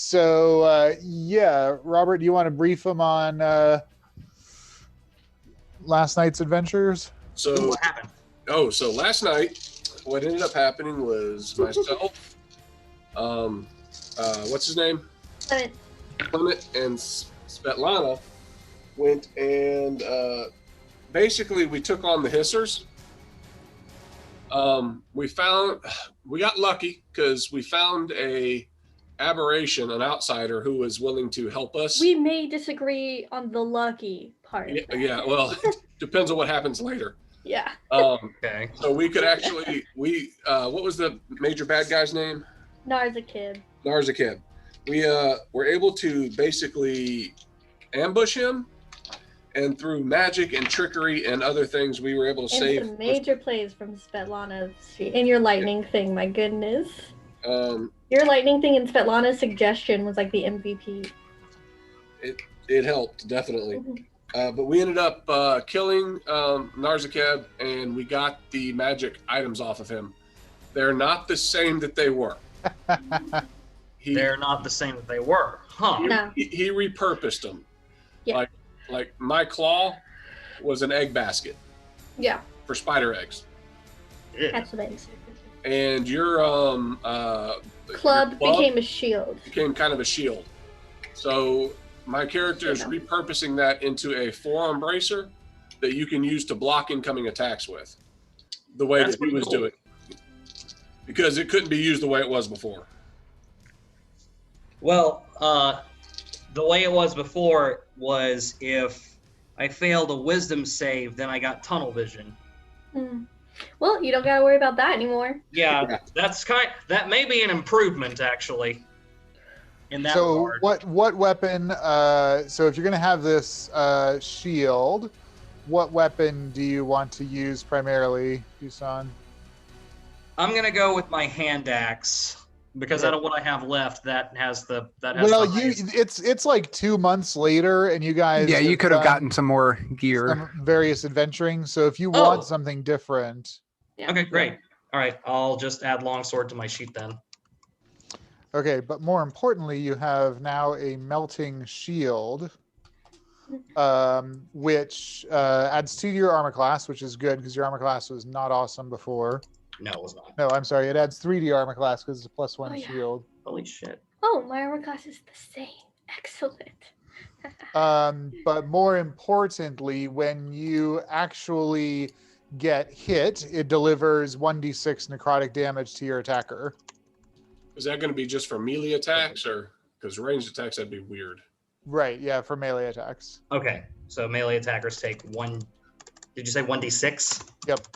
So yeah, Robert, do you want to brief them on last night's adventures? So, What happened? so last night, what ended up happening was myself, what's his name? Clement and Svetlana went and basically we took on the Hissers. We got lucky because we found an outsider who was willing to help us. We may disagree on the lucky part. Yeah, well, it depends on what happens later. Yeah. Okay. So we could actually, what was the major bad guy's name? Narzakid. We were able to basically ambush him, and through magic and trickery and other things, we were able to save. Some major plays from Svetlana's and your lightning thing. My goodness. Your lightning thing and Svetlana's suggestion was like the MVP. It helped definitely, but we ended up killing Narzakid, and we got the magic items off of him. They're not the same that they were. They're not the same that they were, huh? No. He repurposed them. Yeah. Like my claw was an egg basket. Yeah. For spider eggs. That's what it is. And your club became a shield. Became kind of a shield. So my character is repurposing that into a forearm bracer that you can use to block incoming attacks with. The way that he was doing. Because it couldn't be used the way it was before. Well, the way it was before was if I failed a wisdom save, then I got tunnel vision. Well, you don't gotta worry about that anymore. Yeah, that may be an improvement actually. In that regard. what weapon? So if you're gonna have this shield, what weapon do you want to use primarily, Dusan? I'm gonna go with my hand axe. Because out of what I have left, that has the it's like 2 months later, and you guys you could have gotten some more gear, some various adventuring. So if you want something different, okay, great. All right, I'll just add longsword to my sheet then. Okay, but more importantly, you have now a melting shield, which adds 2 to your armor class, which is good because your armor class was not awesome before. No, it was not. No, I'm sorry. It adds 3 to your armor class because it's a +1 shield. Holy shit. Oh, my armor class is the same. Excellent. But more importantly, when you actually get hit, it delivers 1d6 necrotic damage to your attacker. Is that going to be just for melee attacks, or because ranged attacks that'd be weird? Right. Yeah, for melee attacks. Okay, so melee attackers take 1. Did you say 1d6? Yep.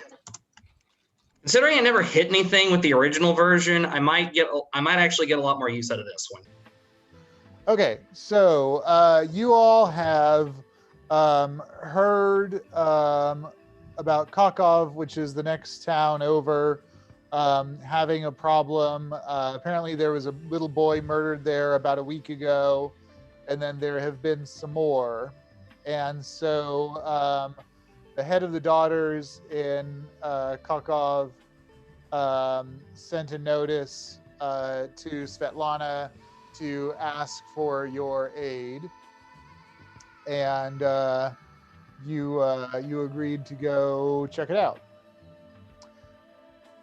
Considering I never hit anything with the original version, I might actually get a lot more use out of this one. Okay, so you all have heard about Kokov, which is the next town over, having a problem. Apparently there was a little boy murdered there about a week ago, and then there have been some more. And so the head of the daughters in Kokov sent a notice to Svetlana to ask for your aid, and you agreed to go check it out.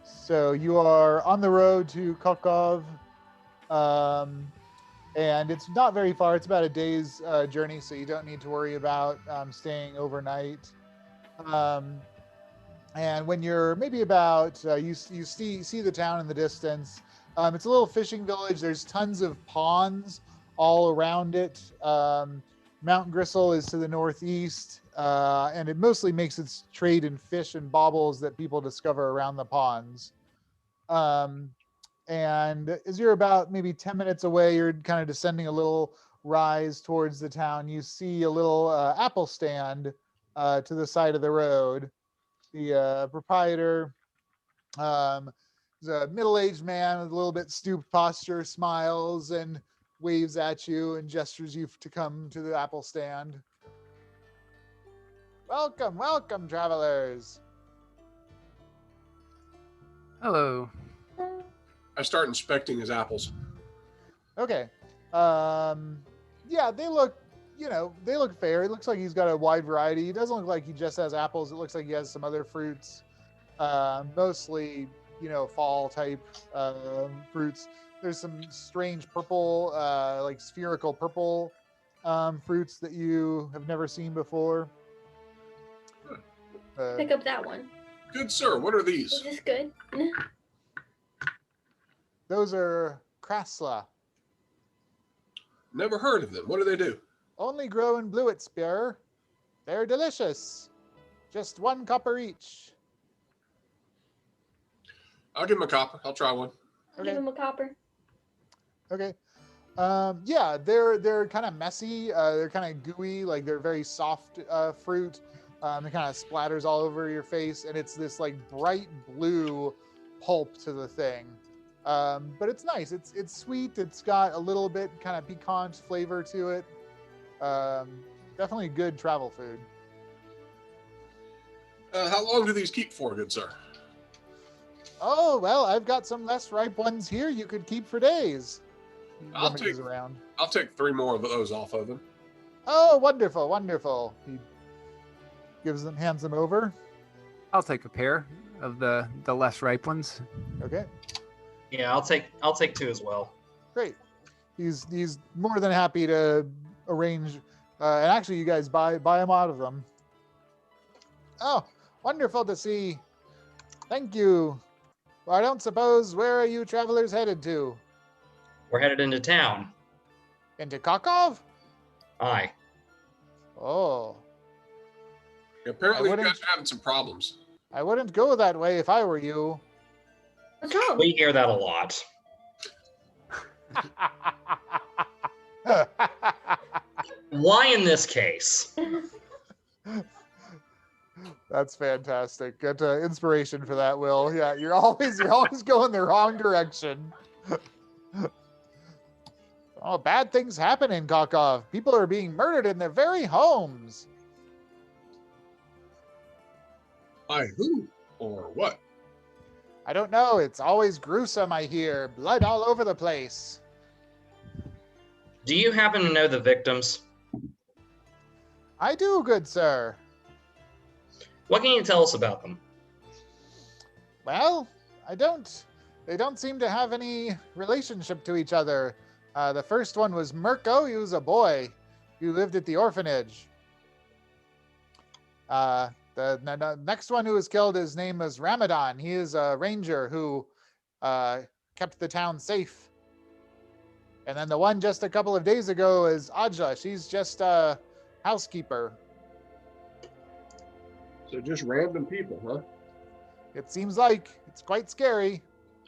So you are on the road to Kokov, and it's not very far. It's about a day's journey, so you don't need to worry about staying overnight. And when you're maybe about, you see the town in the distance. It's a little fishing village. There's tons of ponds all around it. Mount Grysl is to the northeast, and it mostly makes its trade in fish and baubles that people discover around the ponds. And as you're about maybe 10 minutes away, you're kind of descending a little rise towards the town. You see a little apple stand to the side of the road. The proprietor is a middle-aged man with a little bit stooped posture, smiles and waves at you and gestures you to come to the apple stand. Welcome, welcome, travelers. Hello. I start inspecting his apples. Okay. Yeah, they look, they look fair. It looks like he's got a wide variety. It doesn't look like he just has apples. It looks like he has some other fruits, mostly, fall type fruits. There's some strange purple, like spherical purple fruits that you have never seen before. Pick up that one. Good sir, what are these? Is this good? Those are Grysl. Never heard of them. What do they do? Only grow in Bluetspur. They're delicious. Just 1 copper each. I'll give him a copper. I'll try one. I'll give him a copper. Okay. Yeah, they're kind of messy. They're kind of gooey. Like they're very soft fruit. It kind of splatters all over your face, and it's this like bright blue pulp to the thing. But it's nice. It's sweet. It's got a little bit kind of piquant flavor to it. Definitely good travel food. How long do these keep for, good sir? Oh, well, I've got some less ripe ones here you could keep for days. I'll take 3 more of those off of them. Oh, wonderful, wonderful. He hands them over. I'll take a pair of the less ripe ones. Okay. Yeah, I'll take 2 as well. Great. He's more than happy to arrange, and actually, you guys buy him out of them. Oh, wonderful to see. Thank you. Well, I don't suppose, where are you travelers headed to? We're headed into town. Into Kokov? Aye. Oh. Apparently, you guys are having some problems. I wouldn't go that way if I were you. What's wrong? We hear that a lot. Why in this case? That's fantastic. Get inspiration for that, Will. Yeah, you're always going the wrong direction. Oh, bad things happen in Kokov. People are being murdered in their very homes. By who or what? I don't know. It's always gruesome, I hear. Blood all over the place. Do you happen to know the victims? I do, good sir. What can you tell us about them? Well, I don't. They don't seem to have any relationship to each other. The first one was Mirko. He was a boy. He lived at the orphanage. The next one who was killed, his name was Ramadan. He is a ranger who kept the town safe. And then the one just a couple of days ago is Aja. She's just a housekeeper. So just random people, huh? It seems like it's quite scary.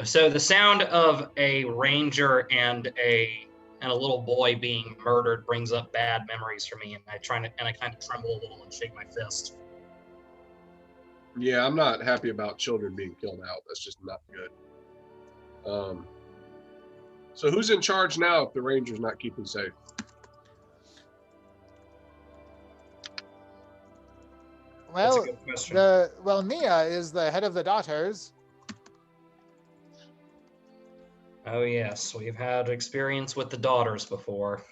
So the sound of a ranger and a little boy being murdered brings up bad memories for me, and I kind of tremble a little and shake my fist. Yeah, I'm not happy about children being killed out. That's just not good. So who's in charge now if the ranger's not keeping safe? Well, That's a good question. Nea is the head of the daughters. Oh yes, we've had experience with the daughters before.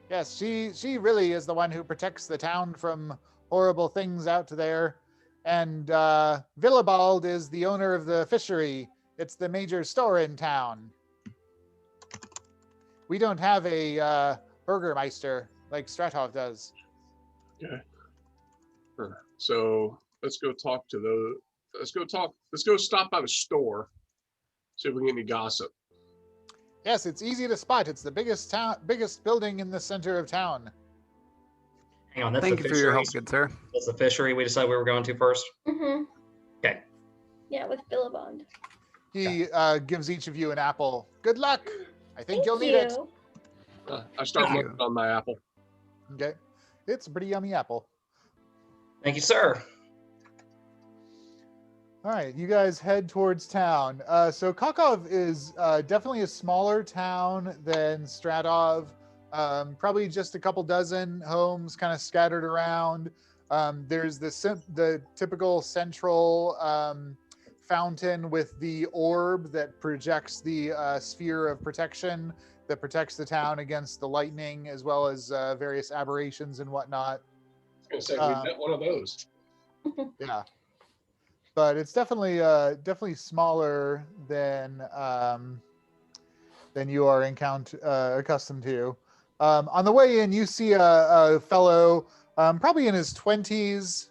Yes, she really is the one who protects the town from horrible things out there. And Willibald is the owner of the fishery. It's the major store in town. We don't have a burgermeister like Stratov does. Okay. Sure. So let's go talk to the. Let's go stop by the store. See if we can get any gossip. Yes, it's easy to spot. It's the biggest building in the center of town. Hang on, that's Thank the you for your help, fishery. good sir. That's the fishery we decided we were going to first. Mm-hmm. Okay. Yeah, with Billabond. He gives each of you an apple. Good luck. I think you'll need you. it. I start Thank looking on my apple. Okay. It's a pretty yummy apple. Thank you, sir. All right, you guys head towards town. So Kokov is definitely a smaller town than Stratov. Probably just a couple dozen homes kind of scattered around. There's the typical central fountain with the orb that projects the sphere of protection that protects the town against the lightning as well as various aberrations and whatnot. I was gonna say we met one of those. Yeah, but it's definitely smaller than you are accustomed to. On the way in, you see a fellow, probably in his 20s,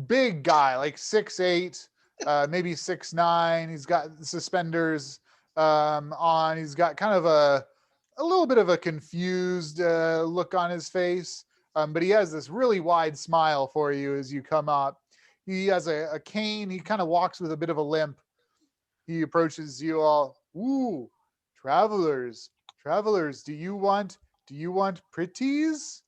big guy, like 6'8", maybe 6'9". He's got suspenders on. He's got kind of a little bit of a confused look on his face, but he has this really wide smile for you as you come up. He has a cane. He kind of walks with a bit of a limp. He approaches you all. Ooh, travelers, do you want pretties?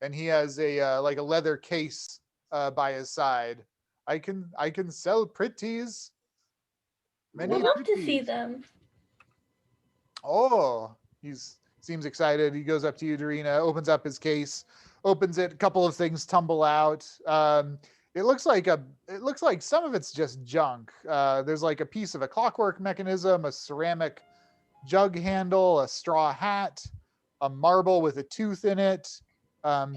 And he has a like a leather case by his side. I can sell pretties. I'd love to see them. Oh, seems excited. He goes up to you, Darina, opens up his case, opens it. A couple of things tumble out. It looks like some of it's just junk. There's like a piece of a clockwork mechanism, a ceramic jug handle, a straw hat, a marble with a tooth in it,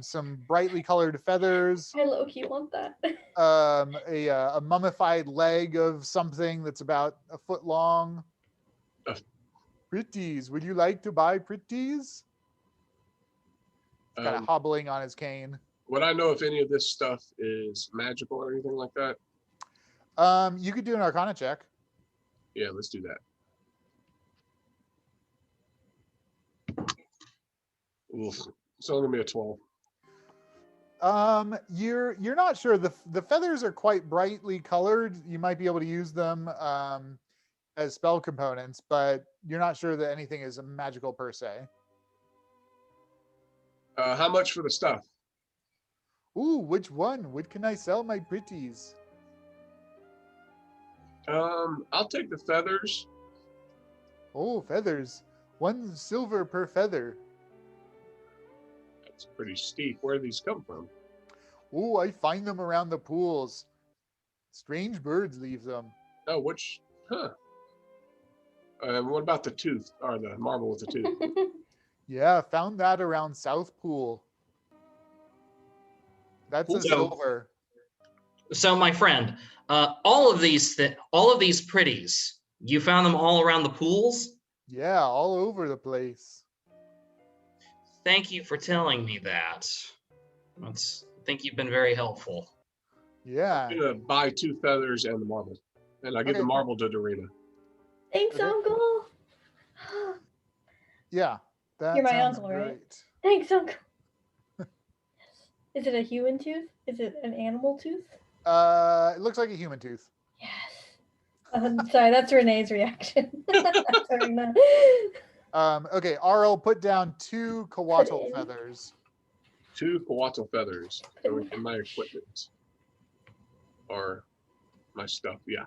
some brightly colored feathers. I low-key want that. A mummified leg of something that's about a foot long. Pretties, would you like to buy pretties? Kind of hobbling on his cane. Would I know if any of this stuff is magical or anything like that? You could do an Arcana check. Yeah, let's do that. Oof. It's only gonna be a 12. You're not sure. The feathers are quite brightly colored. You might be able to use them as spell components, but you're not sure that anything is magical per se. How much for the stuff? Ooh, which one? What can I sell my pretties? I'll take the feathers. Oh, feathers. 1 silver per feather. That's pretty steep. Where do these come from? Ooh, I find them around the pools. Strange birds leave them. Oh, which? Huh. What about the tooth, or the marble with the tooth? Yeah, found that around South Pool. That's a silver. So, my friend, all of these pretties, you found them all around the pools? Yeah, all over the place. Thank you for telling me that. I think you've been very helpful. Yeah. I'm gonna buy 2 feathers and the marble, and I give the marble to Darina. Thanks, Uncle. Yeah, that You're my sounds uncle, great. right? Thanks, Uncle. Is it a human tooth? Is it an animal tooth? It looks like a human tooth. Yes. Sorry, that's Renee's reaction. Okay, Aurel, put down 2 coatl feathers. 2 coatl feathers going in my equipment. Or my stuff, yeah.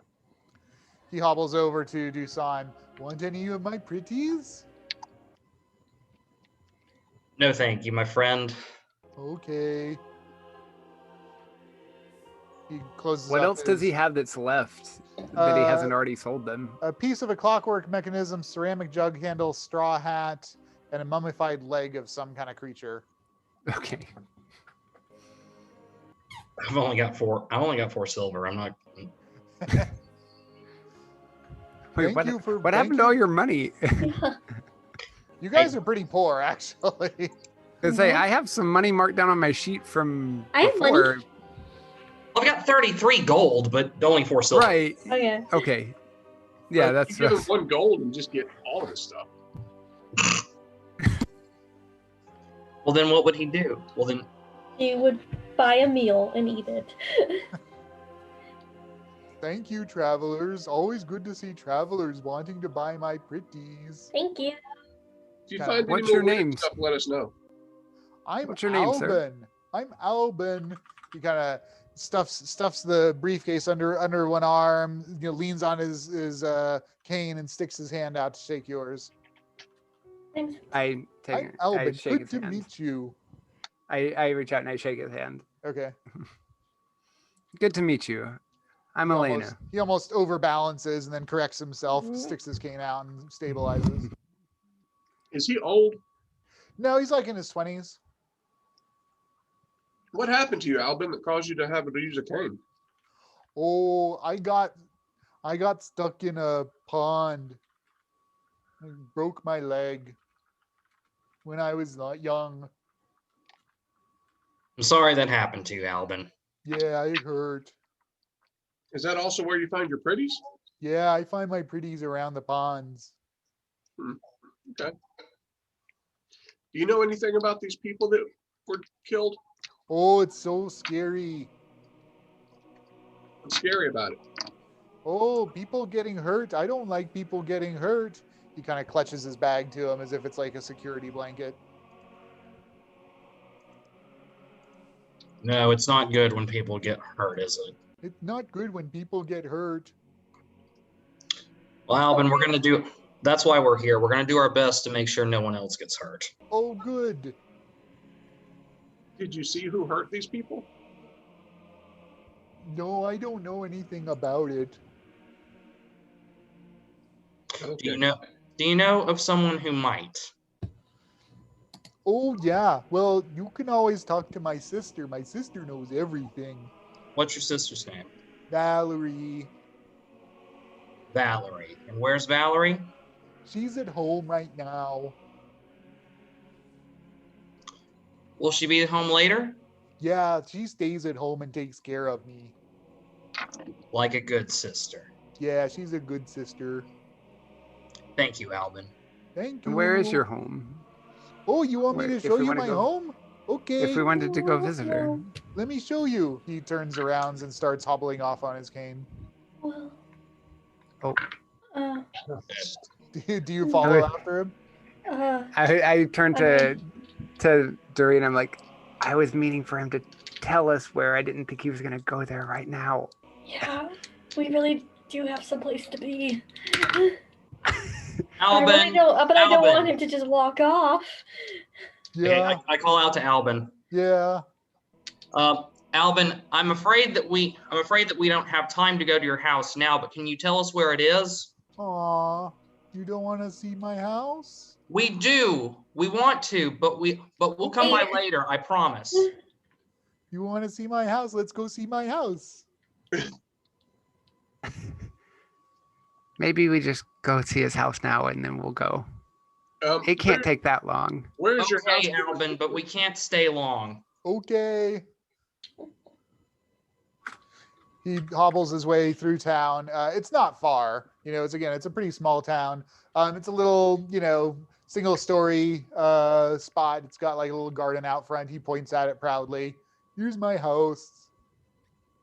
He hobbles over to Dusan. Want any of my pretties? No, thank you, my friend. Okay. He closes What up else does he have that's left that he hasn't already sold them? A piece of a clockwork mechanism, ceramic jug handle, straw hat, and a mummified leg of some kind of creature. Okay. I've only got 4 silver. I'm not. Wait, what happened to all your money? You guys are pretty poor, actually. I have some money marked down on my sheet from I have before. money. I've got 33 gold, but only 4 silver. Right. Oh, yeah. Okay. Yeah, that's you give him 1 gold and just get all of his stuff. Well, then what would he do? Well, then he would buy a meal and eat it. Thank you, travelers. Always good to see travelers wanting to buy my pretties. Thank you. If you find What's any your more name? stuff, let us know. What's your name, Albin. sir? I'm Albin. He kind of stuffs the briefcase under one arm, leans on his cane and sticks his hand out to shake yours. Thanks. I'm Albin. Good to meet you. I reach out and I shake his hand. Okay. Good to meet you. I'm Elena. He almost overbalances and then corrects himself, sticks his cane out and stabilizes. Is he old? No, he's like in his 20s. What happened to you, Albin, that caused you to have to use a cane? Oh, I got stuck in a pond. I broke my leg when I was not young. I'm sorry that happened to you, Albin. Yeah, it hurt. Is that also where you find your pretties? Yeah, I find my pretties around the ponds. Okay. Do you know anything about these people that were killed? Oh, it's so scary. What's scary about it? Oh, people getting hurt. I don't like people getting hurt. He kind of clutches his bag to him as if it's like a security blanket. No, it's not good when people get hurt, is it? It's not good when people get hurt. Well, Albin, that's why we're here. We're going to do our best to make sure no one else gets hurt. Oh, good. Did you see who hurt these people? No, I don't know anything about it. Okay. Do you know of someone who might? Oh, yeah. Well, you can always talk to my sister. My sister knows everything. What's your sister's name? Valerie. Valerie. And where's Valerie? She's at home right now. Will she be at home later? Yeah, she stays at home and takes care of me. Like a good sister. Yeah, she's a good sister. Thank you, Albin. Thank you. Where is your home? Oh, you want me to show you my home? Okay. If we wanted to go visit her. Let me show you. He turns around and starts hobbling off on his cane. Well. Oh. Do you follow after him? I turn to Darina. I'm like, I was meaning for him to tell us where. I didn't think he was going to go there right now. Yeah, we really do have someplace to be. Albin, I don't want him to just walk off. Yeah. Okay, I call out to Albin. Yeah. Albin, I'm afraid that we don't have time to go to your house now, but can you tell us where it is? Aw, you don't want to see my house? We do. We want to, but we'll come by later, I promise. You want to see my house? Let's go see my house. Maybe we just go see his house now and then we'll go. It can't take that long. Where is your house? Okay, Albin, but we can't stay long. Okay. He hobbles his way through town. It's not far. It's a pretty small town. It's a little, single-story spot. It's got like a little garden out front. He points at it proudly. Here's my house.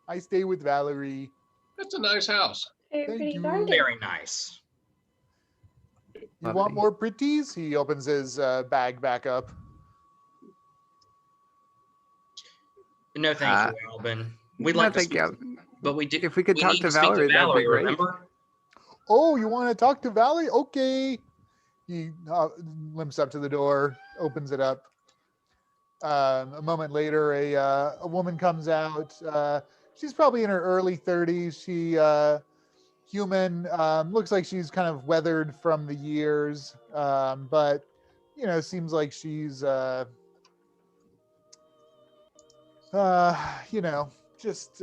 I stay with Valerie. That's a nice house. Thank you. Very nice. You want more pretties? He opens his bag back up. No, thank you, Albin. We'd like to speak, but we do. If we could talk to Valerie, that'd be great. Remember? Oh, you want to talk to Valerie? Okay. He limps up to the door, opens it up. A moment later, a woman comes out. She's probably in her early 30s. She human, looks like she's kind of weathered from the years, but seems like she's just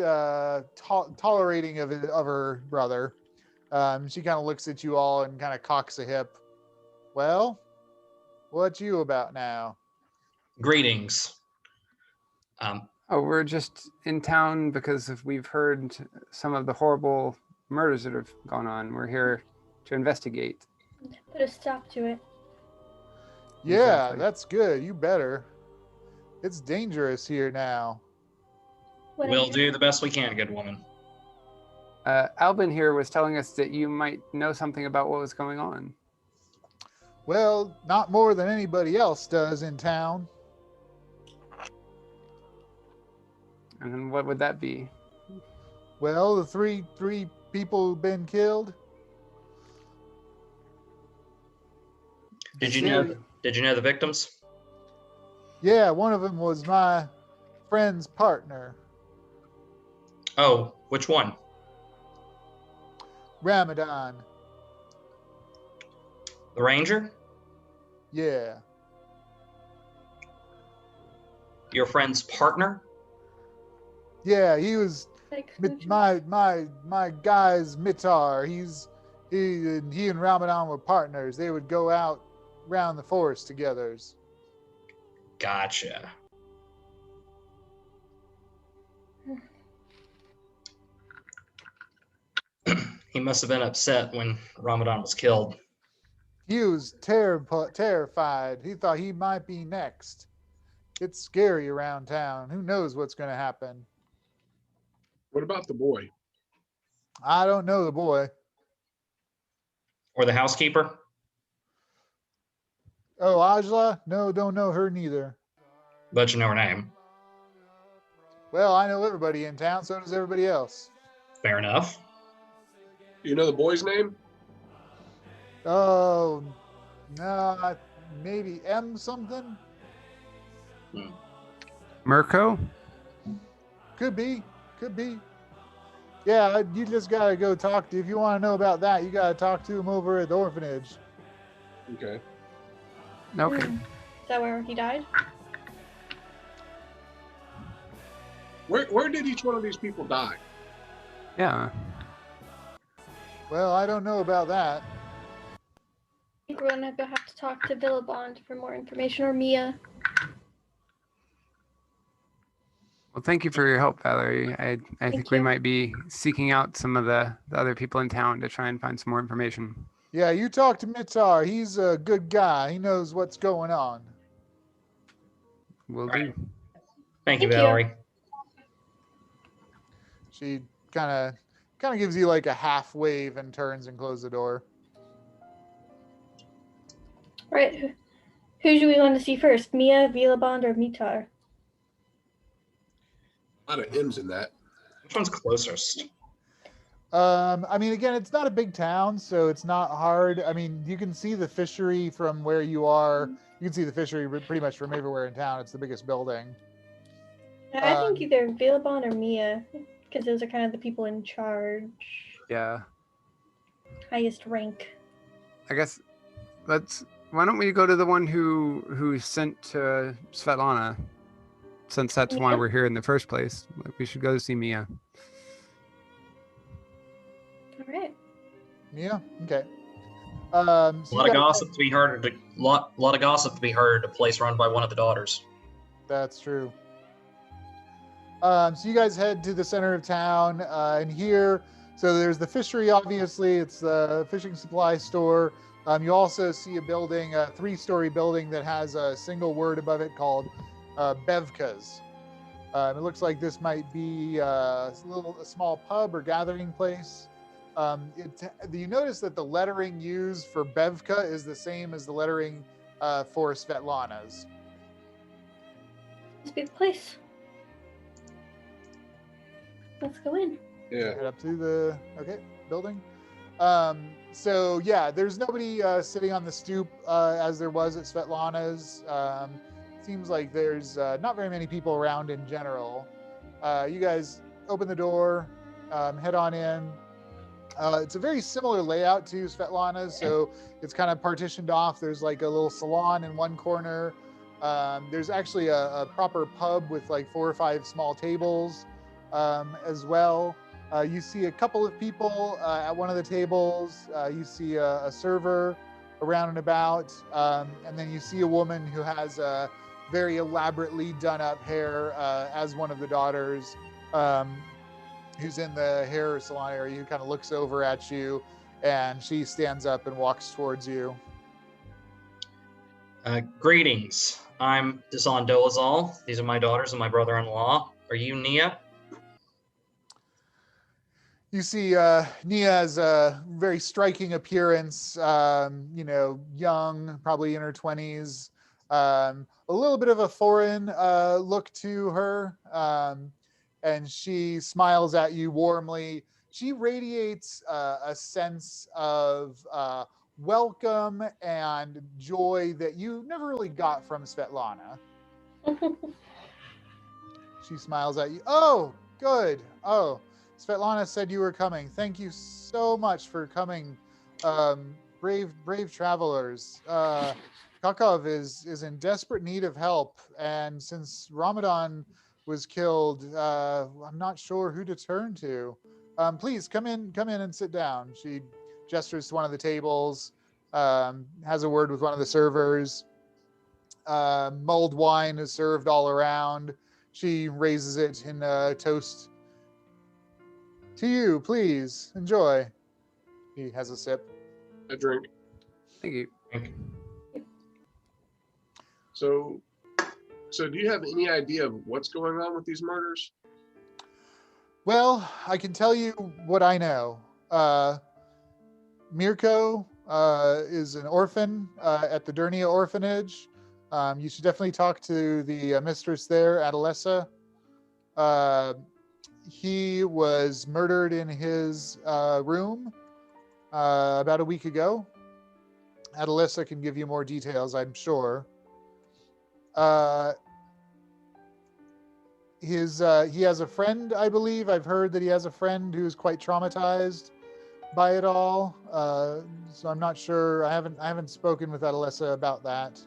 tolerating of her brother. She kind of looks at you all and kind of cocks a hip. Well, what you about now? Greetings. We're just in town because we've heard some of the horrible murders that have gone on. We're here to investigate. Put a stop to it. Yeah, Exactly. That's good. You better. It's dangerous here now. We'll do the best we can, good woman. Albin here was telling us that you might know something about what was going on. Well, not more than anybody else does in town. And what would that be? Well, the three people who've been killed. Did you know the victims? Yeah, one of them was my friend's partner, Oh, which one? Ramadan. The ranger? Yeah. Your friend's partner? Yeah, he was my guy's Mitar. He and Ramadan were partners. They would go out around the forest together. Gotcha. He must have been upset when Ramadan was killed. He was terrified. He thought he might be next. It's scary around town. Who knows what's going to happen? What about the boy? I don't know the boy. Or the housekeeper? Oh, Ajla? No, don't know her neither. But you know her name. Well, I know everybody in town, so does everybody else. Fair enough. Do you know the boy's name? Oh, no, maybe M something? Mirko? Could be. Yeah, you just got to go talk to, if you want to know about that, you got to talk to him over at the orphanage. Okay. Okay. Is that where he died? Where did each one of these people die? Yeah. Well, I don't know about that. I think we're gonna have to talk to Villabond for more information, or Mia. Well, thank you for your help, Valerie. I think we might be seeking out some of the other people in town to try and find some more information. Yeah, you talk to Mitar. He's a good guy. He knows what's going on. Will Right. do. Thank you, Thank you. Valerie. She kind of gives you like a half wave and turns and closes the door. Right. Who do we want to see first? Mia, Villabond, or Mitar? A lot of M's in that. Which one's closest? I mean, again, it's not a big town, so it's not hard. I mean, you can see the fishery from where you are. You can see the fishery pretty much from everywhere in town. It's the biggest building. I think either Villabond or Mia, because those are kind of the people in charge. Yeah. Highest rank. I guess why don't we go to the one who sent to Svetlana, since that's why we're here in the first place. We should go to see Mia. All right. Yeah. Okay. A lot of gossip to be heard. Lot of gossip to be heard at a place run by one of the daughters. That's true. So you guys head to the center of town, and here, so there's the fishery. Obviously, it's the fishing supply store. You also see a building, a 3-story building that has a single word above it called Bevka's. It looks like this might be a small pub or gathering place. You notice that the lettering used for Bevka is the same as the lettering for Svetlana's. Must be the place. Let's go in. Yeah. Head up to the building. So yeah, there's nobody sitting on the stoop as there was at Svetlana's. Seems like there's not very many people around in general. You guys open the door, head on in. It's a very similar layout to Svetlana's, so it's kind of partitioned off. There's like a little salon in one corner. There's actually a proper pub with like 4 or 5 small tables as well. You see a couple of people at one of the tables. You see a server around and about. And then you see a woman who has very elaborately done up hair as one of the daughters who's in the hair salon area, who kind of looks over at you, and she stands up and walks towards you. Greetings. I'm Dusan Dolezal. These are my daughters and my brother-in-law. Are you Nea? You see Nea has a very striking appearance, young, probably in her 20s. A little bit of a foreign look to her, and she smiles at you warmly. She radiates a sense of welcome and joy that you never really got from Svetlana. She smiles at you. Oh, good. Oh, Svetlana said you were coming. Thank you so much for coming, brave travelers. Kokov is in desperate need of help, and since Ramadan was killed, I'm not sure who to turn to. Please come in and sit down. She gestures to one of the tables, has a word with one of the servers. Mulled wine is served all around. She raises it in a toast. To you, please enjoy. He has a sip. A drink. Thank you. So do you have any idea of what's going on with these murders? Well, I can tell you what I know. Mirko is an orphan at the Darina orphanage. You should definitely talk to the mistress there, Adolessa. He was murdered in his room about a week ago. Adolessa can give you more details, I'm sure. He has a friend, I believe. I've heard that he has a friend who's quite traumatized by it all. So I'm not sure. I haven't spoken with Adolessa about that.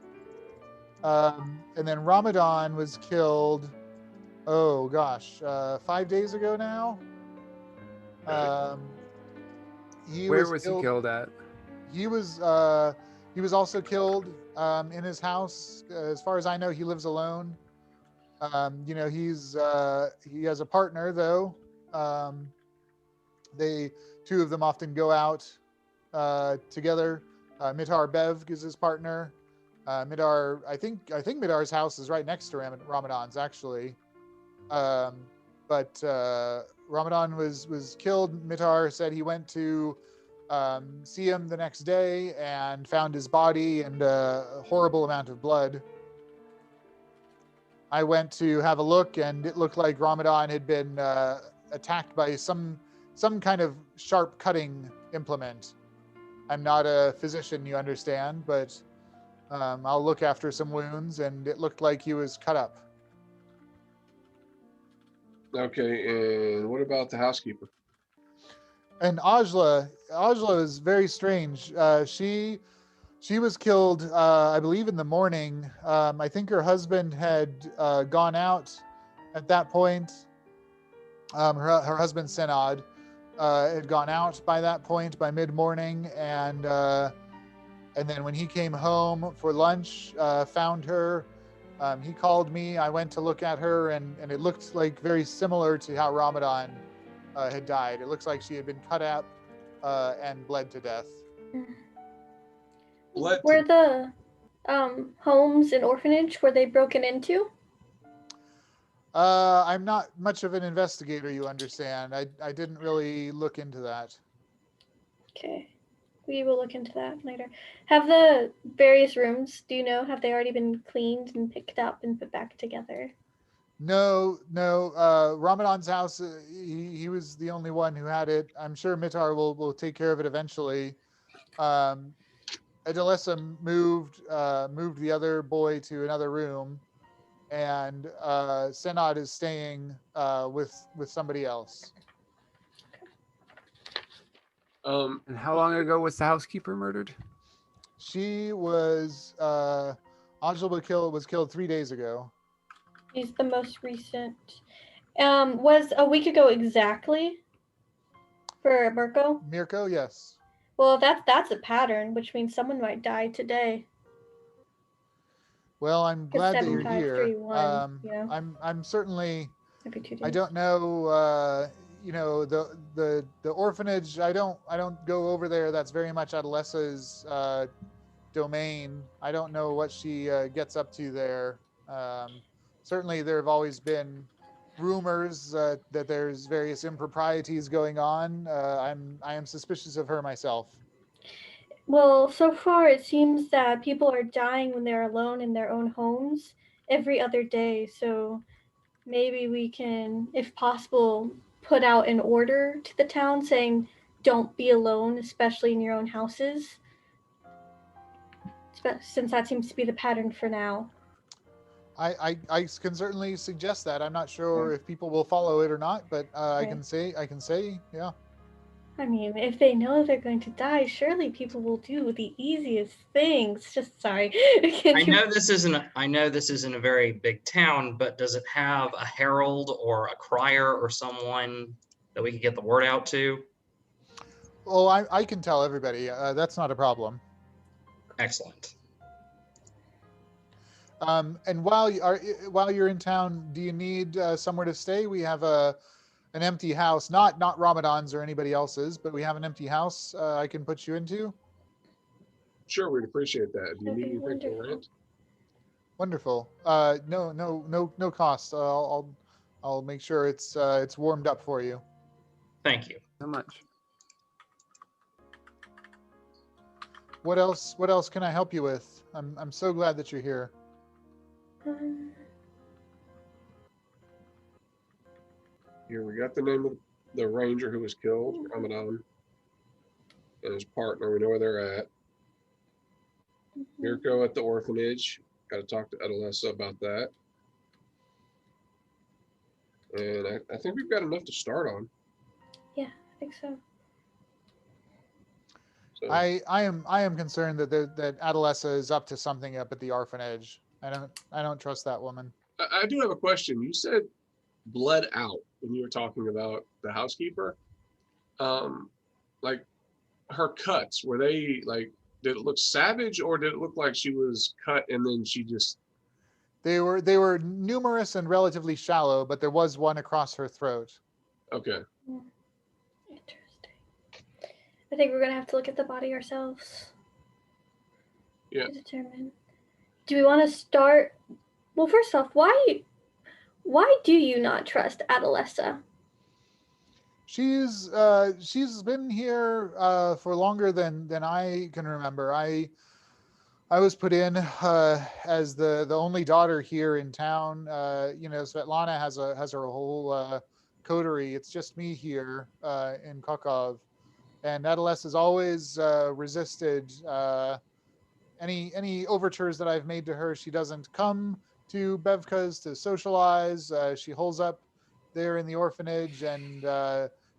And then Ramadan was killed. Oh gosh, 5 days ago now. Where was he killed at? He was also killed in his house. As far as I know, he lives alone. He has a partner though. Two of them often go out together. Midar Bev is his partner. Midar, I think Midar's house is right next to Ramadan's actually. But Ramadan was killed. Midar said he went to see him the next day and found his body and a horrible amount of blood. I went to have a look, and it looked like Ramadan had been attacked by some kind of sharp cutting implement. I'm not a physician, you understand, but I'll look after some wounds, and it looked like he was cut up. Okay, and what about the housekeeper? And Ajla is very strange. She was killed, I believe, in the morning. I think her husband had gone out at that point. Her husband, Senad, had gone out by that point, by mid-morning. And then when he came home for lunch, found her. He called me. I went to look at her, and it looked like very similar to how Ramadan had died. It looks like she had been cut up and bled to death. Were the homes and orphanage, were they broken into? I'm not much of an investigator, you understand. I didn't really look into that. Okay. We will look into that later. Have the various rooms, do you know, have they already been cleaned and picked up and put back together? No. Ramadan's house, he was the only one who had it. I'm sure Mitar will take care of it eventually. Adolessa moved the other boy to another room, and Senad is staying with somebody else. And how long ago was the housekeeper murdered? She was Angela was killed 3 days ago. She's the most recent. Was a week ago exactly for Mirko, yes. Well, that's a pattern, which means someone might die today. Well, I'm glad that you're here. I'm certainly. I don't know. The orphanage. I don't go over there. That's very much Adolessa's domain. I don't know what she gets up to there. Certainly, there have always been rumors that there's various improprieties going on. I am suspicious of her myself. Well, so far it seems that people are dying when they're alone in their own homes every other day. So maybe we can, if possible, put out an order to the town saying, don't be alone, especially in your own houses. Since that seems to be the pattern for now. I can certainly suggest that. I'm not sure if people will follow it or not, but I can say, yeah. I mean, if they know they're going to die, surely people will do the easiest things. Just sorry. I know this isn't a very big town, but does it have a herald or a crier or someone that we could get the word out to? Oh, I can tell everybody. That's not a problem. Excellent. And while you're in town, do you need somewhere to stay? We have an empty house, not Ramadan's or anybody else's, but we have an empty house I can put you into. Sure, we'd appreciate that. Do you need anything Wonderful. for rent? Wonderful. No cost. I'll make sure it's warmed up for you. Thank you. So much. What else can I help you with? I'm so glad that you're here. Here, we got the name of the ranger who was killed, Ramadan, and his partner. We know where they're at. Mirko at the orphanage. Got to talk to Adolessa about that. And I think we've got enough to start on. Yeah, I think so. So, I am concerned that Adolessa is up to something up at the orphanage. I don't trust that woman. I do have a question. You said bled out when you were talking about the housekeeper. Like her cuts, were they like, did it look savage or did it look like she was cut and then she just... They were numerous and relatively shallow, but there was one across her throat. Okay. Interesting. I think we're gonna have to look at the body ourselves. Yeah. To determine. Do we want to start? Well, first off, why do you not trust Adolessa? She's been here for longer than I can remember. I was put in as the only daughter here in town. Svetlana has her whole coterie. It's just me here in Kokov, and Adolessa has always resisted any overtures that I've made to her. She doesn't come to Bevka's to socialize. She holds up there in the orphanage, and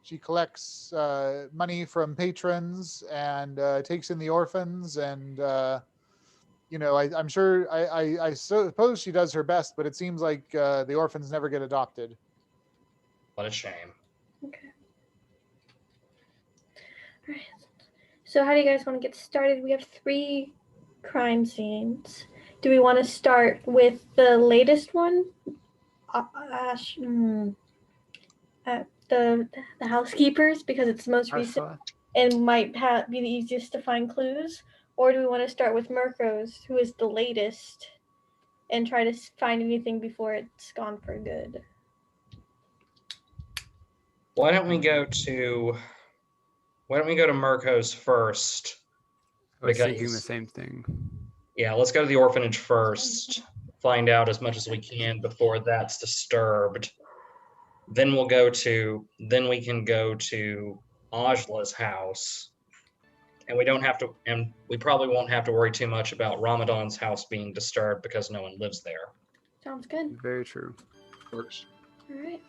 she collects money from patrons and takes in the orphans. And I'm sure I suppose she does her best, but it seems like the orphans never get adopted. What a shame. Okay. All right. So how do you guys want to get started? We have 3 crime scenes. Do we want to start with the latest one? The housekeepers, because it's the most recent and might be the easiest to find clues? Or do we want to start with Mirko's, who is the latest, and try to find anything before it's gone for good? Why don't we go to Mirko's first? I was thinking the same thing. Yeah, let's go to the orphanage first. Find out as much as we can before that's disturbed. Then we can go to Ajla's house. And we probably won't have to worry too much about Ramadan's house being disturbed because no one lives there. Sounds good. Very true. Works. All right.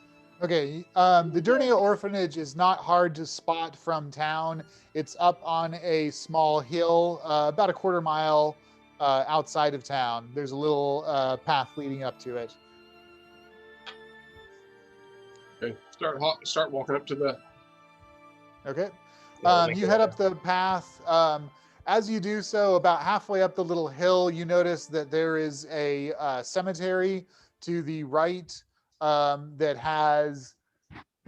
Okay, the Darina orphanage is not hard to spot from town. It's up on a small hill, about a quarter mile outside of town. There's a little path leading up to it. Okay. Start walking up to the... Okay. You head up the path. As you do so, about halfway up the little hill, you notice that there is a cemetery to the right that has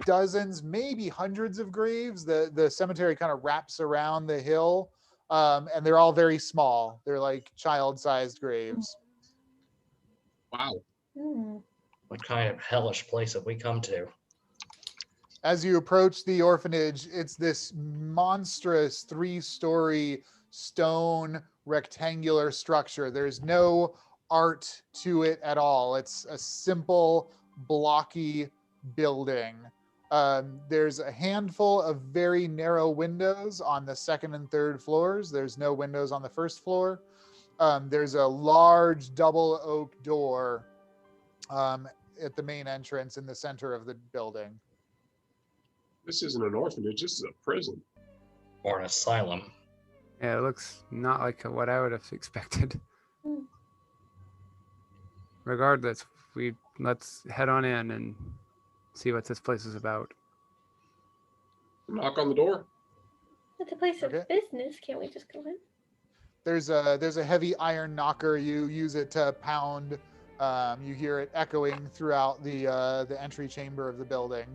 dozens, maybe hundreds of graves. The cemetery kind of wraps around the hill, and they're all very small. They're like child-sized graves. Wow. What kind of hellish place have we come to? As you approach the orphanage, it's this monstrous 3-story stone rectangular structure. There's no art to it at all. It's a simple, blocky building. There's a handful of very narrow windows on the 2nd and 3rd floors. There's no windows on the 1st floor. There's a large double oak door at the main entrance in the center of the building. This isn't an orphanage. This is a prison. Or an asylum. Yeah, it looks not like what I would have expected. Hmm. Regardless, let's head on in and see what this place is about. Knock on the door. It's a place Okay. of business. Can't we just go in? There's a heavy iron knocker. You use it to pound. You hear it echoing throughout the entry chamber of the building.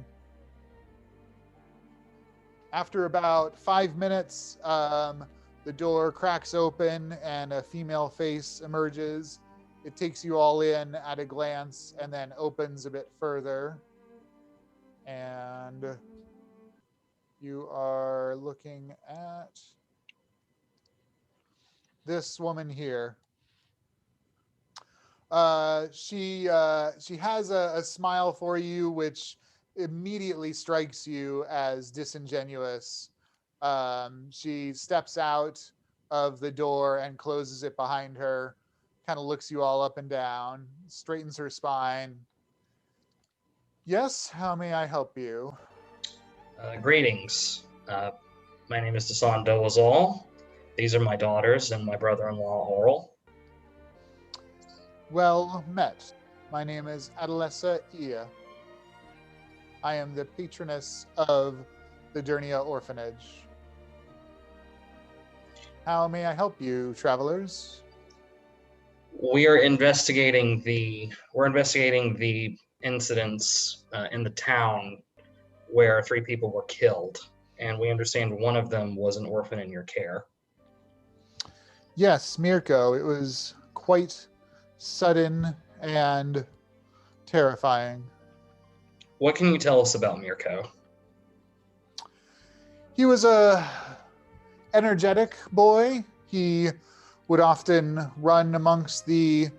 After about 5 minutes, the door cracks open and a female face emerges. It takes you all in at a glance and then opens a bit further. And you are looking at this woman here. She has a smile for you, which immediately strikes you as disingenuous. She steps out of the door and closes it behind her, kind of looks you all up and down, straightens her spine. Yes, how may I help you? Greetings. My name is Dusan Dolezal. These are my daughters and my brother-in-law, Aurel. Well met. My name is Adolessa Ia. I am the patroness of the Darina orphanage. How may I help you, travelers? We're investigating the incidents in the town where 3 people were killed, and we understand one of them was an orphan in your care. Yes, Mirko. It was quite sudden and terrifying. What can you tell us about Mirko? He was a energetic boy. He would often run amongst the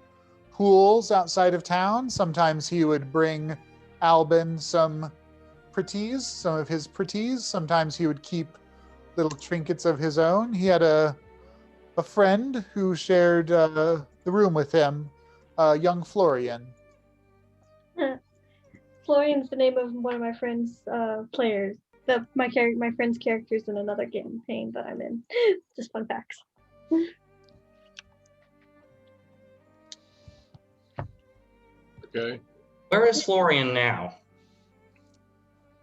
pools outside of town. Sometimes he would bring Albin some of his pretties. Sometimes he would keep little trinkets of his own. He had a friend who shared the room with him, young Florian. Florian's the name of one of my friend's players. My friend's character's in another campaign that I'm in. Just fun facts. Okay. Where is Florian now?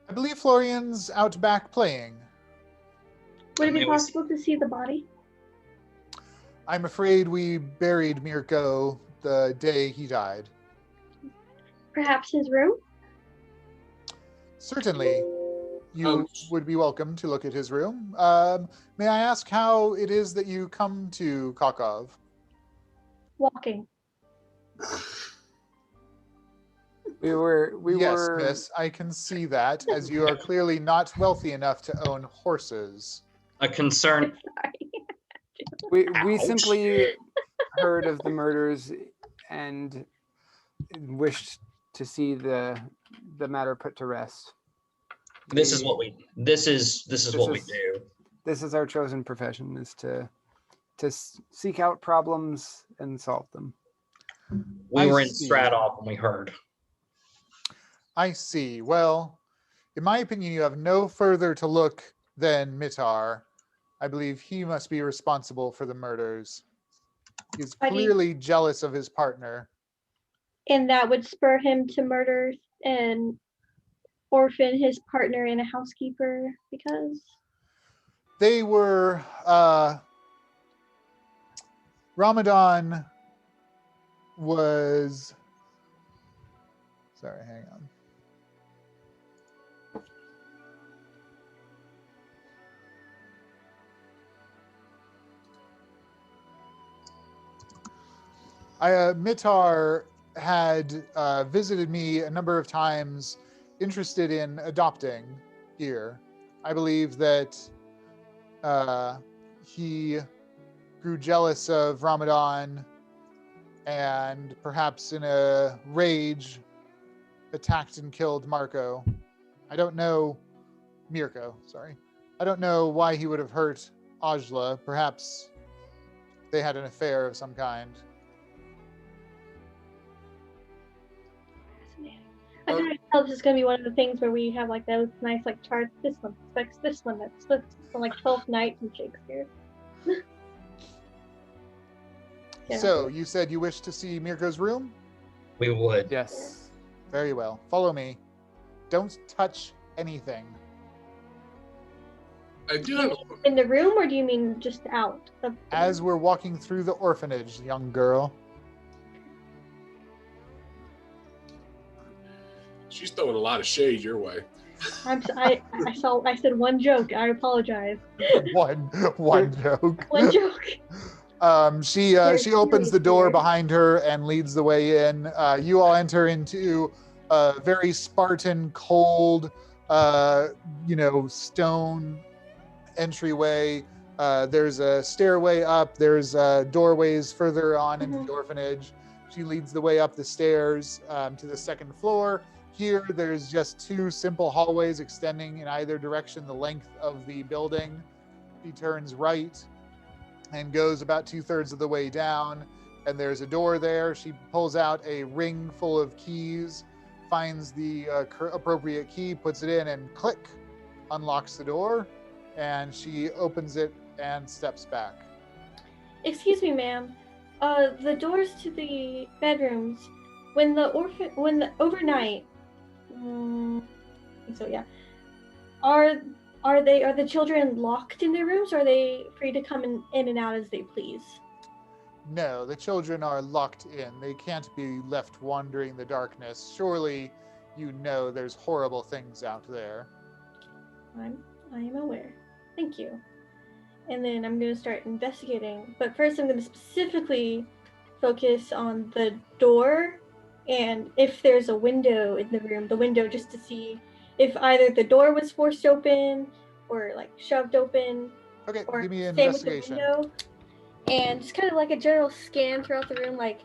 I believe Florian's out back playing. Would it be It was- possible to see the body? I'm afraid we buried Mirko the day he died. Perhaps his room? Certainly, you would be welcome to look at his room. May I ask how it is that you come to Kokov? Walking. We were Yes, miss, I can see that, as you are clearly not wealthy enough to own horses. A concern. we Ouch. simply heard of the murders and wished to see the matter put to rest. This is what we do. This is our chosen profession, is to seek out problems and solve them. We I were in see. Stratov when we heard. I see. Well, in my opinion, you have no further to look than Mitar. I believe he must be responsible for the murders. He's Why do you- clearly jealous of his partner. And that would spur him to murder and orphan his partner and a housekeeper because They were Ramadan was sorry, hang on. Mitar had visited me a number of times, interested in adopting here. I believe that he grew jealous of Ramadan and perhaps in a rage attacked and killed Mirko. I don't know why he would have hurt Ajla. Perhaps they had an affair of some kind. I can already tell this is gonna be one of the things where we have like those nice like charts. This one expects this one. That's from like 12th Night from Shakespeare. Yeah. So you said you wish to see Mirko's room? We would. Yes. Very well. Follow me. Don't touch anything. I do have. In the room, or do you mean just out? As we're walking through the orphanage, young girl. She's throwing a lot of shade your way. I said one joke. I apologize. one joke. One joke. She opens the door behind her and leads the way in. You all enter into a very Spartan, cold, stone entryway. There's a stairway up. There's doorways further on into the orphanage. She leads the way up the stairs to the second floor. Here, there's just two simple hallways extending in either direction the length of the building. She turns right and goes about 2/3 of the way down, and there's a door there. She pulls out a ring full of keys, finds the appropriate key, puts it in, and click, unlocks the door, and she opens it and steps back. Excuse me, ma'am. The doors to the bedrooms, when the overnight. So yeah, are the children locked in their rooms, or are they free to come in and out as they please? No, the children are locked in. They can't be left wandering the darkness. Surely you know there's horrible things out there. I am aware. Thank you. And then I'm going to start investigating. But first I'm going to specifically focus on the door, and if there's a window in the room, the window, just to see if either the door was forced open or like shoved open. Okay, or give me an same with the investigation. window. And just kind of like a general scan throughout the room, like,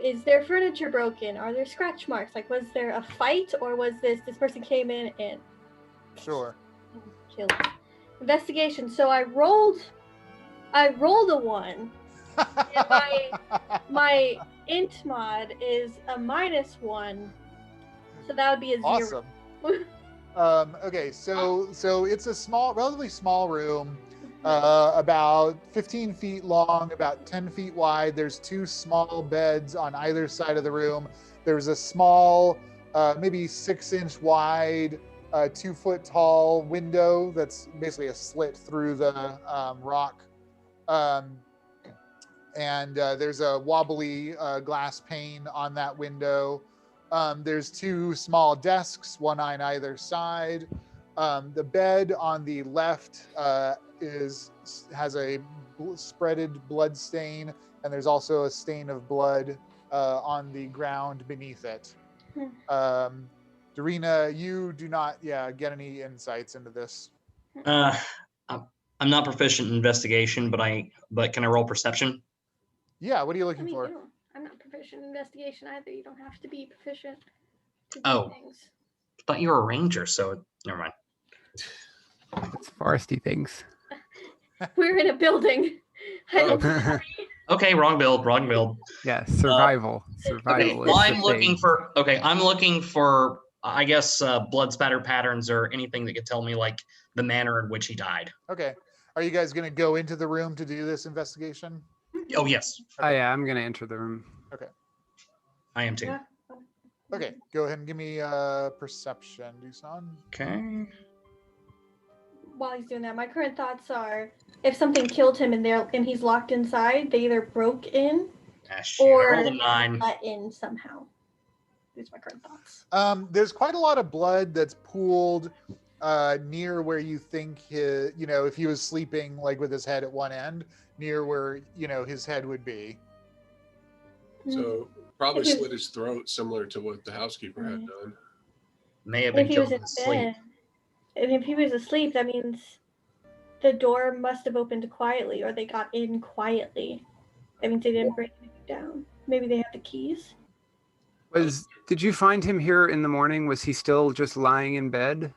is there furniture broken? Are there scratch marks? Like, was there a fight, or was this person came in and Sure. killed? Investigation. So I rolled a 1. And my int mod is a -1, so that would be a 0. Awesome. Okay, so it's a relatively small room, about 15 feet long, about 10 feet wide. There's 2 small beds on either side of the room. There's a small, maybe 6-inch wide, 2-foot tall window that's basically a slit through the rock. And there's a wobbly glass pane on that window. There's 2 small desks, one on either side. The bed on the left has a spreaded blood stain, and there's also a stain of blood on the ground beneath it. Darina, you do not get any insights into this. I'm not proficient in investigation, but can I roll perception? Yeah, what are you looking for? I'm not proficient in investigation either. You don't have to be proficient to do Oh. things. I thought you were a ranger, so never mind. It's foresty things. We're in a building. Okay, wrong build. Yeah, survival. Survival. Okay, well, I'm looking for, I guess, blood spatter patterns or anything that could tell me like the manner in which he died. Okay. Are you guys going to go into the room to do this investigation? Oh, yes. Oh yeah, I'm gonna enter the room. Okay. I am too. Yeah. Okay, go ahead and give me perception, Dusan. Okay. While he's doing that, my current thoughts are, if something killed him and he's locked inside, they either broke in Or rolled a 9. let in somehow. These are my current thoughts. There's quite a lot of blood that's pooled near where you think if he was sleeping like with his head at one end, near where his head would be. So probably slit his throat, similar to what the housekeeper had done. May have been If he was killed in in sleep. bed, and if he was asleep, that means the door must have opened quietly, or they got in quietly. That means they didn't break anything down. Maybe they have the keys. Did you find him here in the morning? Was he still just lying in bed?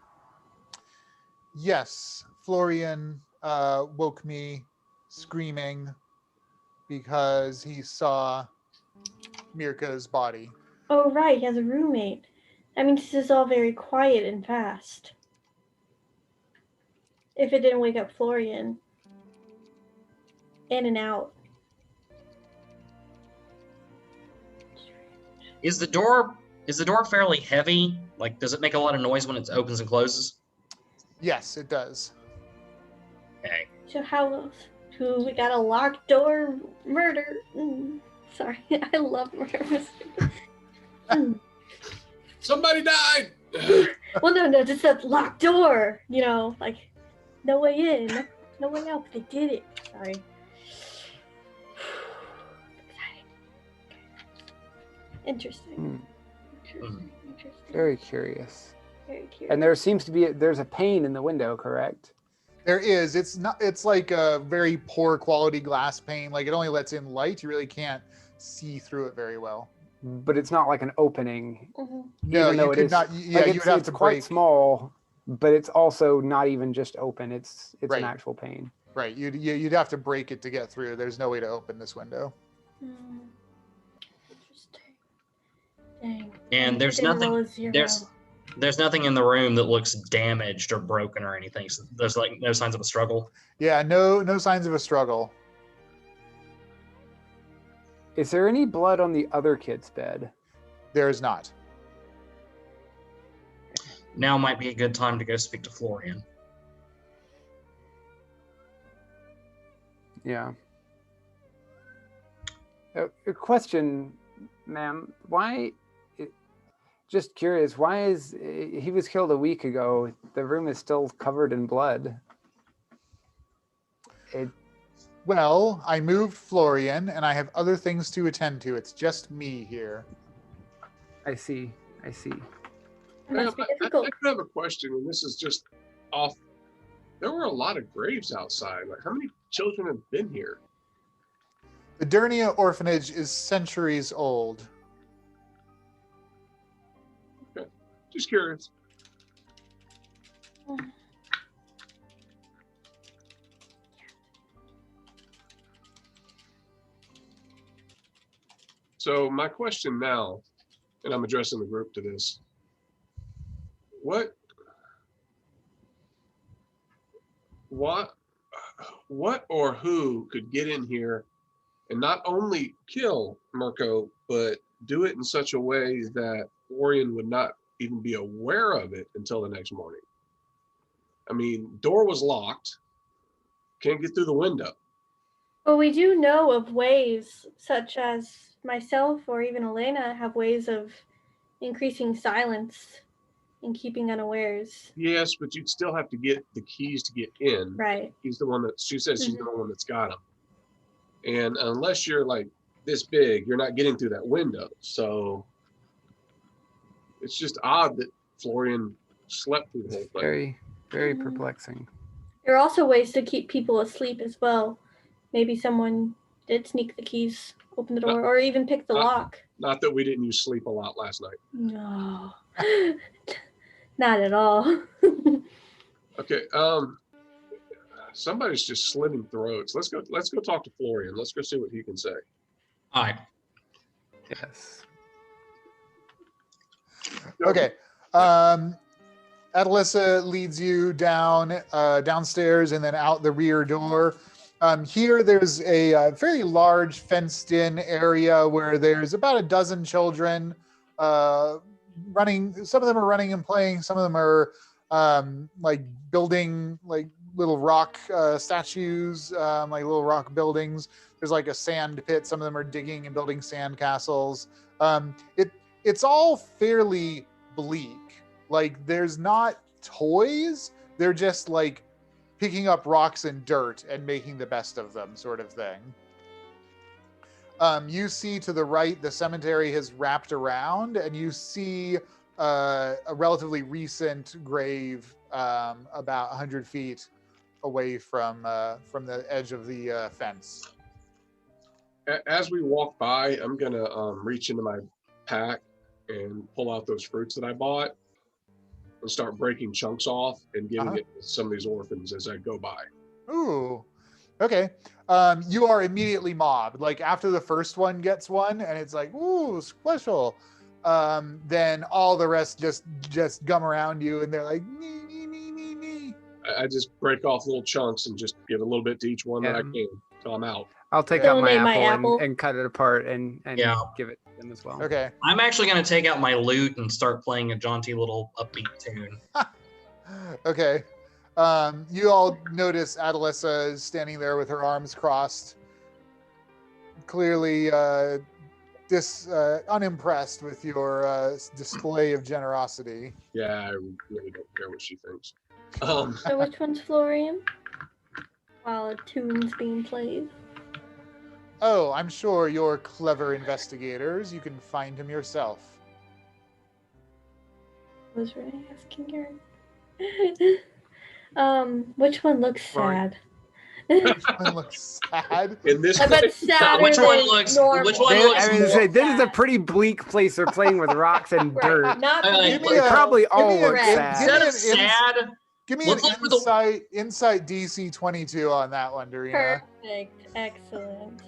Yes, Florian woke me screaming because he saw Mirko's body. Oh, right. He has a roommate. I mean, this is all very quiet and fast. If it didn't wake up Florian. In and out. Is the door fairly heavy? Like, does it make a lot of noise when it opens and closes? Yes, it does. Okay. So we got a locked door murder. Sorry, I love murder mystery. Somebody died. Well, no, just a locked door. You know, like no way in, no way out. But they did it. Sorry. Interesting. Interesting. Very curious. Very curious. And there seems to be there's a pane in the window, correct? There is. It's like a very poor quality glass pane. Like it only lets in light. You really can't see through it very well. But it's not like an opening. Mm-hmm. No, you could not. Yeah, like you'd have to quite break. small, but it's also not even just open. It's Right. an actual pane. Right. You'd have to break it to get through. There's no way to open this window. Interesting. Dang. And there's nothing. There's nothing in the room that looks damaged or broken or anything. So there's like no signs of a struggle. Yeah. No signs of a struggle. Is there any blood on the other kid's bed? There is not. Now might be a good time to go speak to Florian. Yeah. A question, ma'am. Why? Just curious. Why is he was killed a week ago? The room is still covered in blood. Well, I moved Florian, and I have other things to attend to. It's just me here. I see. It must be difficult. I have a question, and this is just off. There were a lot of graves outside. Like, how many children have been here? The Darina orphanage is centuries old. Okay, just curious. So my question now, and I'm addressing the group to this, what or who could get in here and not only kill Mirko, but do it in such a way that Florian would not even be aware of it until the next morning? I mean, door was locked, can't get through the window. Well, we do know of ways, such as myself or even Elena have ways of increasing silence and keeping unawares. Yes, but you'd still have to get the keys to get in. Right. She's the one that she says she's the one that's got them. And unless you're like this big, you're not getting through that window. So it's just odd that Florian slept through the whole thing. Very, very perplexing. There are also ways to keep people asleep as well. Maybe someone did sneak the keys, open the door, or even pick the lock. Not that we didn't use sleep a lot last night. No, not at all. Okay. Somebody's just slitting throats. Let's go talk to Florian. Let's go see what he can say. Hi. Yes. Okay. Adelissa leads you downstairs and then out the rear door. Here there's a fairly large fenced-in area where there's about a dozen children running. Some of them are running and playing. Some of them are like building like little rock statues, like little rock buildings. There's like a sand pit. Some of them are digging and building sand castles. It's all fairly bleak. Like there's not toys. They're just like picking up rocks and dirt and making the best of them, sort of thing. You see to the right, the cemetery has wrapped around, and you see a relatively recent grave about 100 feet away from the edge of the fence. As we walk by, I'm gonna reach into my pack and pull out those fruits that I bought and start breaking chunks off and giving it to some of these orphans as I go by. Ooh, okay. You are immediately mobbed. Like after the first one gets one, and it's like, ooh, special. then all the rest just gum around you, and they're like, nee, nee, nee, nee, nee. I just break off little chunks and just give a little bit to each one that I can till I'm out. I'll take Yeah. out my Donate my apple, apple. And cut it apart and Yeah. give it to them as well. Okay. I'm actually going to take out my lute and start playing a jaunty little upbeat tune. Okay. You all notice Adalissa is standing there with her arms crossed, clearly unimpressed with your display of generosity. Yeah, I really don't care what she thinks. So which one's Florian? While a tune's being played. Oh, I'm sure you're clever investigators. You can find him yourself. Was Renee asking her? Which one looks sad? Which one looks sad? In this I bet case, sadder Which one than looks- normal. which one This, looks I mean, more say, this is a sad. pretty bleak place. They're playing with rocks and Right, dirt. not I like- the Give me They a- probably all give me a look red. sad. Instead of Give me an sad, Give me Let's an look for the- insight DC 22 on that one, Darina. Perfect. Excellent.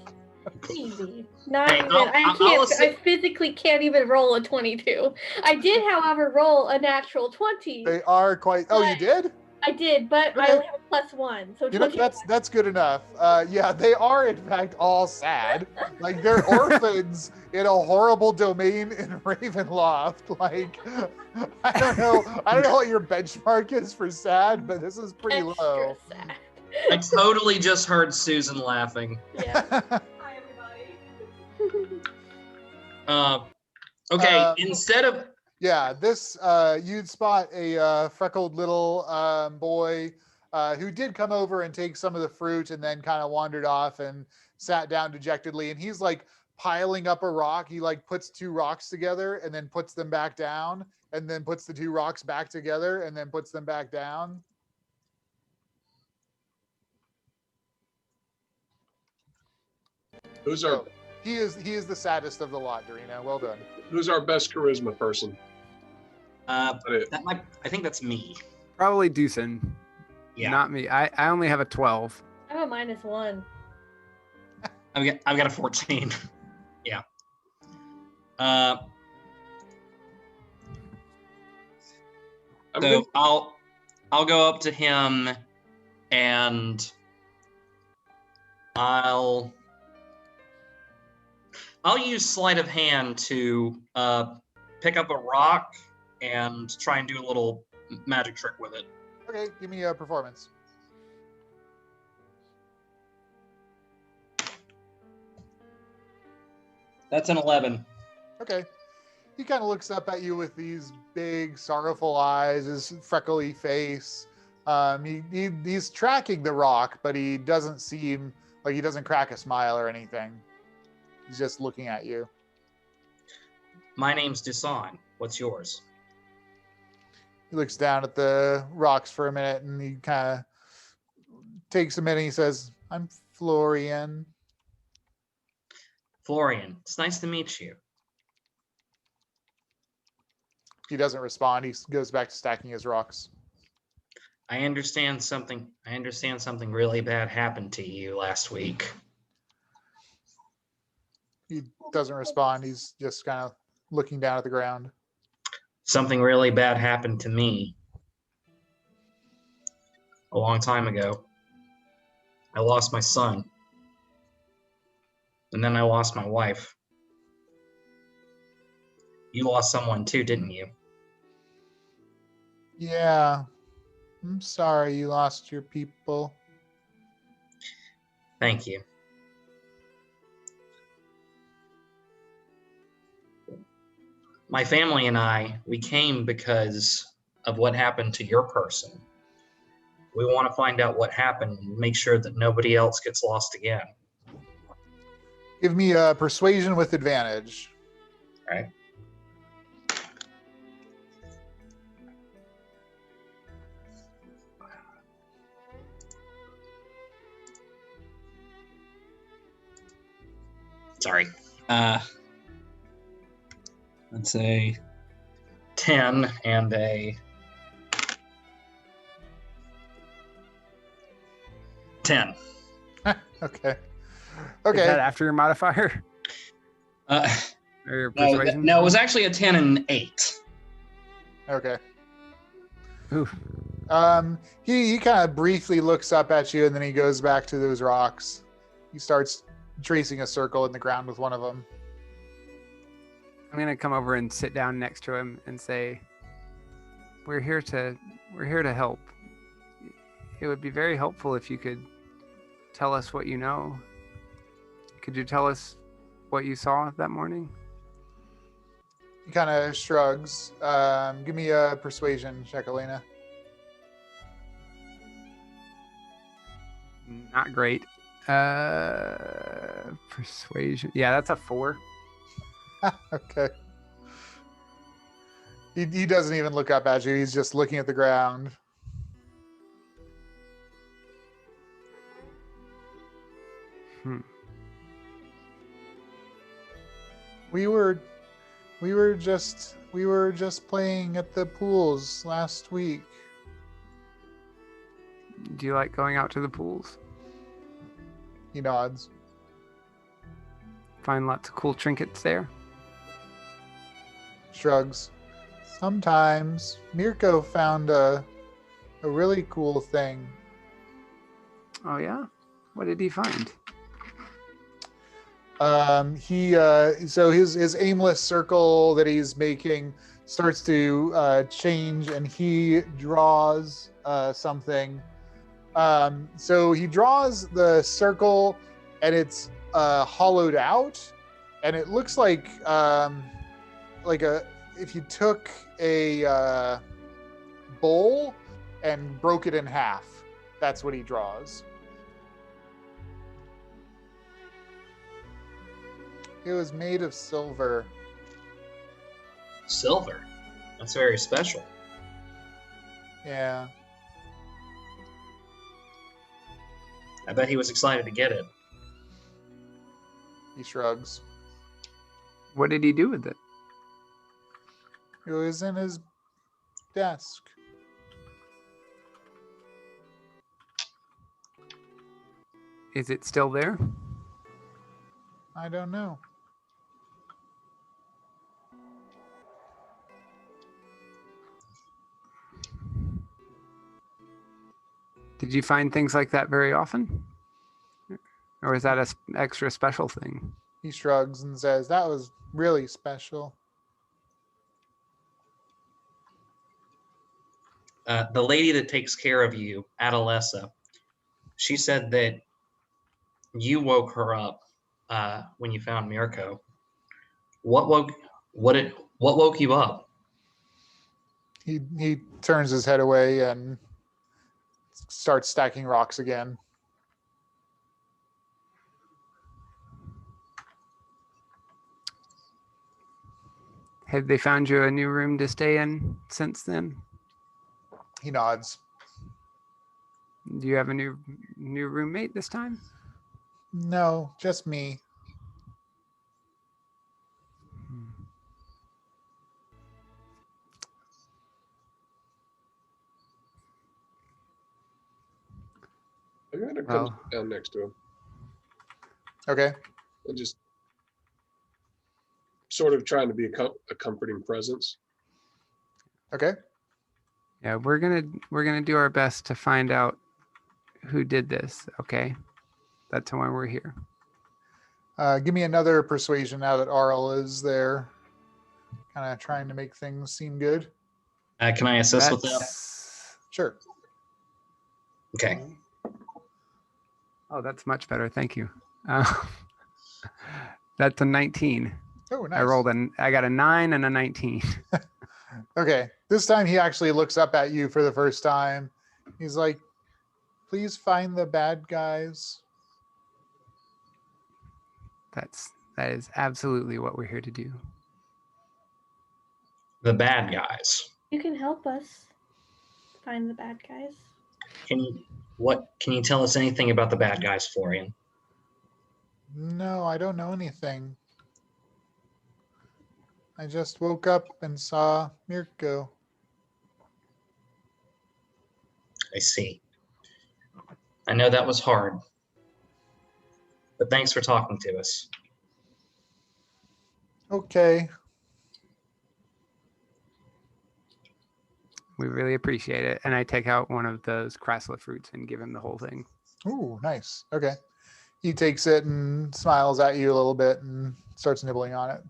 Easy. Not Hey, even. I'll I can't. say- I physically can't even roll a 22. I did, however, roll a natural 20. They are quite. Oh, you did? I did, but I Okay. only have a +1, so You know 21. that's good enough. Yeah, they are in fact all sad. Like they're orphans in a horrible domain in Ravenloft. Like I don't know what your benchmark is for sad, but this is pretty Extra low. sad. I totally just heard Susan laughing. Yeah. Hi, everybody. Okay, instead of Yeah, this you'd spot a freckled little boy who did come over and take some of the fruit and then kind of wandered off and sat down dejectedly. And he's like piling up a rock. He like puts two rocks together and then puts them back down and then puts the two rocks back together and then puts them back down. who's our So he is the saddest of the lot, Darina. Well done. who's our best charisma person? that might, I think that's me. Probably Dusan. Yeah. Not me. I only have a 12. I have a -1. I've got a 14. Yeah. So I'll go up to him and I'll use sleight of hand to pick up a rock and try and do a little magic trick with it. Okay, give me a performance. That's an 11. Okay. He kind of looks up at you with these big, sorrowful eyes, his freckly face. He's tracking the rock, but he doesn't seem like he doesn't crack a smile or anything. He's just looking at you. My name's Dusan. What's yours? He looks down at the rocks for a minute and he kind of takes a minute and he says, I'm Florian. Florian. It's nice to meet you. He doesn't respond. He goes back to stacking his rocks. I understand something really bad happened to you last week. He doesn't respond. He's just kind of looking down at the ground. Something really bad happened to me a long time ago. I lost my son. And then I lost my wife. You lost someone too, didn't you? Yeah. I'm sorry you lost your people. Thank you. My family and I, we came because of what happened to your person. We want to find out what happened and make sure that nobody else gets lost again. Give me a persuasion with advantage. All right. Sorry. Let's say 10 and a 10. Okay. Is Okay. that after your modifier? Or your No, persuasion? no, it was actually a 10 and an 8. Okay. Ooh. He kind of briefly looks up at you and then he goes back to those rocks. He starts tracing a circle in the ground with one of them. I'm gonna come over and sit down next to him and say, we're here to help. It would be very helpful if you could tell us what you know. Could you tell us what you saw that morning? He kind of shrugs. Give me a persuasion check, Elena. Not great. Persuasion. Yeah, that's a 4. Okay. He doesn't even look up at you. He's just looking at the ground. We were just playing at the pools last week. Do you like going out to the pools? He nods. Find lots of cool trinkets there? Shrugs. Sometimes. Mirko found a really cool thing. Oh yeah? What did he find? So his aimless circle that he's making starts to change, and he draws something. So he draws the circle, and it's hollowed out, and it looks like if you took a bowl and broke it in half. That's what he draws. It was made of silver. Silver? That's very special. Yeah. I bet he was excited to get it. He shrugs. What did he do with it? It was in his desk. Is it still there? I don't know. Did you find things like that very often? Or is that an extra special thing? He shrugs and says, that was really special. The lady that takes care of you, Adolessa, she said that you woke her up when you found Mirko. What woke you up? He turns his head away and starts stacking rocks again. Have they found you a new room to stay in since then? He nods. Do you have a new roommate this time? No, just me. I'm going to come down next to him Okay. and just sort of trying to be a comforting presence. Okay. Yeah, we're gonna do our best to find out who did this. Okay, that's why we're here. Give me another persuasion now that Aurel is there. Kind of trying to make things seem good. Can I assist with that? That's- Sure. Okay. Oh, that's much better. Thank you. That's a 19. Oh, nice. I got a 9 and a 19. Okay. This time he actually looks up at you for the first time. He's like, please find the bad guys. That is absolutely what we're here to do. The bad guys. You can help us find the bad guys. Can you tell us anything about the bad guys, Florian? No, I don't know anything. I just woke up and saw Mirko. I see. I know that was hard. But thanks for talking to us. Okay. We really appreciate it. And I take out one of those Grysl fruits and give him the whole thing. Ooh, nice. Okay. He takes it and smiles at you a little bit and starts nibbling on it.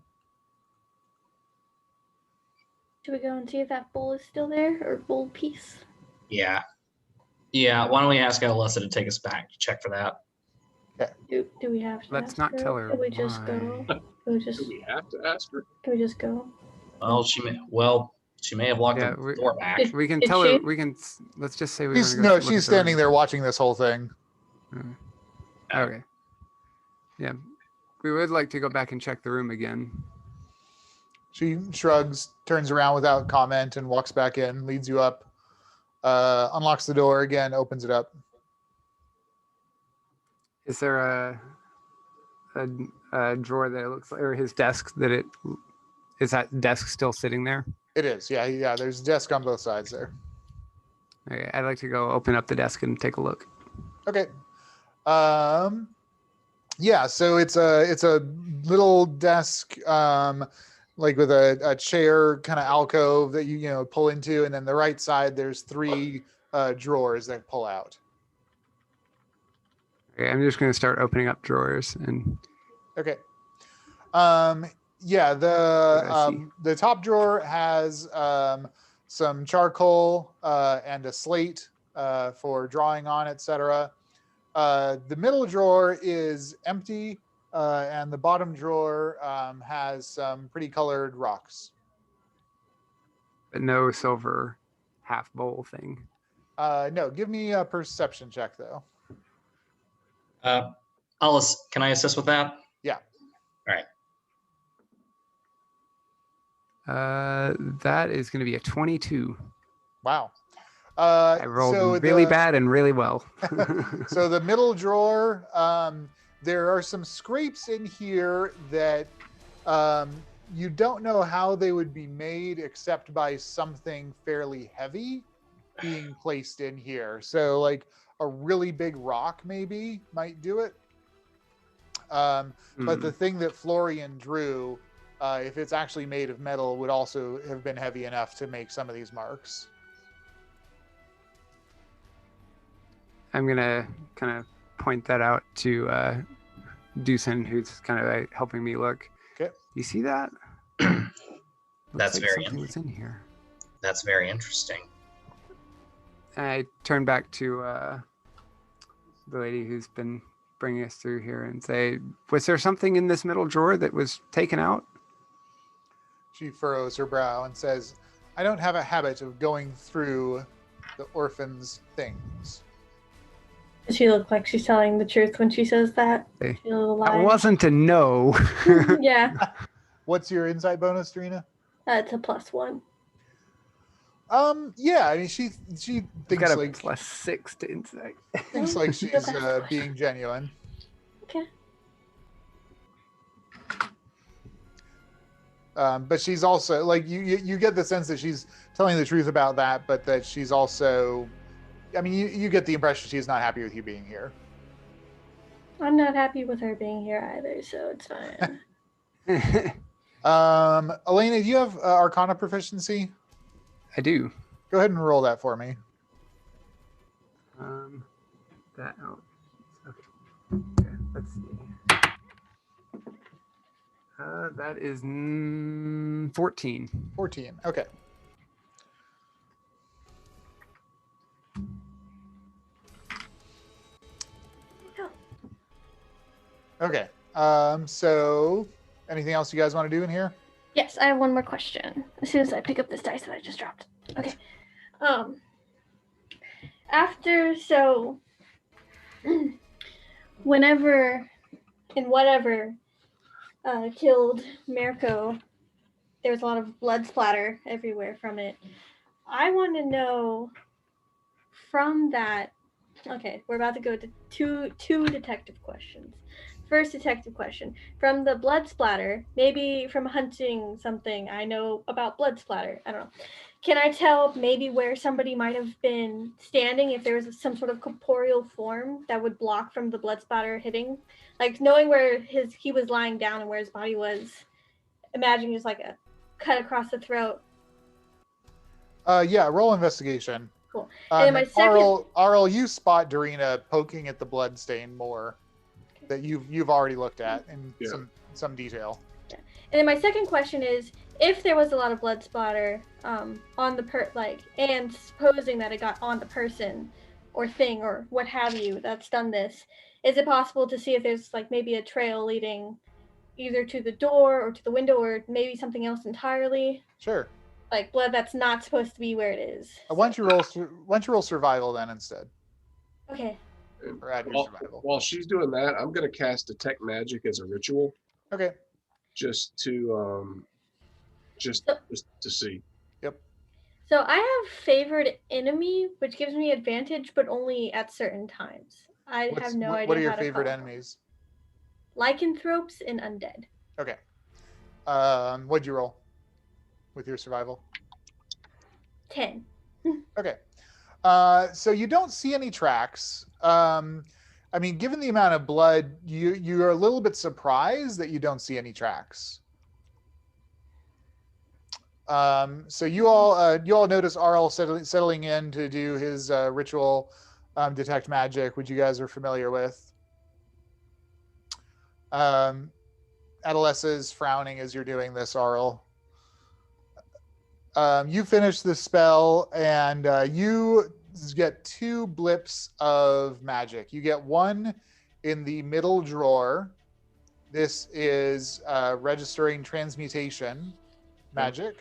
Should we go and see if that bowl is still there, or bowl piece? Yeah. Yeah, why don't we ask Alyssa to take us back to check for that? Do we have to Let's ask not her? tell her Can we just why. go? Can we just? Do we have to ask her? Can we just go? Well, she may have locked Yeah, the door back. We can Did tell her. she? We can. Let's just say we're She's, going to go. no, she's standing there watching this whole thing. Okay. Yeah, we would like to go back and check the room again. She shrugs, turns around without comment, and walks back in, leads you up, unlocks the door again, opens it up. Is there a drawer that it looks like, or his desk that it is that desk still sitting there? It is, yeah. There's a desk on both sides there. Okay, I'd like to go open up the desk and take a look. Okay. Yeah, so it's a little desk, like with a chair kind of alcove that you pull into, and then the right side there's 3 drawers that pull out. Okay, I'm just going to start opening up drawers and. Okay. Yeah, the top drawer has some charcoal and a slate for drawing on, etc. The middle drawer is empty, and the bottom drawer has some pretty colored rocks. But no silver half bowl thing. No, give me a perception check though. Alice, can I assist with that? Yeah. All right. That is going to be a 22. Wow. I rolled really bad and really well. So the middle drawer, there are some scrapes in here that you don't know how they would be made except by something fairly heavy being placed in here. So like a really big rock maybe might do it. But the thing that Florian drew, if it's actually made of metal, would also have been heavy enough to make some of these marks. I'm going to kind of point that out to Dusan, who's kind of helping me look. Okay. You see that? That's very something was in here. That's very interesting. I turn back to the lady who's been bringing us through here and say, was there something in this middle drawer that was taken out? She furrows her brow and says, I don't have a habit of going through the orphans' things. Does she look like she's telling the truth when she says that? Hey, She a little that lie? wasn't a no. Yeah. What's your insight bonus, Darina? It's a +1. Yeah, I mean, she thinks Got a like +6 to insight. thinks like she's Okay. being genuine. Okay. But she's also like you get the sense that she's telling the truth about that, but that she's also, I mean, you get the impression she's not happy with you being here. I'm not happy with her being here either, so it's fine. Elena, do you have Arcana proficiency? I do. Go ahead and roll that for me. That out. Okay, let's see. That is 14. 14. Okay. Okay. So anything else you guys want to do in here? Yes, I have one more question. As soon as I pick up this dice that I just dropped. Okay. Whenever and whatever killed Mirko, there was a lot of blood splatter everywhere from it. I want to know from that. Okay, we're about to go to two detective questions. First detective question. From the blood splatter, maybe from hunting something I know about blood splatter, I don't know. Can I tell maybe where somebody might have been standing if there was some sort of corporeal form that would block from the blood splatter hitting? Like knowing where he was lying down and where his body was, imagining just like a cut across the throat. Yeah, roll investigation. Cool. And then my second. Aurel, you spot Darina poking at the blood stain more that you've already looked at in some detail. And then my second question is, if there was a lot of blood splatter on the and supposing that it got on the person or thing or what have you that's done this, is it possible to see if there's like maybe a trail leading either to the door or to the window or maybe something else entirely? Sure. Like blood that's not supposed to be where it is. Why don't you roll survival then instead? Okay. Or add your survival. While she's doing that, I'm going to cast detect magic as a ritual. Okay. Just to see. Yep. So I have favored enemy, which gives me advantage, but only at certain times. I have no idea. What are your how to favorite call enemies? Lycanthropes and undead. Okay. What'd you roll with your survival? 10. Okay. So you don't see any tracks. I mean, given the amount of blood, you're a little bit surprised that you don't see any tracks. So you all notice Aurel settling in to do his ritual detect magic, which you guys are familiar with. Adolessa is frowning as you're doing this, Aurel. You finish the spell, and you get 2 blips of magic. You get one in the middle drawer. This is registering transmutation magic.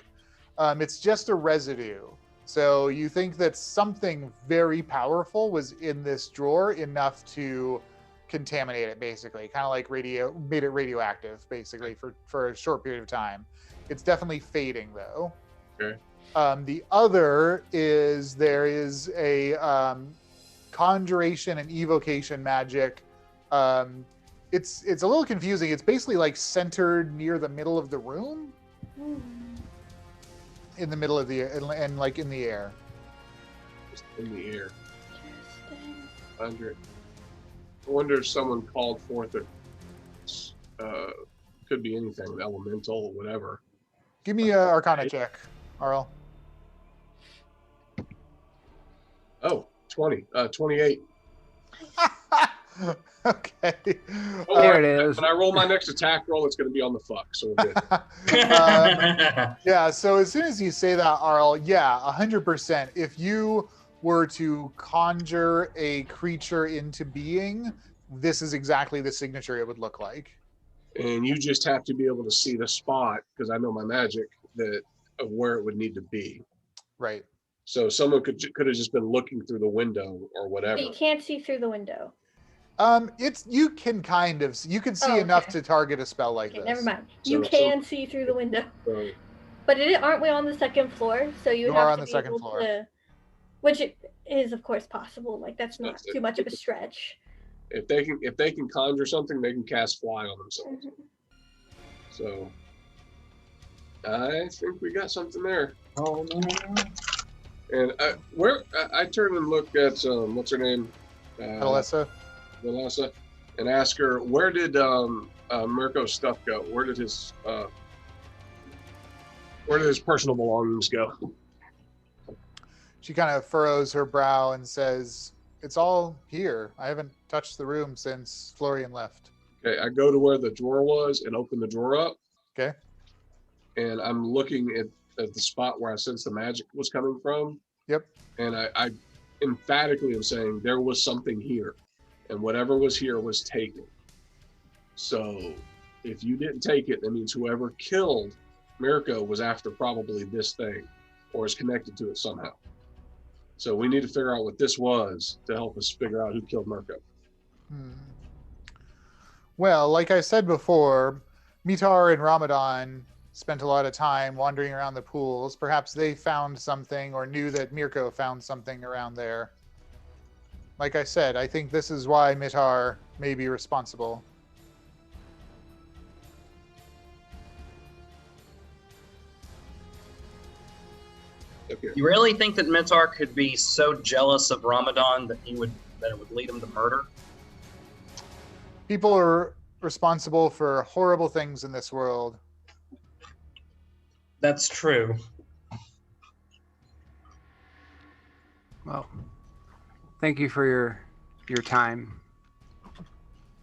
It's just a residue. So you think that something very powerful was in this drawer enough to contaminate it, basically. Kind of like made it radioactive, basically, for a short period of time. It's definitely fading, though. Okay. The other is there is a conjuration and evocation magic. It's a little confusing. It's basically like centered near the middle of the room, in the middle of the and like in the air. Just in the air. Interesting. I wonder if someone called forth it. Could be anything, elemental, whatever. Give me an Arcana check, Aurel. Oh, 20. 28. Okay. There it is. When I roll my next attack roll, it's going to be on the fuck, so we're good. Yeah, so as soon as you say that, Aurel, yeah, 100%. If you were to conjure a creature into being, this is exactly the signature it would look like. And you just have to be able to see the spot, because I know my magic, of where it would need to be. Right. So someone could have just been looking through the window or whatever. But you can't see through the window. You can see enough to target a spell like this. Never mind. You can see through the window. But aren't we on the second floor? So you have to be able to, which is of course possible. Like that's not too much of a stretch. If they can conjure something, they can cast fly on themselves. Mm-hmm. So I think we got something there. Oh no. And I turn and look at what's her name? Alessa, and ask her, where did Mirko's stuff go? Where did his personal belongings go? She kind of furrows her brow and says, "It's all here. I haven't touched the room since Florian left." Okay, I go to where the drawer was and open the drawer up. Okay. And I'm looking at the spot where I sensed the magic was coming from. Yep. And I emphatically am saying there was something here, and whatever was here was taken. So if you didn't take it, that means whoever killed Mirko was after probably this thing or is connected to it somehow. So we need to figure out what this was to help us figure out who killed Mirko. Well, like I said before, Mitar and Ramadan spent a lot of time wandering around the pools. Perhaps they found something or knew that Mirko found something around there. Like I said, I think this is why Mitar may be responsible. Okay. You really think that Mitar could be so jealous of Ramadan that it would lead him to murder? People are responsible for horrible things in this world. That's true. Well, thank you for your time.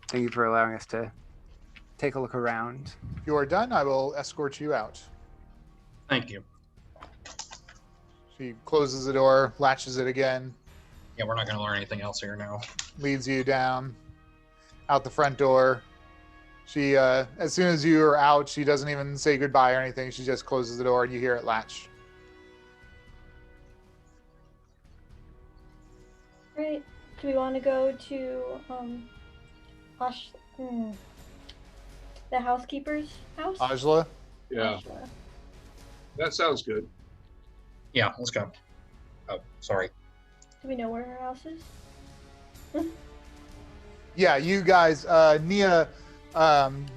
Thank you for allowing us to take a look around. If you are done, I will escort you out. Thank you. She closes the door, latches it again, Yeah, we're not going to learn anything else here now. leads you down, out the front door. She, as soon as you are out, she doesn't even say goodbye or anything. She just closes the door and you hear it latch. Right. Do we want to go to the housekeeper's house? Ajla? Yeah, Ashla. that sounds good. Yeah, let's go. Oh, sorry. Do we know where her house is? Yeah, you guys, Nea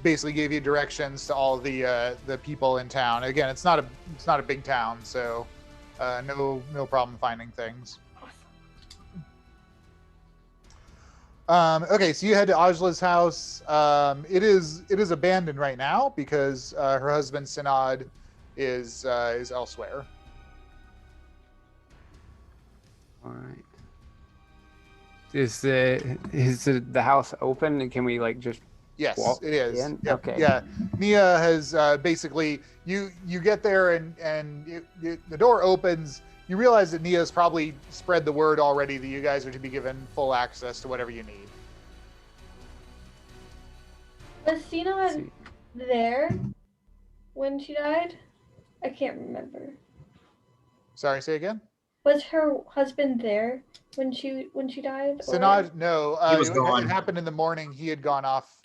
basically gave you directions to all the people in town. Again, it's not a big town, so no problem finding things. Okay, so you head to Ajla's house. It is abandoned right now because her husband Synod is elsewhere. All right. Is the house open? And can we like just Yes, walk it is. in? Yep. Okay. Yeah, Nea has basically you get there and the door opens. You realize that Nea's probably spread the word already that you guys are to be given full access to whatever you need. Was Synod there when she died? I can't remember. Sorry, say again. Was her husband there when she died? or- Synod, no. He was It gone. happened in the morning. He had gone off.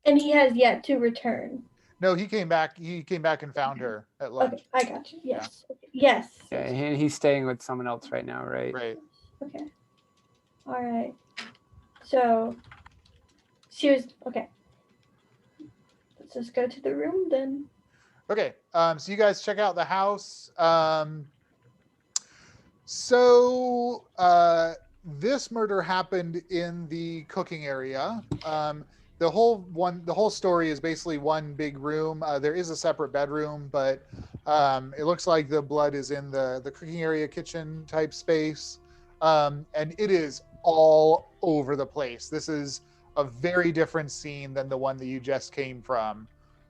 And he has yet to return. No, he came back. He came back and found her at lunch. Okay, I got you. Yes. Okay. Yes. Yeah, and he's staying with someone else right now, right? Right. Okay. All right. So she was okay. Let's just go to the room then. Okay. So you guys check out the house. So this murder happened in the cooking area. The whole story is basically one big room. There is a separate bedroom, but it looks like the blood is in the cooking area, kitchen type space, and it is all over the place. This is a very different scene than the one that you just came from.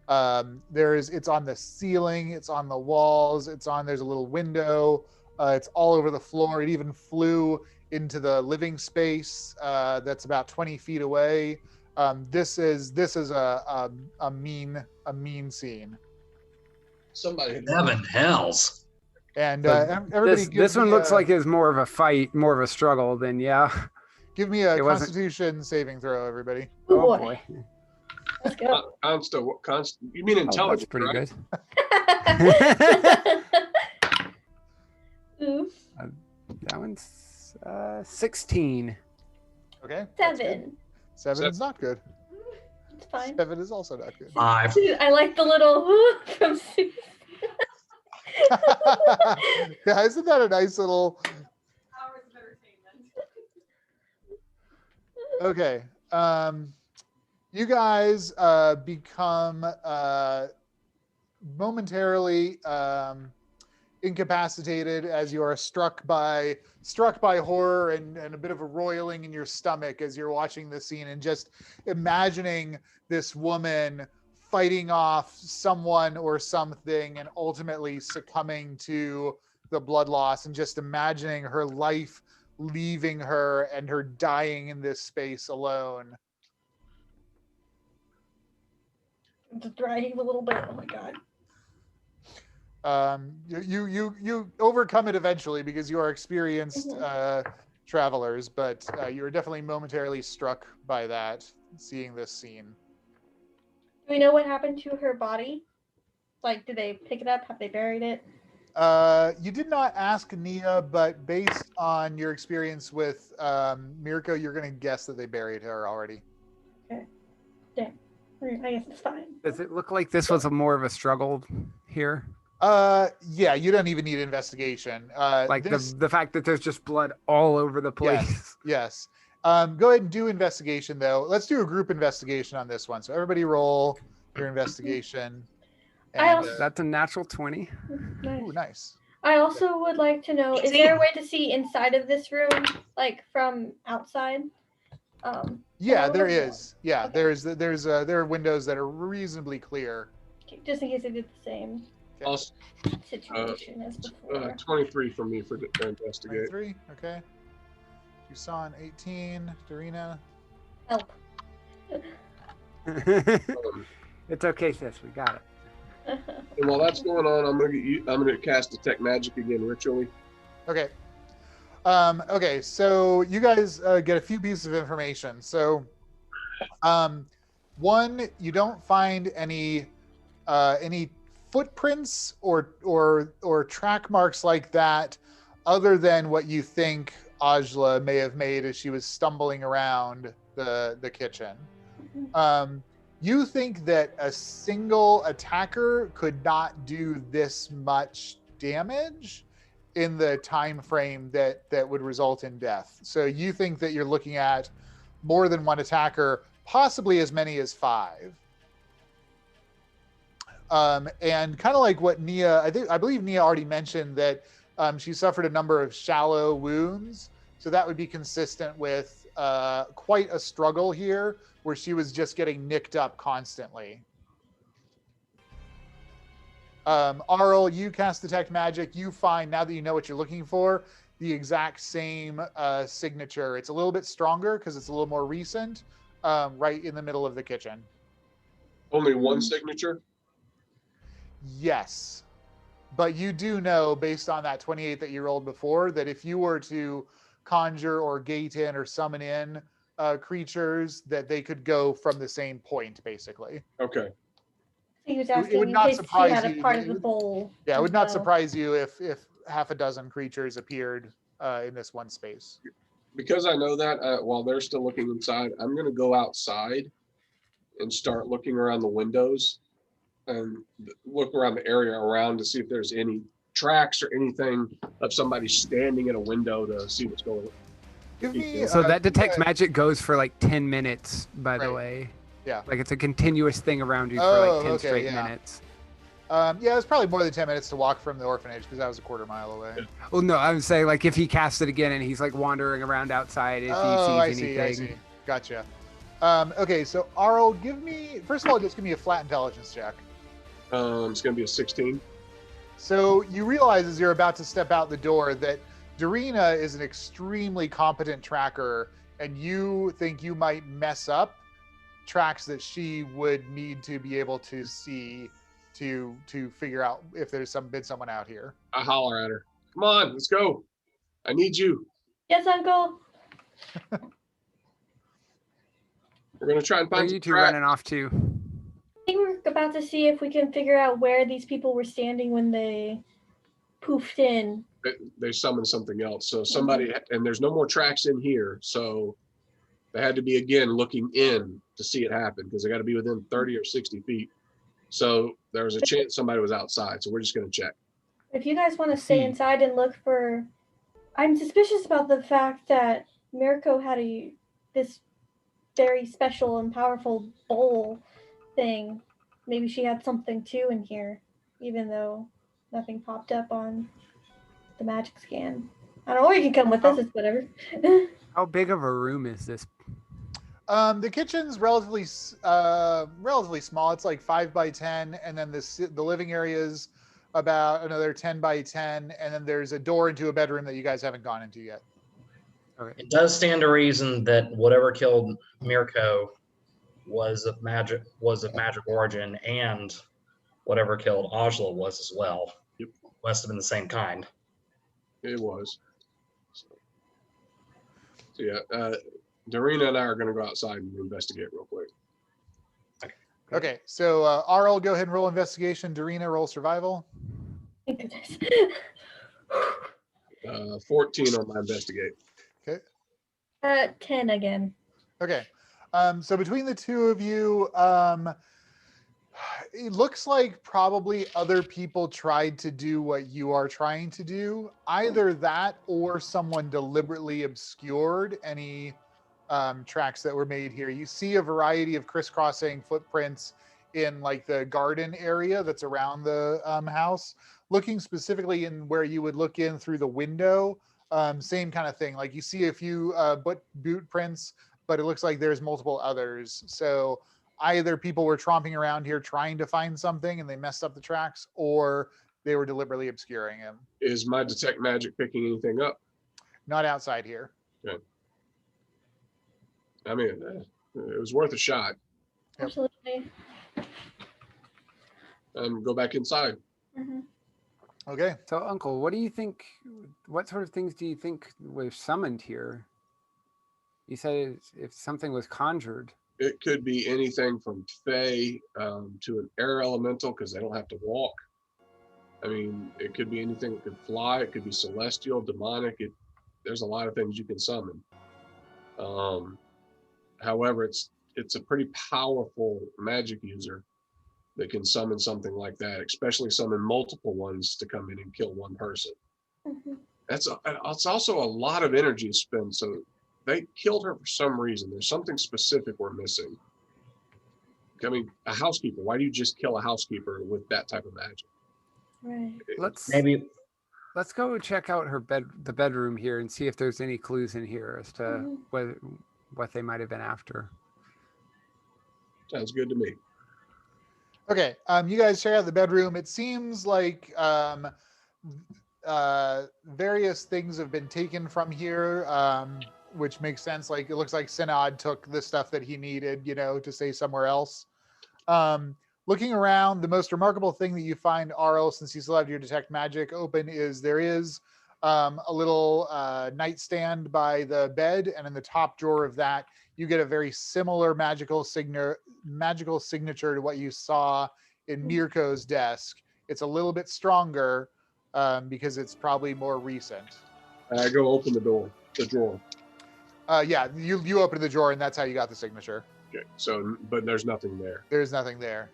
It's on the ceiling, it's on the walls, there's a little window. It's all over the floor. It even flew into the living space that's about 20 feet away. This is a mean scene. Somebody. Heaven hells. And So everybody, this one looks like it's more of a fight, more of a struggle than give me a it wasn't- Constitution saving throw, everybody. Oh, boy. Let's go. You mean Oh, that's intelligence? pretty right? good. Oof. That one's 16. Okay. that's good. 7. 7 is not good. It's fine. 7 is also not good. 5. Dude, I like the little from Sue. Yeah, isn't that a nice little? Hours of entertainment. Okay. You guys become momentarily incapacitated as you are struck by horror and a bit of a roiling in your stomach as you're watching this scene and just imagining this woman fighting off someone or something and ultimately succumbing to the blood loss, and just imagining her life leaving her and her dying in this space alone. Just dry heave a little bit. Oh my god. You overcome it eventually because you are experienced travelers, but you are definitely momentarily struck by that, seeing this scene. Do we know what happened to her body? Like, did they pick it up? Have they buried it? You did not ask Nea, but based on your experience with Mirko, you're going to guess that they buried her already. Okay. Damn. I guess it's fine. Does it look like this was more of a struggle here? Yeah, you don't even need investigation. Like the fact that there's just blood all over the place. Yes. Go ahead and do investigation, though. Let's do a group investigation on this one. So everybody roll your investigation. I And, also- That's a natural 20. Nice. ooh, nice. I also would like to know, is there a way to see inside of this room, like from outside? Yeah, or- there is. Yeah, Okay. there are windows that are reasonably clear. Just in case I did the same Okay. Also, situation as before. 23 for me for investigate. 23. Okay. Dusan 18. Darina. Help. It's okay, sis. We got it. And while that's going on, I'm gonna cast detect magic again ritually. Okay. Okay, so you guys get a few pieces of information. So, one, you don't find any footprints or track marks like that, other than what you think Ajla may have made as she was stumbling around the kitchen. You think that a single attacker could not do this much damage in the time frame that would result in death. So you think that you're looking at more than one attacker, possibly as many as 5. And kind of like what Nea, I believe Nea already mentioned that she suffered a number of shallow wounds. So that would be consistent with quite a struggle here, where she was just getting nicked up constantly. Aurel, you cast detect magic. You find, now that you know what you're looking for, the exact same signature. It's a little bit stronger because it's a little more recent, right in the middle of the kitchen. Only one signature. Yes. But you do know, based on that 28 that you rolled before, that if you were to conjure or gate in or summon in creatures, that they could go from the same point, basically. Okay. He was It asking would in not case he surprise had a you. part of the bowl. Yeah, it would as not well. surprise you if half a dozen creatures appeared in this one space. Because I know that while they're still looking inside, I'm gonna go outside and start looking around the windows and look around the area around to see if there's any tracks or anything of somebody standing at a window to see what's going on. Give me. So that detect yeah. magic goes for like 10 minutes, by the Right. way. Yeah. Like it's a continuous thing around you for Oh, like 10 okay, straight yeah. minutes. Yeah, it's probably more than 10 minutes to walk from the orphanage because that was a quarter mile away. Yeah. Well, no, I would say like if he casts it again and he's like wandering around outside, if Oh, I he sees see. anything. I see. Gotcha. Okay, so Aurel, give me, first of all, just give me a flat intelligence check. It's gonna be a 16. So you realize as you're about to step out the door that Darina is an extremely competent tracker, and you think you might mess up tracks that she would need to be able to see to figure out if there's been someone out here. I holler at her. Come on, let's go. I need you. Yes, Uncle. We're gonna try and Where are find you some two tracks. running off to? I think we're about to see if we can figure out where these people were standing when they poofed in. They summoned something else. So somebody, and there's no more tracks in here. So they had to be again looking in to see it happen because they got to be within 30 or 60 feet. So there was a chance somebody was outside. So we're just gonna check. If you guys want to stay inside and look for, I'm suspicious about the fact that Mirko had this very special and powerful bowl thing. Maybe she had something too in here, even though nothing popped up on the magic scan. I don't know, or you can come with us, it's whatever. How big of a room is this? The kitchen's relatively small. It's like 5 by 10, and then the living area is about another 10 by 10, and then there's a door into a bedroom that you guys haven't gone into yet. Okay. It does stand to reason that whatever killed Mirko was of magic origin, and whatever killed Ajla was as well. Yep. Must have been the same kind. It was. So yeah, Darina and I are gonna go outside and investigate real quick. Okay, so Aurel, go ahead and roll investigation. Darina, roll survival. Thank goodness. 14 on my investigate. Okay. 10 again. Okay. So between the two of you, it looks like probably other people tried to do what you are trying to do. Either that or someone deliberately obscured any tracks that were made here. You see a variety of crisscrossing footprints in like the garden area that's around the house. Looking specifically in where you would look in through the window, same kind of thing. Like you see a few boot prints, but it looks like there's multiple others. So either people were tromping around here trying to find something and they messed up the tracks, or they were deliberately obscuring him. Is my detect magic picking anything up? Not outside here. Good. I mean, it was worth a shot. Yep. Absolutely. Go back inside. Mm-hmm. Okay. So, Uncle, what do you think? What sort of things do you think were summoned here? You said if something was conjured. It could be anything from Fae to an air elemental because they don't have to walk. I mean, it could be anything that could fly. It could be celestial, demonic. There's a lot of things you can summon. However, it's a pretty powerful magic user that can summon something like that, especially summon multiple ones to come in and kill one person. Mm-hmm. It's also a lot of energy spent. So they killed her for some reason. There's something specific we're missing. I mean, a housekeeper. Why do you just kill a housekeeper with that type of magic? Right. Let's go check out the bedroom here and see if there's any clues in here as to what they might have been after. Sounds good to me. Okay, you guys check out the bedroom. It seems like various things have been taken from here, which makes sense. Like it looks like Synod took the stuff that he needed, to say somewhere else. Looking around, the most remarkable thing that you find, Aurel, since you still have your detect magic open, is there is a little nightstand by the bed, and in the top drawer of that, you get a very similar magical signature to what you saw in Mirko's desk. It's a little bit stronger because it's probably more recent. I go open the drawer. Yeah, you open the drawer, and that's how you got the signature. Okay, so, but there's nothing there. There's nothing there.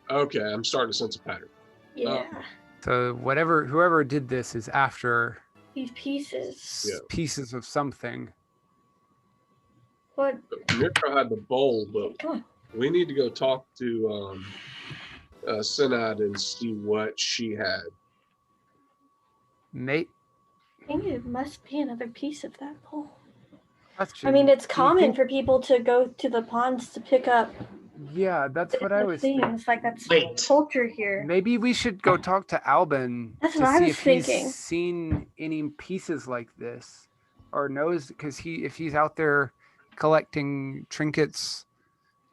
Okay, I'm starting to sense a pattern. Yeah. So whoever did this is after These pieces. Yeah. pieces of something. What? Mirko had the bowl, but we need to go talk to Synod and see what she had. Mate, I think it must be another piece of that bowl. question. I mean, it's Do you common think- for people to go to the ponds to pick up Yeah, that's what I the was thinking. things. Like that's Wait. culture here. Maybe we should go talk to Albin That's to what I see was if thinking. he's seen any pieces like this, or knows, because if he's out there collecting trinkets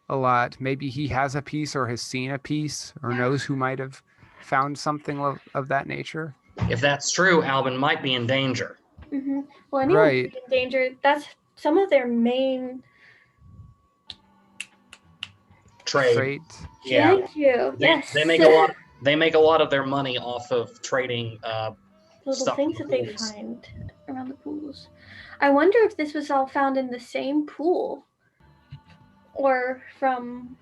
a lot, maybe he has a piece or has seen a piece or knows who might have found something of that nature. If that's true, Albin might be in danger. Mm-hmm. Well, anyone Right. in danger. That's some of their main. Trade. Trait. Yeah. Thank you. Yes. They make a lot. They make a lot of their money off of trading. Little stuff things in that the they pools. find around the pools. I wonder if this was all found in the same pool, or from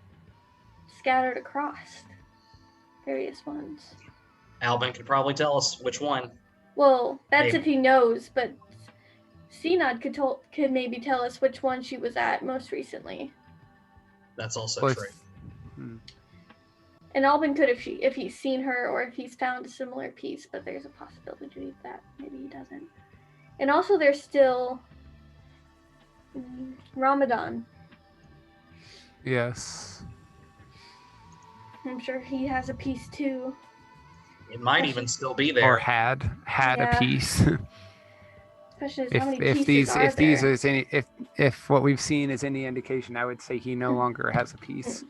scattered across various ones. Albin could probably tell us which one. Well, that's Maybe. if he knows, but Synod could maybe tell us which one she was at most recently. That's also Well, true. And Albin could if he's seen her or if he's found a similar piece, but there's a possibility that maybe he doesn't. And also there's still Ramadan. Yes. I'm sure he has a piece too. It might even still be Or there. had Yeah. a piece. Question is how many if pieces are these there? is any if what we've seen is any indication, I would say he no longer has a piece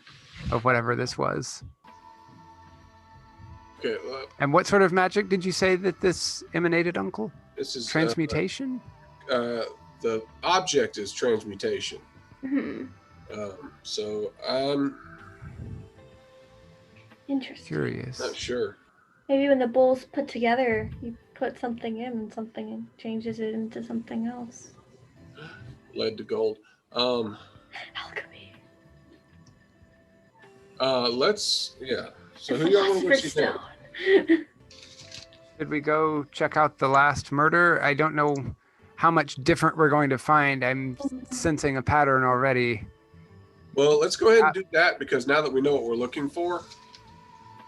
of whatever this was. Okay, And what sort of magic did you say that this emanated, Uncle? this is Transmutation? The object is transmutation. Mhm. So I'm Interesting. Curious. not sure. Maybe when the bowl's put together, you put something in and something and changes it into something else. Lead to gold. Alchemy. So who y'all want to go see Philosopher's now? Stone. Should we go check out the last murder? I don't know how much different we're going to find. I'm sensing a pattern already. Well, let's go ahead and do that because now that we know what we're looking for,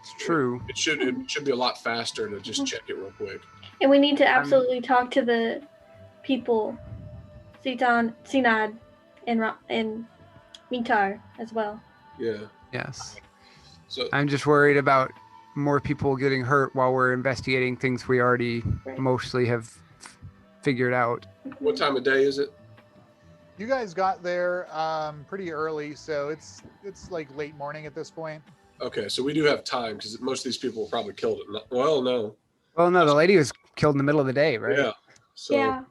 It's true. it should be a lot faster to just check it real quick. And we need to absolutely talk to the people, Sinad, and Mitar as well. Yeah. Yes. So I'm just worried about more people getting hurt while we're investigating things we already mostly have figured out. what time of day is it? You guys got there pretty early, so it's like late morning at this point. Okay, so we do have time because most of these people were probably killed at well, no. Well, no, the lady was killed in the middle of the day, right? Yeah. So Yeah.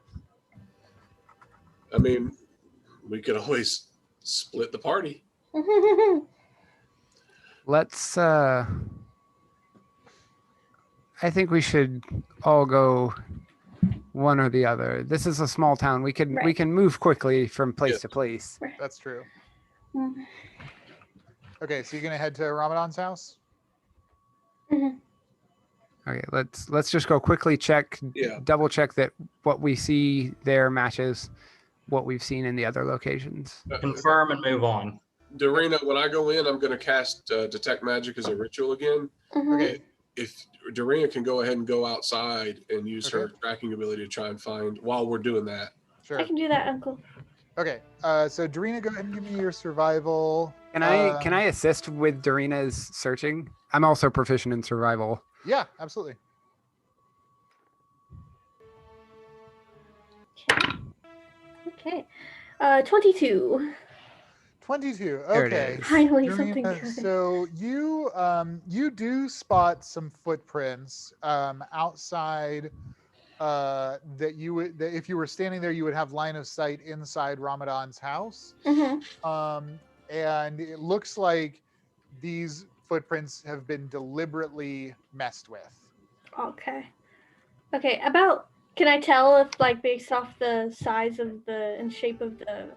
I mean, we could always split the party. Let's I think we should all go one or the other. This is a small town. We can move quickly from place to place. That's true. Okay, so you're gonna head to Ramadan's house? Okay, let's just go quickly double check that what we see there matches what we've seen in the other locations. Confirm and move on. Darina, when I go in, I'm going to cast Detect Magic as a ritual again. Okay. If Darina can go ahead and go outside and use her tracking ability to try and find while we're doing that. Sure. I can do that, Uncle. Okay. So Darina, go ahead and give me your survival. Can I assist with Darina's searching? I'm also proficient in survival. Yeah, absolutely. Okay. 22. 22. There it Okay. is. Finally Darina, something good. So you do spot some footprints outside that if you were standing there you would have line of sight inside Ramadan's house. And it looks like these footprints have been deliberately messed with. Okay. Can I tell if, like, based off the size of and shape of the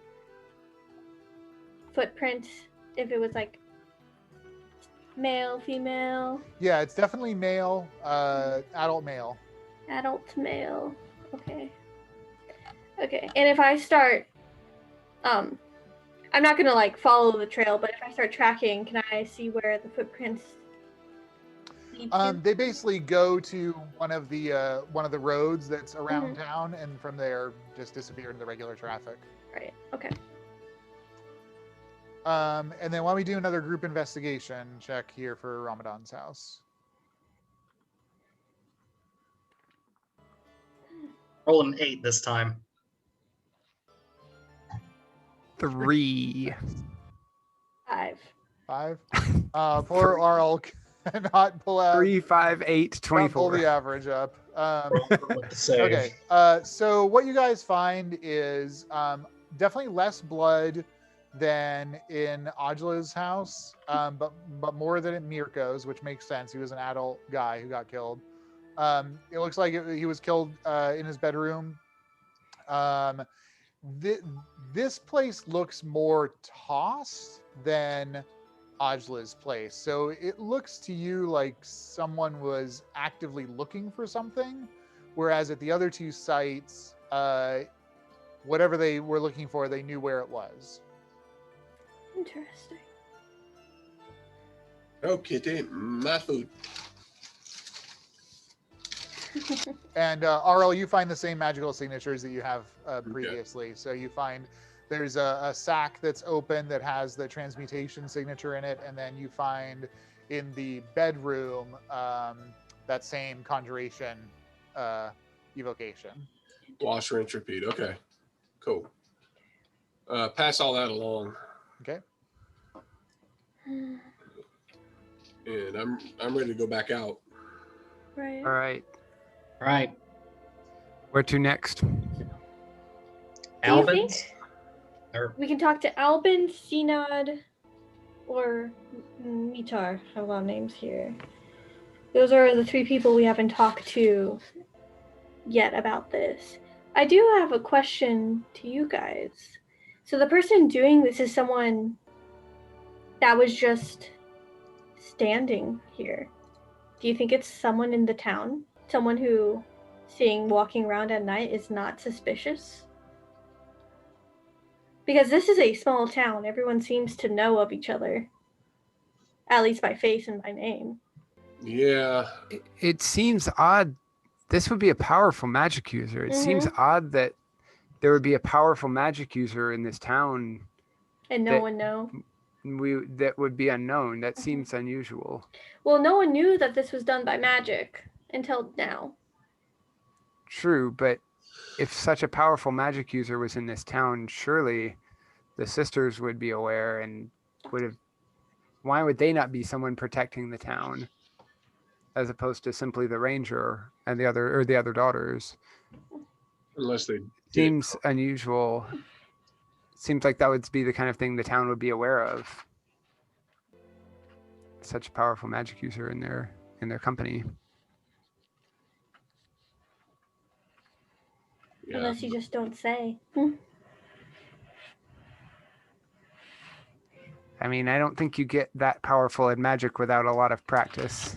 footprint, if it was like male, female? Yeah, it's definitely male, adult male. Adult male. Okay. And if I start, I'm not gonna like follow the trail, but if I start tracking, can I see where the footprints lead to? They basically go to one of the roads that's around town, and from there just disappear into the regular traffic. Right. Okay. And then why don't we do another group investigation check here for Ramadan's house? Roll an 8 this time. 3. 5. 5. Poor Aurel cannot pull out 3, 5, 8, Pull 24. the average up. With the save. Okay. So what you guys find is definitely less blood than in Ajla's house, but more than in Mirko's, which makes sense. He was an adult guy who got killed. It looks like he was killed in his bedroom. This place looks more tossed than Ajla's place. So it looks to you like someone was actively looking for something, whereas at the other two sites, whatever they were looking for, they knew where it was. Interesting. Oh, kitty, my food. And Aurel, you find the same magical signatures that you have previously. So you find there's a sack that's open that has the transmutation signature in it, and then you find in the bedroom that same conjuration evocation. Wash, rinse, repeat. Okay, cool. Pass all that along. Okay. And I'm ready to go back out. Right. All right. Right. Where to next? Do you Albans? think Or we can talk to Albin, Sinad, or Mitar? I have a lot of names here. Those are the 3 people we haven't talked to yet about this. I do have a question to you guys. So the person doing this is someone that was just standing here. Do you think it's someone in the town? Someone who walking around at night is not suspicious? Because this is a small town. Everyone seems to know of each other. At least by face and by name. Yeah. It seems odd. This would be a powerful magic user. It seems odd that there would be a powerful magic user in this town And no that one know. that would be unknown. That seems unusual. Well, no one knew that this was done by magic until now. True, but if such a powerful magic user was in this town, surely the sisters would be aware and would have. Why would they not be someone protecting the town, as opposed to simply the ranger and the other daughters? Unless they Seems unusual. Seems like that would be the kind of thing the town would be aware of. Such a powerful magic user in their company. Yeah. Unless you just don't say. I mean, I don't think you get that powerful in magic without a lot of practice.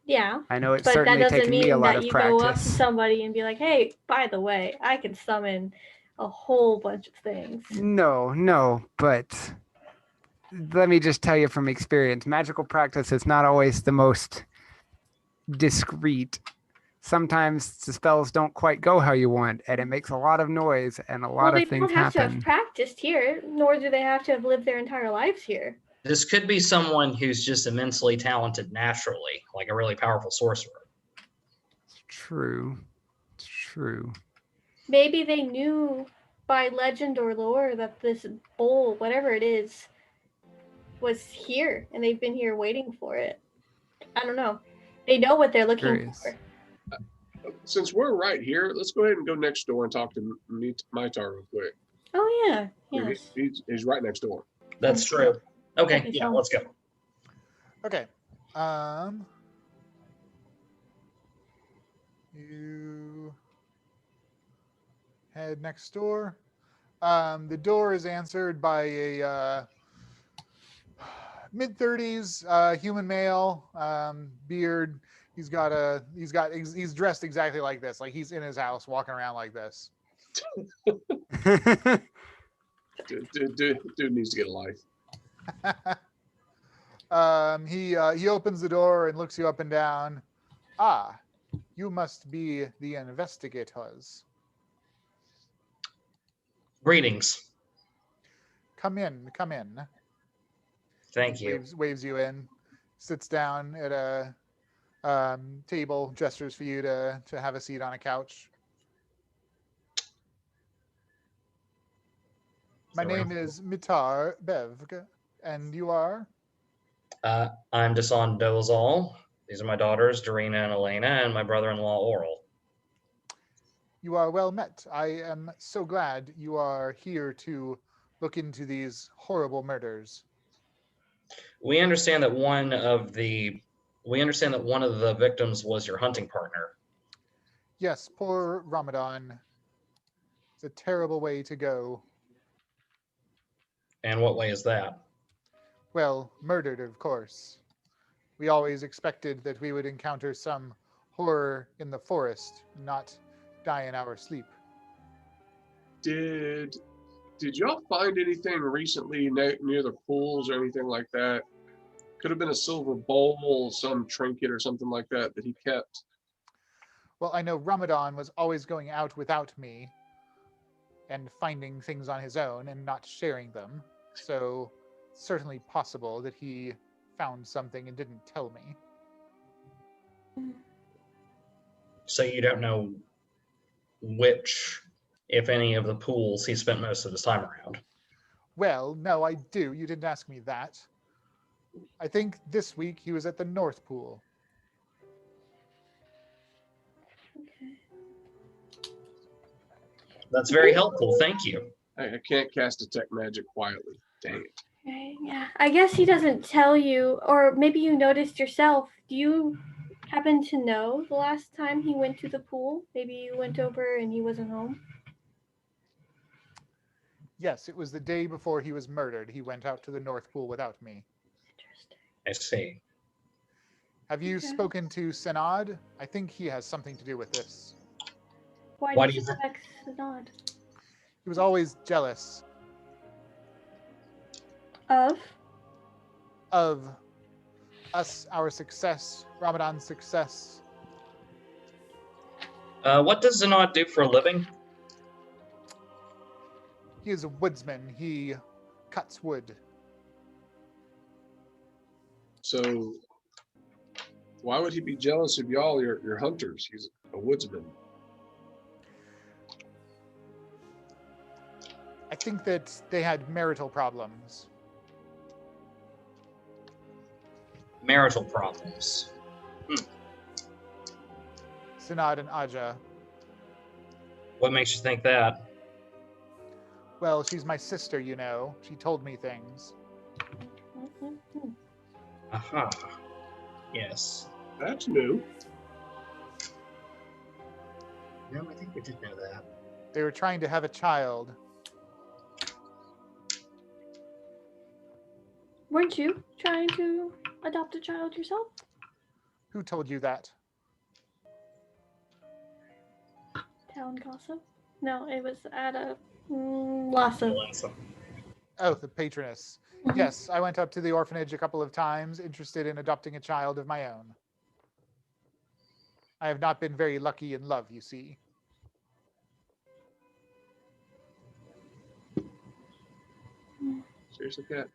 Yeah. I know it's But that certainly doesn't taken me mean a lot that of you go up to practice. somebody and be like, hey, by the way, I can summon a whole bunch of things. No, but let me just tell you from experience, magical practice is not always the most discreet. Sometimes the spells don't quite go how you want, and it makes a lot of noise and a lot of things Well, they don't have to happen. have practiced here, nor do they have to have lived their entire lives here. This could be someone who's just immensely talented naturally, like a really powerful sorcerer. True. Maybe they knew by legend or lore that this bowl, whatever it is, was here, and they've been here waiting for it. I don't know. They know what they're looking Curious. for. Since we're right here, let's go ahead and go next door and talk to Maitar real quick. Oh, yeah. Yes. He's right next door. That's true. Okay, Okay, yeah, so- let's go. Okay. You head next door. The door is answered by a mid-30s human male, beard. He's dressed exactly like this, like he's in his house walking around like this. Dude needs to get a life. He opens the door and looks you up and down. Ah, you must be the investigators. Greetings. Come in. Thank you. Waves you in, sits down at a table, gestures for you to have a seat on a couch. My name is Mitar Bevg, and you are? I'm Dusan Dolezal. These are my daughters, Darina and Elena, and my brother-in-law, Aurel. You are well met. I am so glad you are here to look into these horrible murders. We understand that one of the victims was your hunting partner. Yes, poor Ramadan. It's a terrible way to go. And what way is that? Well, murdered, of course. We always expected that we would encounter some horror in the forest, not die in our sleep. Did y'all find anything recently near the pools or anything like that? Could have been a silver bowl, some trinket or something like that he kept. Well, I know Ramadan was always going out without me and finding things on his own and not sharing them. So it's certainly possible that he found something and didn't tell me. So you don't know which, if any, of the pools he spent most of his time around? Well, no, I do. You didn't ask me that. I think this week he was at the North Pool. That's very helpful. Thank you. I can't cast detect magic quietly. Dang it. Okay, yeah. I guess he doesn't tell you, or maybe you noticed yourself. Do you happen to know the last time he went to the pool? Maybe you went over and he wasn't home? Yes, it was the day before he was murdered. He went out to the North Pool without me. Interesting. I see. Have you spoken to Senad? I think he has something to do with this. Why Why do do you you suspect Sanad? He was always jealous. Of us, our success, Ramadan's success. What does Zanod do for a living? He is a woodsman. He cuts wood. So, why would he be jealous of y'all, your hunters? He's a woodsman. I think that they had marital problems. Marital problems. Sinad and Aja. What makes you think that? Well, she's my sister, you know. She told me things. Aha. Yes. That's new. No, I think we did know that. They were trying to have a child. Weren't you trying to adopt a child yourself? Who told you that? Town gossip? No, it was at a Lhasa. Oh, the patroness. Mhm. Yes, I went up to the orphanage a couple of times, interested in adopting a child of my own. I have not been very lucky in love, you see. Seriously, cat.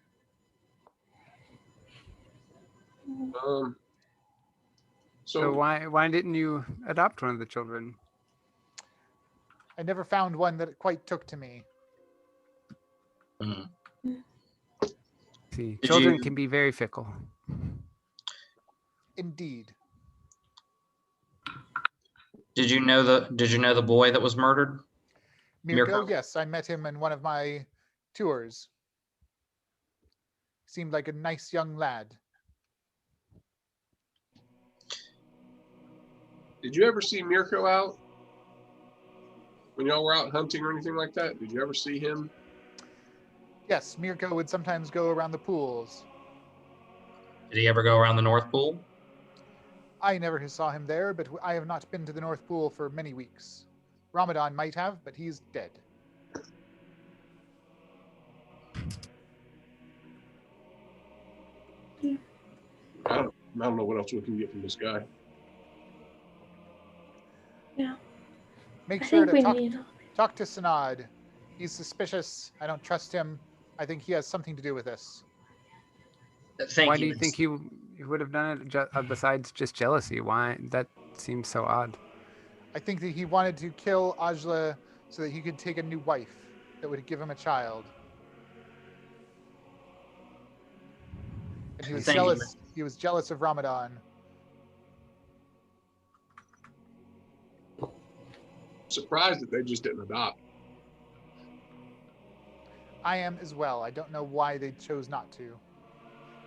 So why didn't you adopt one of the children? I never found one that quite took to me. See, Did children you- can be very fickle. Indeed. Did you know the boy that was murdered? Mirko, Mirko? yes, I met him in one of my tours. Seemed like a nice young lad. Did you ever see Mirko out? When y'all were out hunting or anything like that? Did you ever see him? Yes, Mirko would sometimes go around the pools. Did he ever go around the North Pool? I never saw him there, but I have not been to the North Pool for many weeks. Ramadan might have, but he's dead. I don't know what else we can get from this guy. Yeah. Make I sure think to we need. talk to Sanad. He's suspicious. I don't trust him. I think he has something to do with this. Thank Why you. do you think he would have done it besides just jealousy? Why? That seems so odd. I think that he wanted to kill Ajla so that he could take a new wife that would give him a child. And he was Thank you, jealous. He was jealous of Ramadan. Surprised that they just didn't adopt. I am as well. I don't know why they chose not to.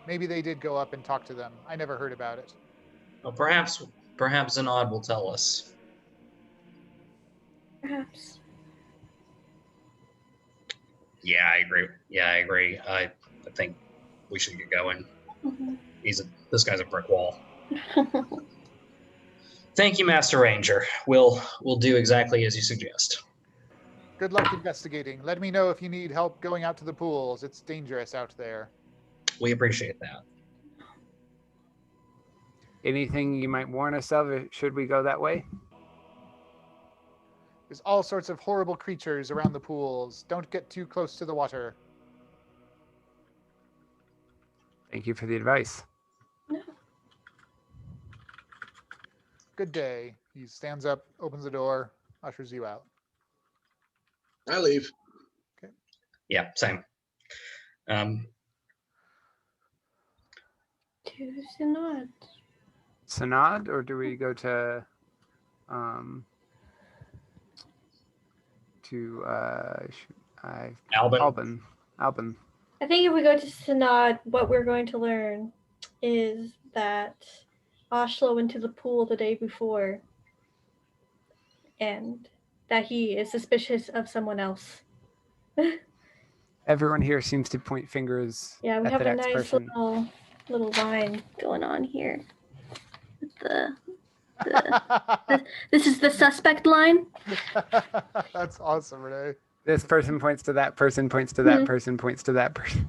Maybe they did go up and talk to them. I never heard about it. Well, perhaps Zanod will tell us. Perhaps. Yeah, I agree. I think we should get going. Mhm. This guy's a brick wall. Thank you, Master Ranger. We'll do exactly as you suggest. Good luck investigating. Let me know if you need help going out to the pools. It's dangerous out there. We appreciate that. Anything you might warn us of? Should we go that way? There's all sorts of horrible creatures around the pools. Don't get too close to the water. Thank you for the advice. No. Good day. He stands up, opens the door, ushers you out. I leave. Yeah, same. Tuesday night. Sanad, or do we go to Albin. Albin. I think if we go to Sanad, what we're going to learn is that Ashla went to the pool the day before and that he is suspicious of someone else. Everyone here seems to point fingers Yeah, we at have the a next nice person. little line going on here. This is the suspect line. That's awesome, Renee. This person points to that person, points to that person, points to that person.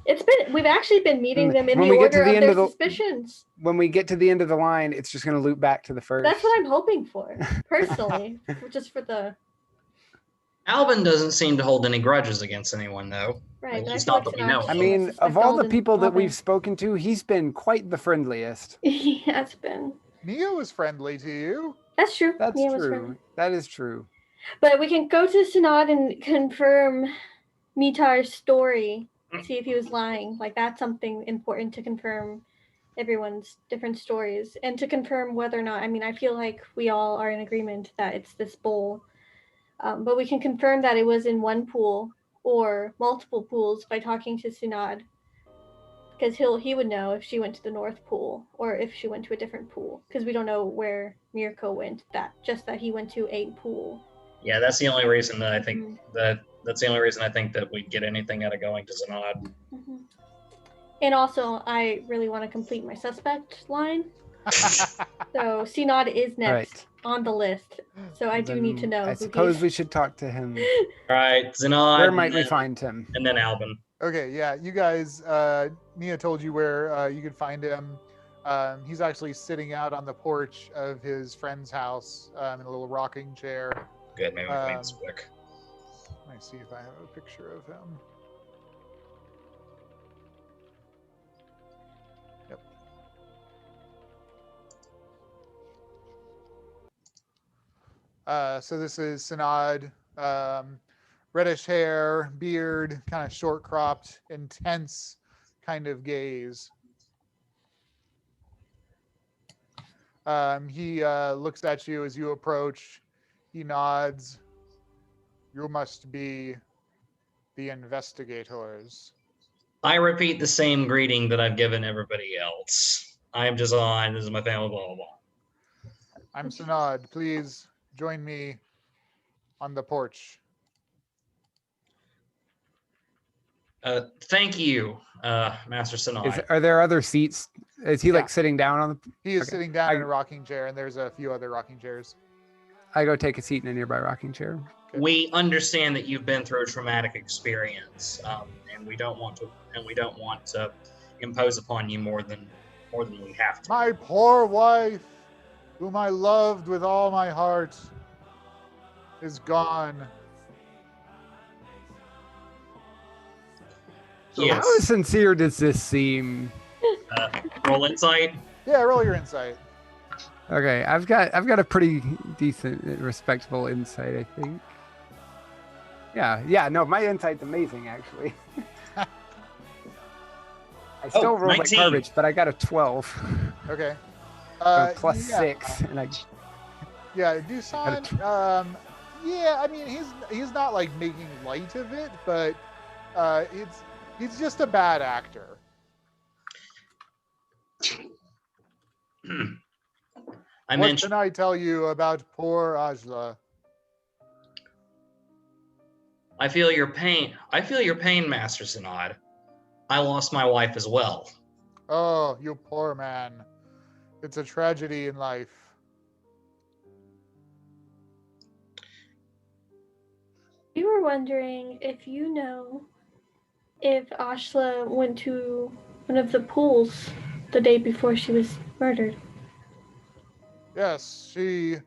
We've actually been meeting them in When the we get to order the of end their of the- suspicions. When we get to the end of the line, it's just going to loop back to the first. That's what I'm hoping for, personally, just for the Alvin doesn't seem to hold any grudges against anyone, though. right. At But I least feel not like that we know Sinat I of. mean, suspect of all the Alvin. people that we've spoken to, he's been quite the friendliest. He has been. Nea was friendly to you. That's true. That's Nea was true. friendly. That is true. But we can go to Sinat and confirm Mitar's story. See if he was lying. Like that's something important to confirm everyone's different stories and to confirm whether or not. I mean, I feel like we all are in agreement that it's this bowl. But we can confirm that it was in one pool or multiple pools by talking to Sinad. Because he would know if she went to the North Pool or if she went to a different pool. Because we don't know where Mirko went. Just that he went to a pool. Yeah, that's the only reason that I think that's the only reason I think that we'd get anything out of going to Zanad. Mm-hmm. And also, I really want to complete my suspect line. So Sinad is next on the list. So I do need to know. I suppose we should talk to him. All right, Zanad. Where might we find him? And then Alvin. Okay, yeah, you guys, Nea told you where you could find him. He's actually sitting out on the porch of his friend's house in a little rocking chair. Good, maybe we can make this quick. Let me see if I have a picture of him. Yep. So this is Sinad. Reddish hair, beard, kind of short cropped, intense kind of gaze. He looks at you as you approach. He nods. You must be the investigators. I repeat the same greeting that I've given everybody else. I am Dusan. This is my family, blah, blah, blah. I'm Sinad. Please join me on the porch. Thank you, Master Sinad. Are there other seats? Is he like sitting down on the... He is sitting down in a rocking chair, and there's a few other rocking chairs. I go take a seat in a nearby rocking chair. Okay. We understand that you've been through a traumatic experience, and we don't want to impose upon you more than we have to. My poor wife, whom I loved with all my heart, is gone. Yes. How sincere does this seem? Roll insight. Yeah, roll your insight. Okay, I've got a pretty decent, respectable insight, I think. Yeah, no, my insight's amazing, actually. I still rolled like 19. garbage, but I got a 12. Okay. Plus 6, and I... Yeah, Dusan, yeah, I mean, he's not, like, making light of it, but he's just a bad actor. What can I tell you about poor Ajla? I feel your pain. Master Sinad. I lost my wife as well. Oh, you poor man. It's a tragedy in life. We were wondering if you know if Ashla went to one of the pools the day before she was murdered. Yes, she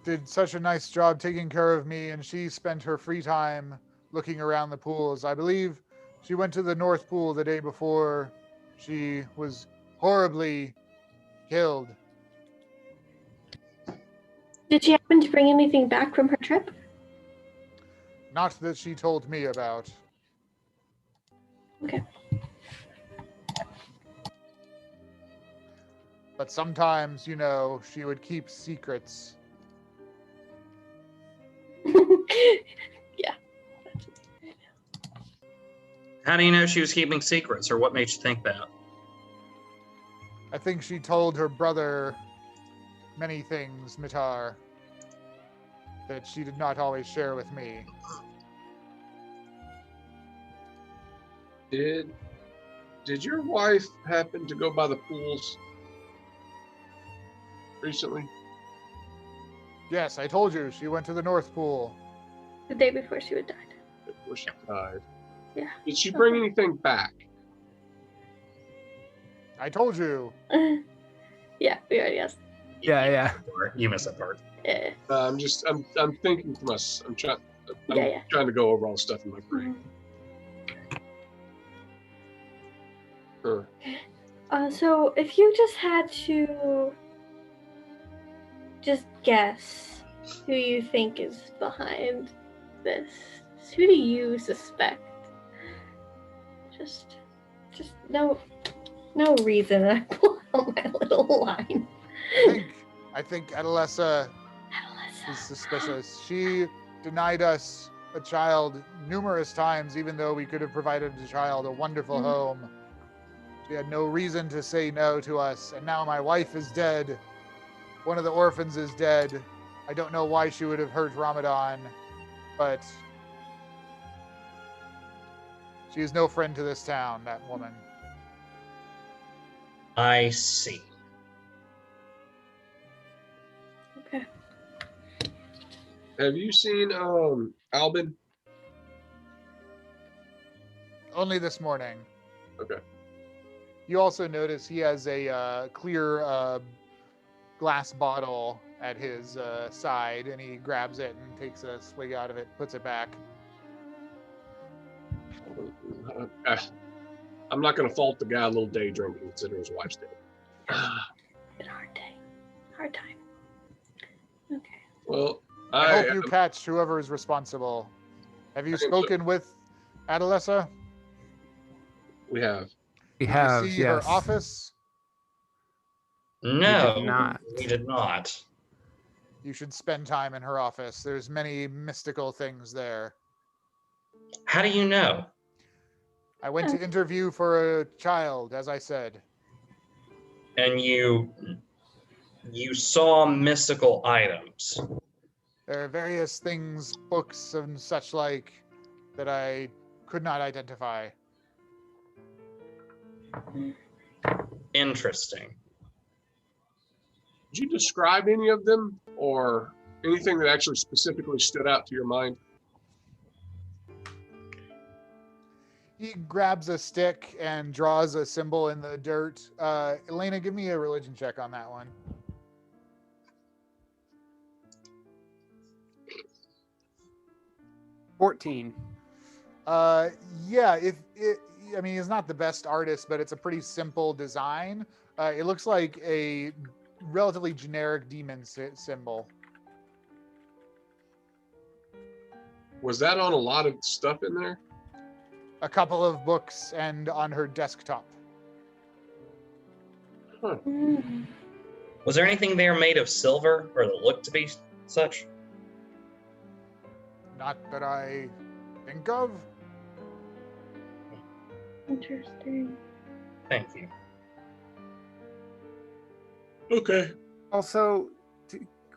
did such a nice job taking care of me, and she spent her free time looking around the pools. I believe she went to the North Pool the day before she was horribly killed. Did she happen to bring anything back from her trip? Not that she told me about. Okay. But sometimes, you know, she would keep secrets. Yeah. How do you know she was keeping secrets, or what made you think that? I think she told her brother many things, Mitar, that she did not always share with me. Did your wife happen to go by the pools recently? Yes, I told you, she went to the North Pool. The day before she would died. Where she died. Yeah. Did she bring anything back? I told you. Yeah, we already asked. Yeah. You missed that part. Yeah. I'm thinking to myself. I'm Yeah. trying to go over all the stuff in my brain. Sure. So if you just had to just guess who you think is behind this, who do you suspect? Just no reason. I pull out my little line. I think Adolessa is suspicious. She denied us a child numerous times, even though we could have provided the child a wonderful home. She had no reason to say no to us, and now my wife is dead. One of the orphans is dead. I don't know why she would have hurt Ramadan, but she is no friend to this town, that woman. I see. Okay. Have you seen Albin? Only this morning. Okay. You also notice he has a clear glass bottle at his side, and he grabs it and takes a swig out of it, puts it back. I'm not going to fault the guy a little day drinking considering his wife's dead. Been a hard day. Hard time. Okay. Well, I hope you catch whoever is responsible. Have you spoken with Adolessa? We have. We have, Did you see yes. her office? No, did not. we did not. You should spend time in her office. There's many mystical things there. How do you know? I went to interview for a child, as I said. And you saw mystical items. There are various things, books and such like, that I could not identify. Interesting. Did you describe any of them or anything that actually specifically stood out to your mind? He grabs a stick and draws a symbol in the dirt. Elena, give me a religion check on that one. 14. Yeah, I mean, he's not the best artist, but it's a pretty simple design. It looks like a relatively generic demon symbol. Was that on a lot of stuff in there? A couple of books and on her desktop. Huh. Was there anything there made of silver or that looked to be such? Not that I think of. Interesting. Thank you. Okay. Also,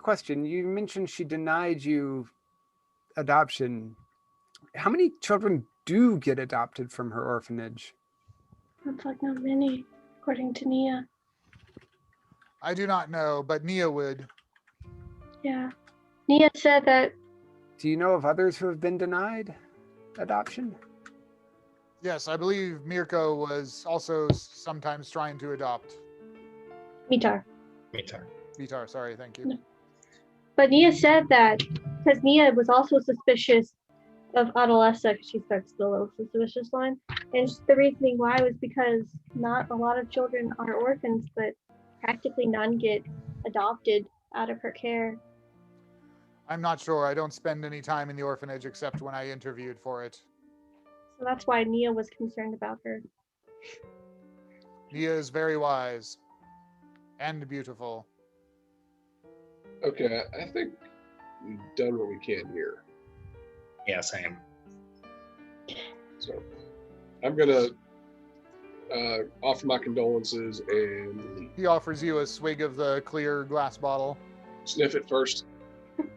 question, you mentioned she denied you adoption. How many children do get adopted from her orphanage? Looks like not many, according to Nea. I do not know, but Nea would. Yeah. Nea said that. Do you know of others who have been denied adoption? Yes, I believe Mirko was also sometimes trying to adopt. Mitar. Vitar, sorry, thank you. No. But Nea said that because Nea was also suspicious of Adolessa, because she starts the little suspicious line. And the reasoning why was because not a lot of children are orphans, but practically none get adopted out of her care. I'm not sure. I don't spend any time in the orphanage except when I interviewed for it. So that's why Nea was concerned about her. Nea is very wise and beautiful. Okay, I think we've done what we can here. Yeah, same. So I'm gonna offer my condolences and He offers you a swig of the clear glass bottle. sniff it first.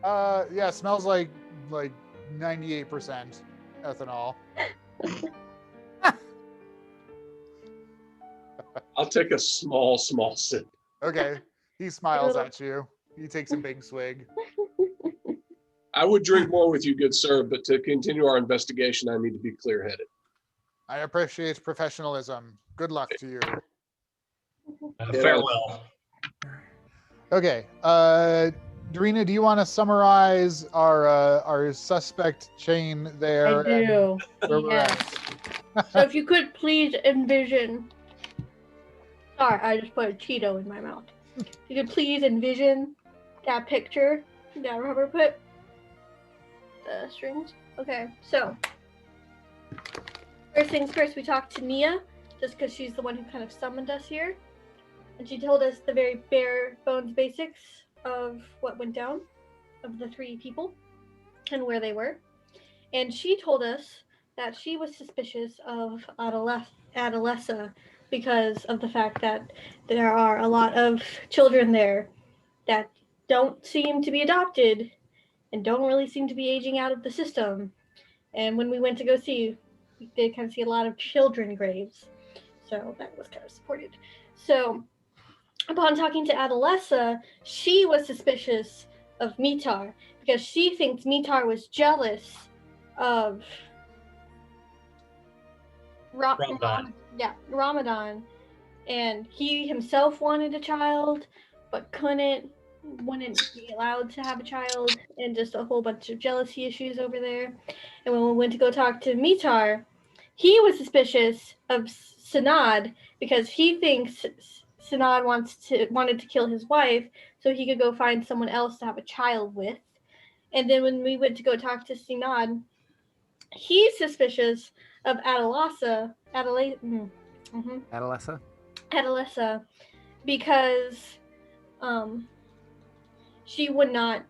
Yeah, smells like 98% ethanol. I'll take a small sip. Okay. He smiles at you. He takes a big swig. I would drink more with you, good sir, but to continue our investigation, I need to be clear-headed. I appreciate professionalism. Good luck to you. Farewell. Okay. Darina, do you want to summarize our suspect chain there? I do. Where we're at? So if you could please envision. Sorry, I just put a Cheeto in my mouth. If you could please envision that picture that Robert put. The strings. Okay, so first things first, we talked to Nea, just because she's the one who kind of summoned us here. And she told us the very bare bones basics of what went down, of the 3 people, and where they were. And she told us that she was suspicious of Adolessa because of the fact that there are a lot of children there that don't seem to be adopted and don't really seem to be aging out of the system. And when we went to go see, we did kind of see a lot of children graves. So that was kind of supported. So upon talking to Adolessa, she was suspicious of Mitar because she thinks Mitar was jealous of Ramadan, and he himself wanted a child but wouldn't be allowed to have a child, and just a whole bunch of jealousy issues over there. And when we went to go talk to Mitar, he was suspicious of Sanad because he thinks Sanad wanted to kill his wife so he could go find someone else to have a child with. And then when we went to go talk to Sanad, he's suspicious of Adolessa because she would not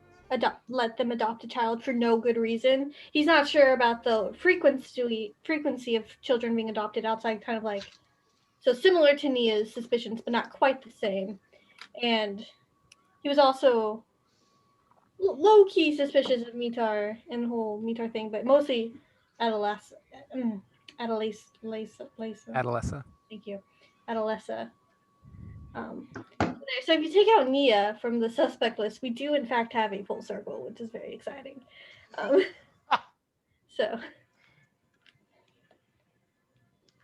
let them adopt a child for no good reason. He's not sure about the frequency of children being adopted outside, kind of like, so similar to Nea's suspicions, but not quite the same. And he was also low-key suspicious of Mitar and the whole Mitar thing, but mostly Adolessa. Thank you. Adolessa. So if you take out Nea from the suspect list, we do in fact have a full circle, which is very exciting. So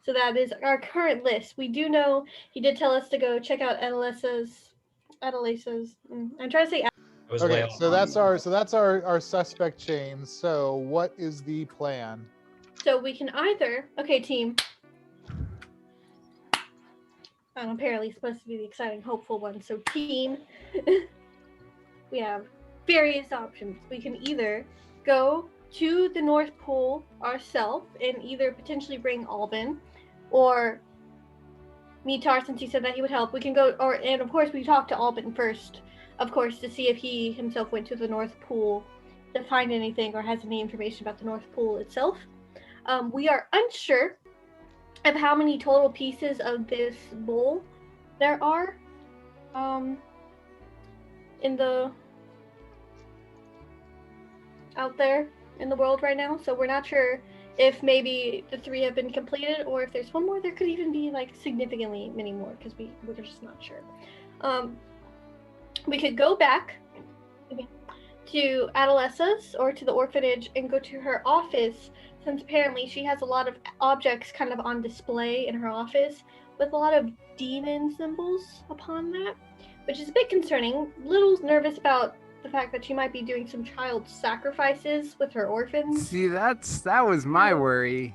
that is our current list. We do know he did tell us to go check out Adolessa's. I'm trying to say. Okay, so that's our suspect chain. So what is the plan? So we can either, okay, team. I'm apparently supposed to be the exciting, hopeful one. So team, we have various options. We can either go to the North Pole ourselves and either potentially bring Alban, or Mitar, since he said that he would help. We can go, and of course we talked to Alban first, of course, to see if he himself went to the North Pole to find anything or has any information about the North Pole itself. We are unsure of how many total pieces of this bowl there are out there in the world right now. So we're not sure if maybe the 3 have been completed, or if there's one more. There could even be like significantly many more, because we're just not sure. We could go back to Adolessa's or to the orphanage and go to her office, since apparently she has a lot of objects kind of on display in her office with a lot of demon symbols upon that, which is a bit concerning. Little nervous about the fact that she might be doing some child sacrifices with her orphans. See, that was my worry.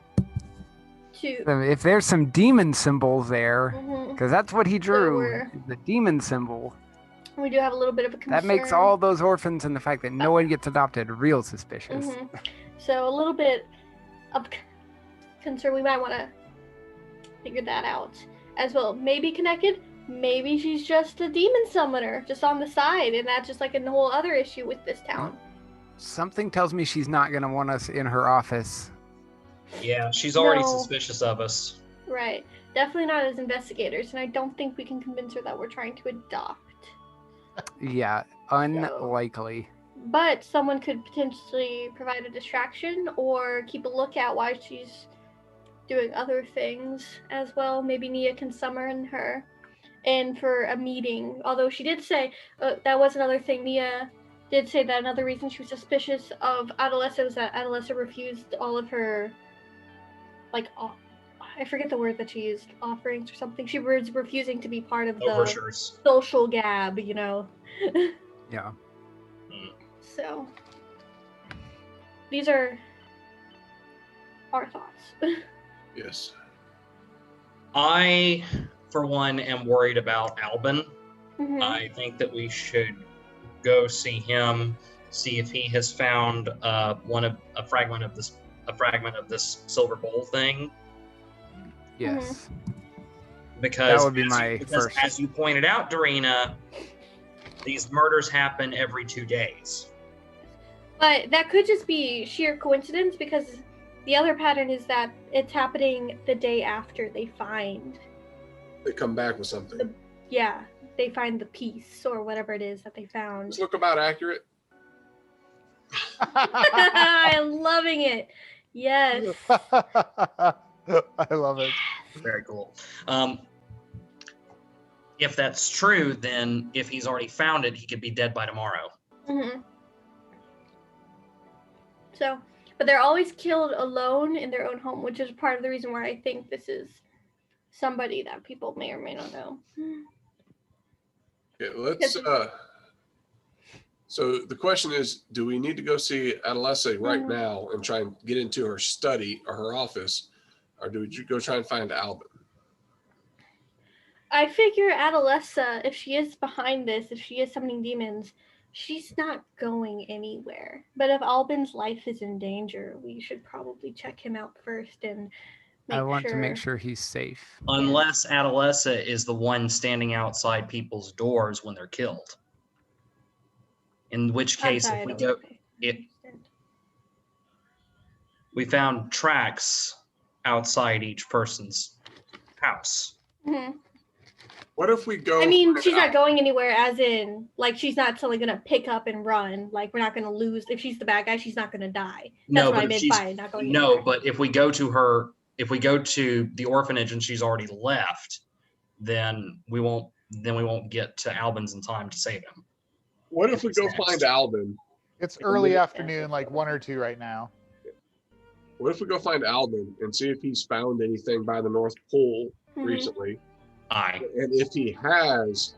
To If there's some demon symbols there, because that's what he drew, So the demon symbol. we do have a little bit of a concern. That makes all those orphans and the fact that no one gets adopted real suspicious. So a little bit of concern. We might want to figure that out as well. Maybe connected. Maybe she's just a demon summoner, just on the side, and that's just like a whole other issue with this town. Something tells me she's not going to want us in her office. Yeah, she's already No. suspicious of us. Right. Definitely not as investigators, and I don't think we can convince her that we're trying to adopt. Yeah, unlikely. But someone could potentially provide a distraction or keep a lookout while she's doing other things as well. Maybe Nea can summon her in for a meeting. Although she did say, that was another thing, Nea did say that another reason she was suspicious of Adolessa was that Adolessa refused all of her, like, I forget the word that she used, offerings or something. She was refusing to be part of the Overtures. social gab, you know. Yeah. So, these are our thoughts. Yes. I, for one, am worried about Albin. Mhm. I think that we should go see him, see if he has found a fragment of this silver bowl thing. Yes. Because That would be my first. As you pointed out, Darina, these murders happen every 2 days. But that could just be sheer coincidence, because the other pattern is that it's happening the day after they find. They come back with something. They find the piece or whatever it is that they found. This look about accurate. I'm loving it. Yes. I love it. Very cool. If that's true, then if he's already found it, he could be dead by tomorrow. Mm-hmm. So, but they're always killed alone in their own home, which is part of the reason why I think this is somebody that people may or may not know. Okay, let's. So the question is, do we need to go see Adolessa right now and try and get into her study or her office, or do we go try and find Albin? I figure Adolessa, if she is behind this, if she is summoning demons, she's not going anywhere. But if Albin's life is in danger, we should probably check him out first and I want to make sure he's safe. Unless Adolessa is the one standing outside people's doors when they're killed. In which case, if we go, we found tracks outside each person's house. Mm-hmm. What if we go? I mean, she's not going anywhere, as in, like, she's not suddenly going to pick up and run. Like, we're not going to lose. If she's the bad guy, she's not going to die. That's what I meant by not going anywhere. No, but if we go to the orphanage and she's already left, then we won't get to Albin's in time to save him. What if we go find Albin? It's early afternoon, like 1 or 2 right now. What if we go find Albin and see if he's found anything by the North Pole recently? Aye. And if he has,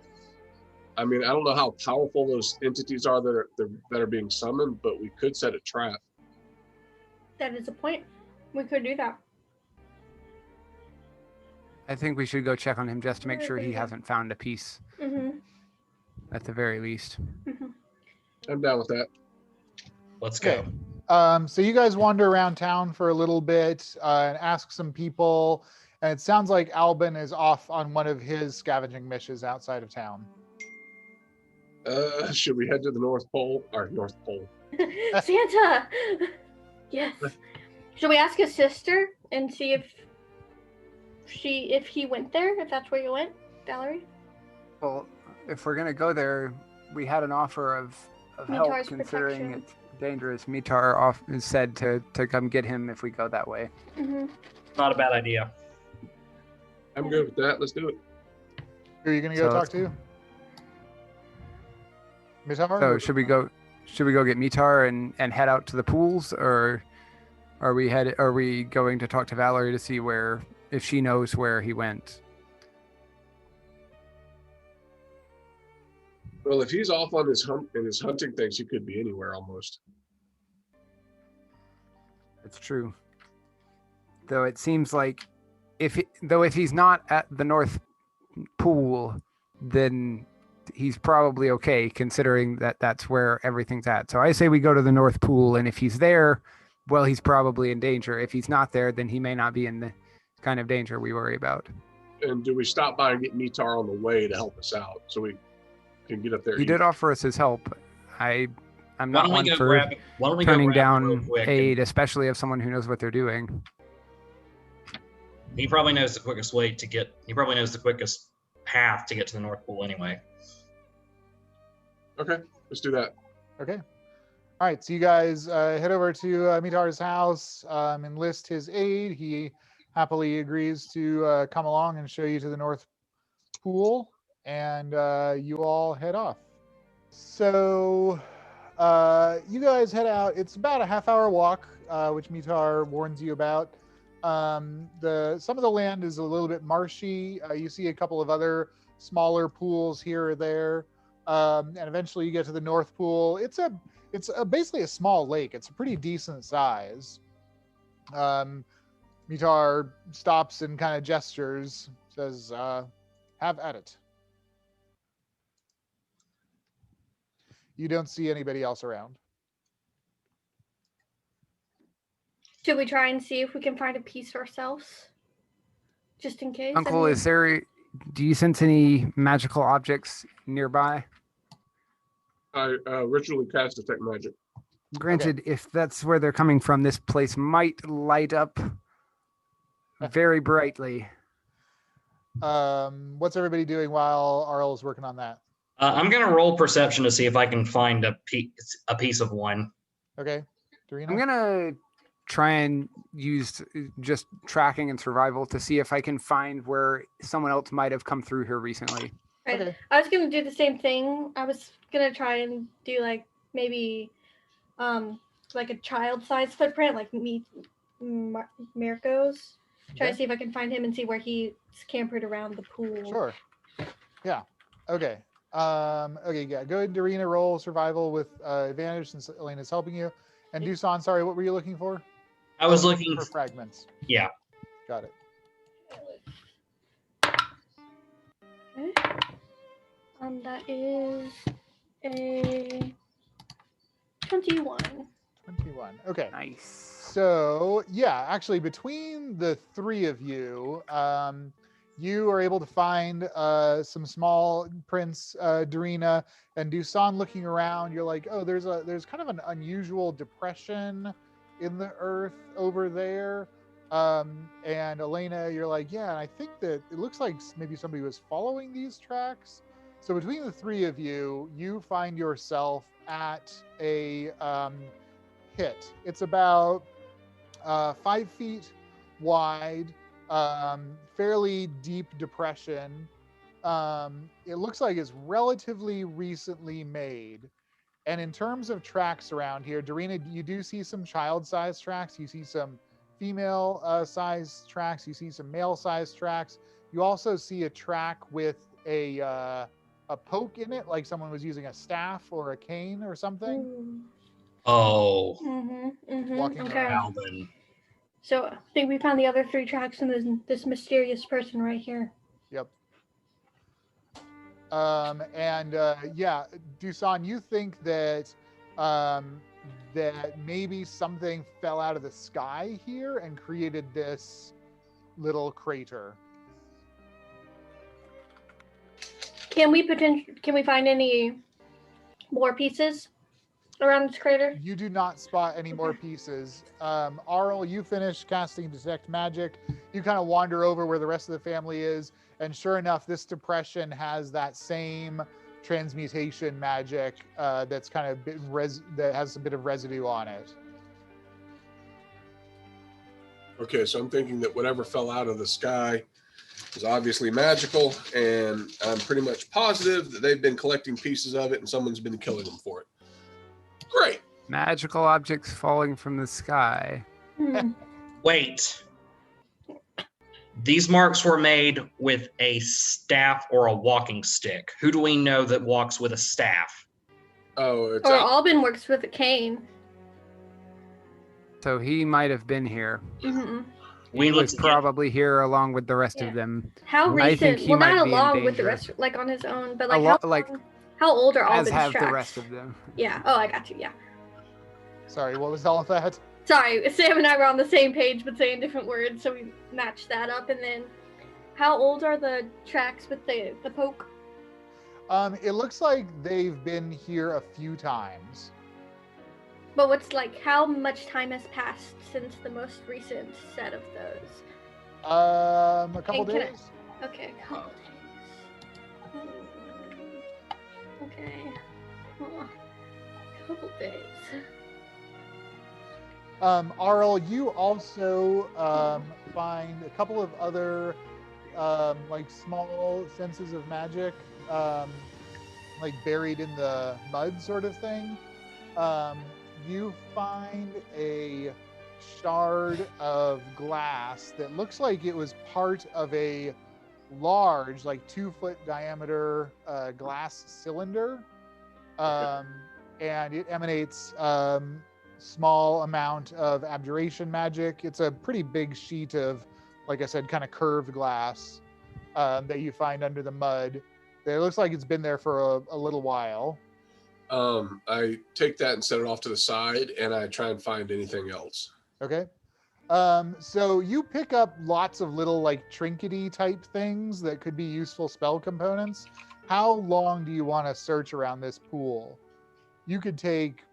I mean, I don't know how powerful those entities are that are being summoned, but we could set a trap. That is a point. We could do that. I think we should go check on him just to make sure he hasn't found a piece. Mm-hmm. At the very least. Mm-hmm. I'm down with that. Let's go. So you guys wander around town for a little bit and ask some people. And it sounds like Albin is off on one of his scavenging missions outside of town. Should we head to the North Pole? Or North Pole. Santa! Yes. Should we ask his sister and see if he went there, if that's where you went, Valerie? Well, if we're gonna go there, we had an offer of help, Mitar's considering protection. it's dangerous. Mitar is said to come get him if we go that way. Mm-hmm. Not a bad idea. I'm good with that. Let's do it. Who are you going to go So talk to? Mitar? So should we go get Mitar and head out to the pools, or are we going to talk to Valerie to see if she knows where he went? Well, if he's off on his hunting things, he could be anywhere almost. It's true. Though it seems like if he's not at the North Pool, then he's probably okay, considering that that's where everything's at. So I say we go to the North Pool, and if he's there, well, he's probably in danger. If he's not there, then he may not be in the kind of danger we worry about. And do we stop by and get Mitar on the way to help us out so we can get up there? He did offer us his help. I'm not one for turning turning down aid, especially of someone who knows what they're doing. He probably knows the quickest way to get. He probably knows the quickest path to get to the North Pole anyway. Okay, let's do that. Okay. All right. So you guys head over to Mitar's house, enlist his aid. He happily agrees to come along and show you to the North Pool, and you all head off. So you guys head out. It's about a half-hour walk, which Mitar warns you about. Some of the land is a little bit marshy. You see a couple of other smaller pools here or there, and eventually you get to the North Pool. It's basically a small lake. It's a pretty decent size. Mitar stops and kind of gestures, says, "Have at it." You don't see anybody else around. Should we try and see if we can find a piece ourselves? Just in case. Uncle, do you sense any magical objects nearby? I ritually cast detect magic. Granted, if that's where they're coming from, this place might light up very brightly. What's everybody doing while Aurel is working on that? I'm gonna roll perception to see if I can find a piece of one. Okay, Darina? I'm gonna try and use just tracking and survival to see if I can find where someone else might have come through here recently. Right. Okay. I was gonna do the same thing. I was gonna try and do like maybe like a child-sized footprint, like Mirko's. Try to see if I can find him and see where he's campered around the pool. Sure. Yeah. Okay. Okay, yeah. Go ahead, Darina, roll survival with advantage since Elena's helping you. And Dusan, sorry, what were you looking for? I was looking for fragments. Yeah. Got it. Okay. That is a 21. 21. Okay. Nice. So, yeah, actually, between the three of you, you are able to find some small prints, Darina and Dusan. Looking around, you're like, oh, there's kind of an unusual depression in the earth over there. And Elena, you're like, yeah, and I think that it looks like maybe somebody was following these tracks. So between the three of you, you find yourself at a pit. It's about 5 feet wide, fairly deep depression. It looks like it's relatively recently made. And in terms of tracks around here, Darina, you do see some child-sized tracks. You see some female-sized tracks. You see some male-sized tracks. You also see a track with a poke in it, like someone was using a staff or a cane or something. Oh. Walking Okay. around. Alvin. So I think we found the other 3 tracks and this mysterious person right here. Yep. Yeah, Dusan, you think that that maybe something fell out of the sky here and created this little crater. Can we find any more pieces around this crater? You do not spot any more pieces. Aurel, you finish casting Detect Magic. You kind of wander over where the rest of the family is, and sure enough, this depression has that same transmutation magic that's kind of that has a bit of residue on it. Okay, so I'm thinking that whatever fell out of the sky is obviously magical, and I'm pretty much positive that they've been collecting pieces of it and someone's been killing them for it. Great. Magical objects falling from the sky. Wait. These marks were made with a staff or a walking stick. Who do we know that walks with a staff? Oh, it's Or Albin works with a cane. So he might have been here. We He looked was again. probably here along with the rest Yeah. of them. How I think recent? he Well, might not be in along with the danger. rest, like on his own, but A like lot, how old are as Albin's have tracks? the rest of them. Yeah. Oh, I got you. Yeah. Sorry, what was all of that? Sorry, Sam and I were on the same page but saying different words, so we matched that up. And then, how old are the tracks with the poke? It looks like they've been here a few times. But what's like, how much time has passed since the most recent set of those? A couple And can I- days. Okay, a couple days. Okay. A couple days. Aurel, you also find a couple of other like small senses of magic, like buried in the mud sort of thing. you find a shard of glass that looks like it was part of a large, like 2-foot diameter glass cylinder. And it emanates small amount of abjuration magic. It's a pretty big sheet of, like I said, kind of curved glass that you find under the mud. It looks like it's been there for a little while. I take that and set it off to the side, and I try and find anything else. Okay. So you pick up lots of little like trinkety type things that could be useful spell components. How long do you want to search around this pool? You could take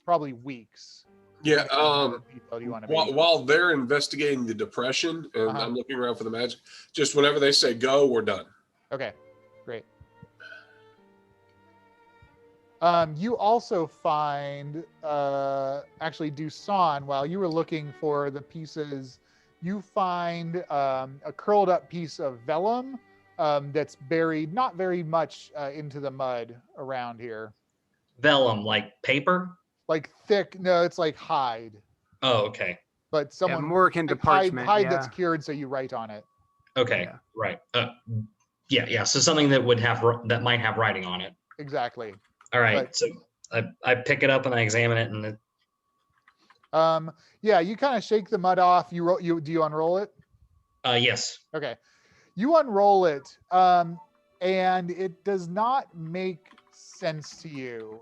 probably weeks. Yeah. Do you want to be? While they're investigating the depression and I'm looking around for the magic, just whenever they say go, we're done. Okay, great. You also find, actually, Dusan, while you were looking for the pieces, you find a curled up piece of vellum that's buried not very much into the mud around here. Vellum, like paper? Like thick, no, it's like hide. Oh, okay. But someone more akin to like parchment. hide that's cured, so you write on it. Okay, Yeah. right. Yeah. So something that would have that might have writing on it. Exactly. All right. But- So I pick it up and I examine it, and yeah, you kind of shake the mud off. Do you unroll it? yes. Okay. You unroll it, and it does not make sense to you.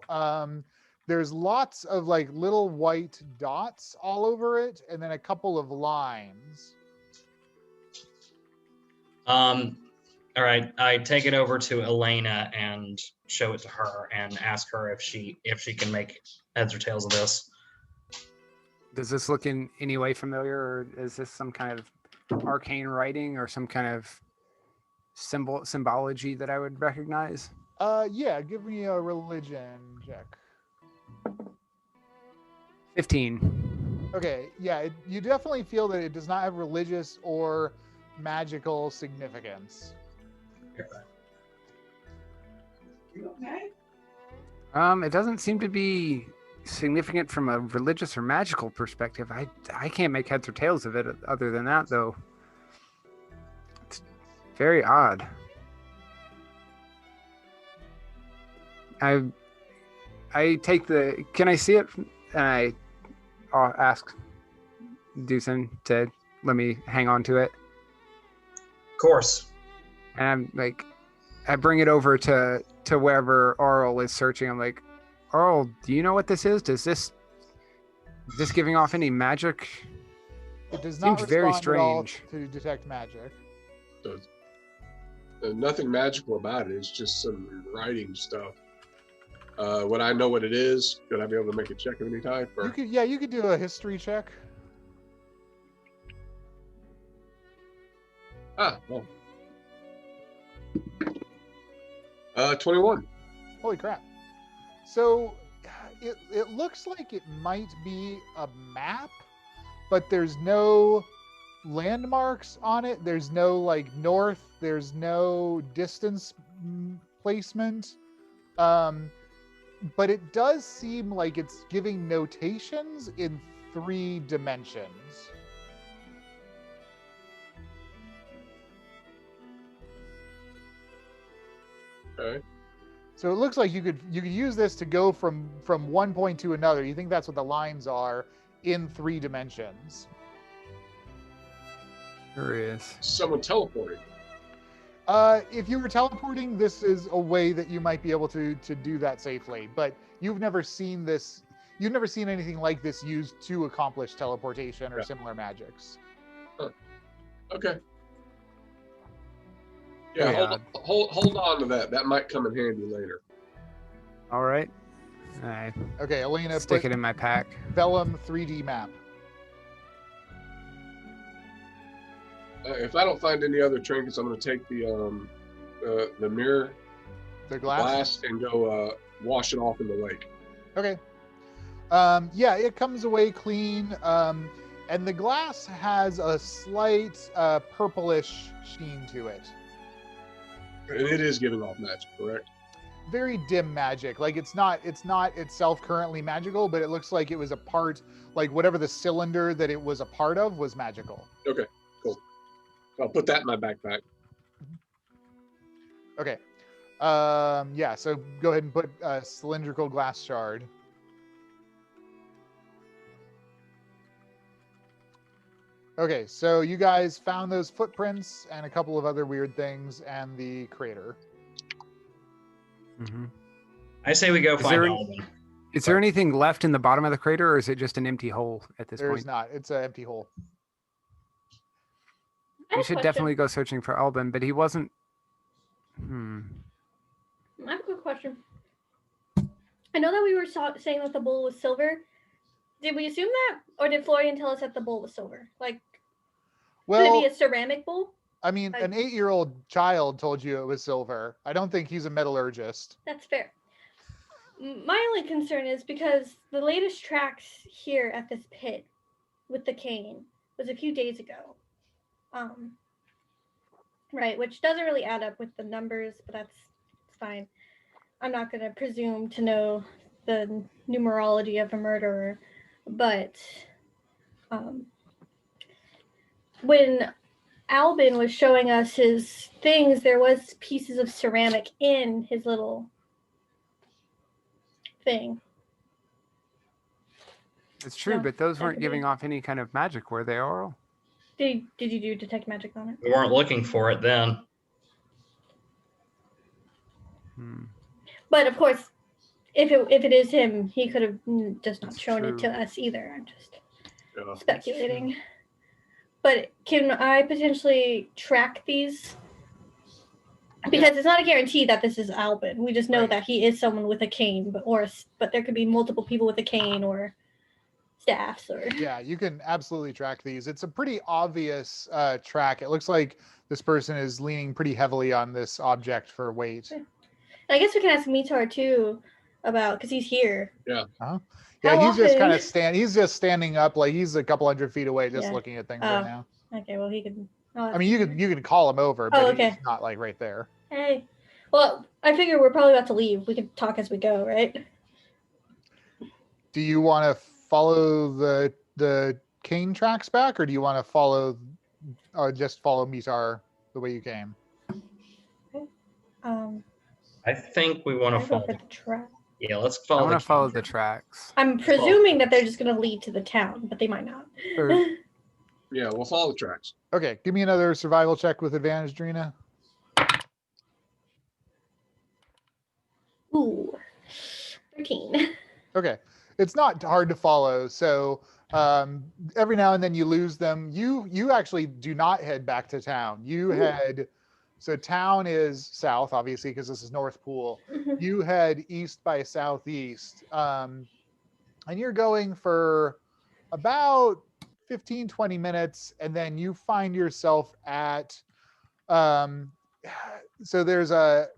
There's lots of like little white dots all over it, and then a couple of lines. All right. I take it over to Elena and show it to her and ask her if she can make heads or tails of this. Does this look in any way familiar, or is this some kind of arcane writing or some kind of symbology that I would recognize? Yeah, give me a religion check. 15. Okay, yeah, you definitely feel that it does not have religious or magical significance. You okay? It doesn't seem to be significant from a religious or magical perspective. I can't make heads or tails of it other than that, though. It's very odd. I take the. Can I see it? And I'll ask Dusan to let me hang on to it. Of course. And I'm like, I bring it over to wherever Aurel is searching. I'm like, Aurel, do you know what this is? Is this giving off any magic? It does not Seems very respond at all strange. to detect magic. So nothing magical about it. It's just some writing stuff. Would I know what it is? Could I be able to make a check of any type? Or? You could do a history check. Well. 21. Holy crap. So it looks like it might be a map, but there's no landmarks on it. There's no like north, there's no distance placement. But it does seem like it's giving notations in 3 dimensions. Okay. So it looks like you could use this to go from one point to another. You think that's what the lines are in 3 dimensions? Curious. Someone teleporting. If you were teleporting, this is a way that you might be able to do that safely. But you've never seen this. You've never seen anything like this used to accomplish teleportation or similar magics. Okay. Yeah, hold on to that. That might come in handy later. All right. I Okay, Elena, stick put it in my pack. Vellum 3D map. If I don't find any other trinkets, I'm going to take the mirror, The glass. and go wash it off in the lake. Okay. Yeah, it comes away clean. And the glass has a slight purplish sheen to it. And it is giving off magic, correct? very dim magic. Like it's not itself currently magical, but it looks like it was a part, like whatever the cylinder that it was a part of was magical. Okay, cool. I'll put that in my backpack. Okay. Yeah, so go ahead and put a cylindrical glass shard. Okay, so you guys found those footprints and a couple of other weird things and the crater. Mm-hmm. I say we go find Alvin. Is there anything left in the bottom of the crater, or is it just an empty hole at this There's point? not. It's an empty hole. We should definitely go searching for Albin, but he wasn't. I have a good question. I know that we were saying that the bowl was silver. Did we assume that, or did Florian tell us that the bowl was silver? Like, could it be a ceramic bowl? I mean, an 8-year-old child told you it was silver. I don't think he's a metallurgist. That's fair. My only concern is because the latest tracks here at this pit with the cane was a few days ago. Right, which doesn't really add up with the numbers, but it's fine. I'm not going to presume to know the numerology of a murderer, but when Albin was showing us his things, there was pieces of ceramic in his little thing. It's true, but those weren't giving off any kind of magic, were they, Aurel? Did you do detect magic on it? We weren't looking for it then. But of course, if it is him, he could have just not shown it to us either. I'm just speculating. But can I potentially track these? Because it's not a guarantee that this is Albin. We just know that he is someone with a cane, but there could be multiple people with a cane or staffs or. Yeah, you can absolutely track these. It's a pretty obvious track. It looks like this person is leaning pretty heavily on this object for weight. And I guess we can ask Mitar too about, because he's here. Yeah. Yeah, he's just kind of he's just standing up, like he's a couple hundred feet away, just looking at things right now. Okay, well he could. I mean, you could call him over, but he's not like right there. Hey, well, I figure we're probably about to leave. We can talk as we go, right? Do you want to follow the cane tracks back, or do you want to follow, or just follow Mitar the way you came? I think we want to follow the track. Yeah, let's follow. I want to follow the tracks. I'm presuming that they're just going to lead to the town, but they might not. Yeah, we'll follow the tracks. Okay, give me another survival check with advantage, Darina. Ooh, 13. Okay, it's not hard to follow. So every now and then you lose them. You actually do not head back to town. You head. So town is south, obviously, because this is North Pool. You head east by southeast, and you're going for about 15, 20 minutes, and then you find yourself at, so there's a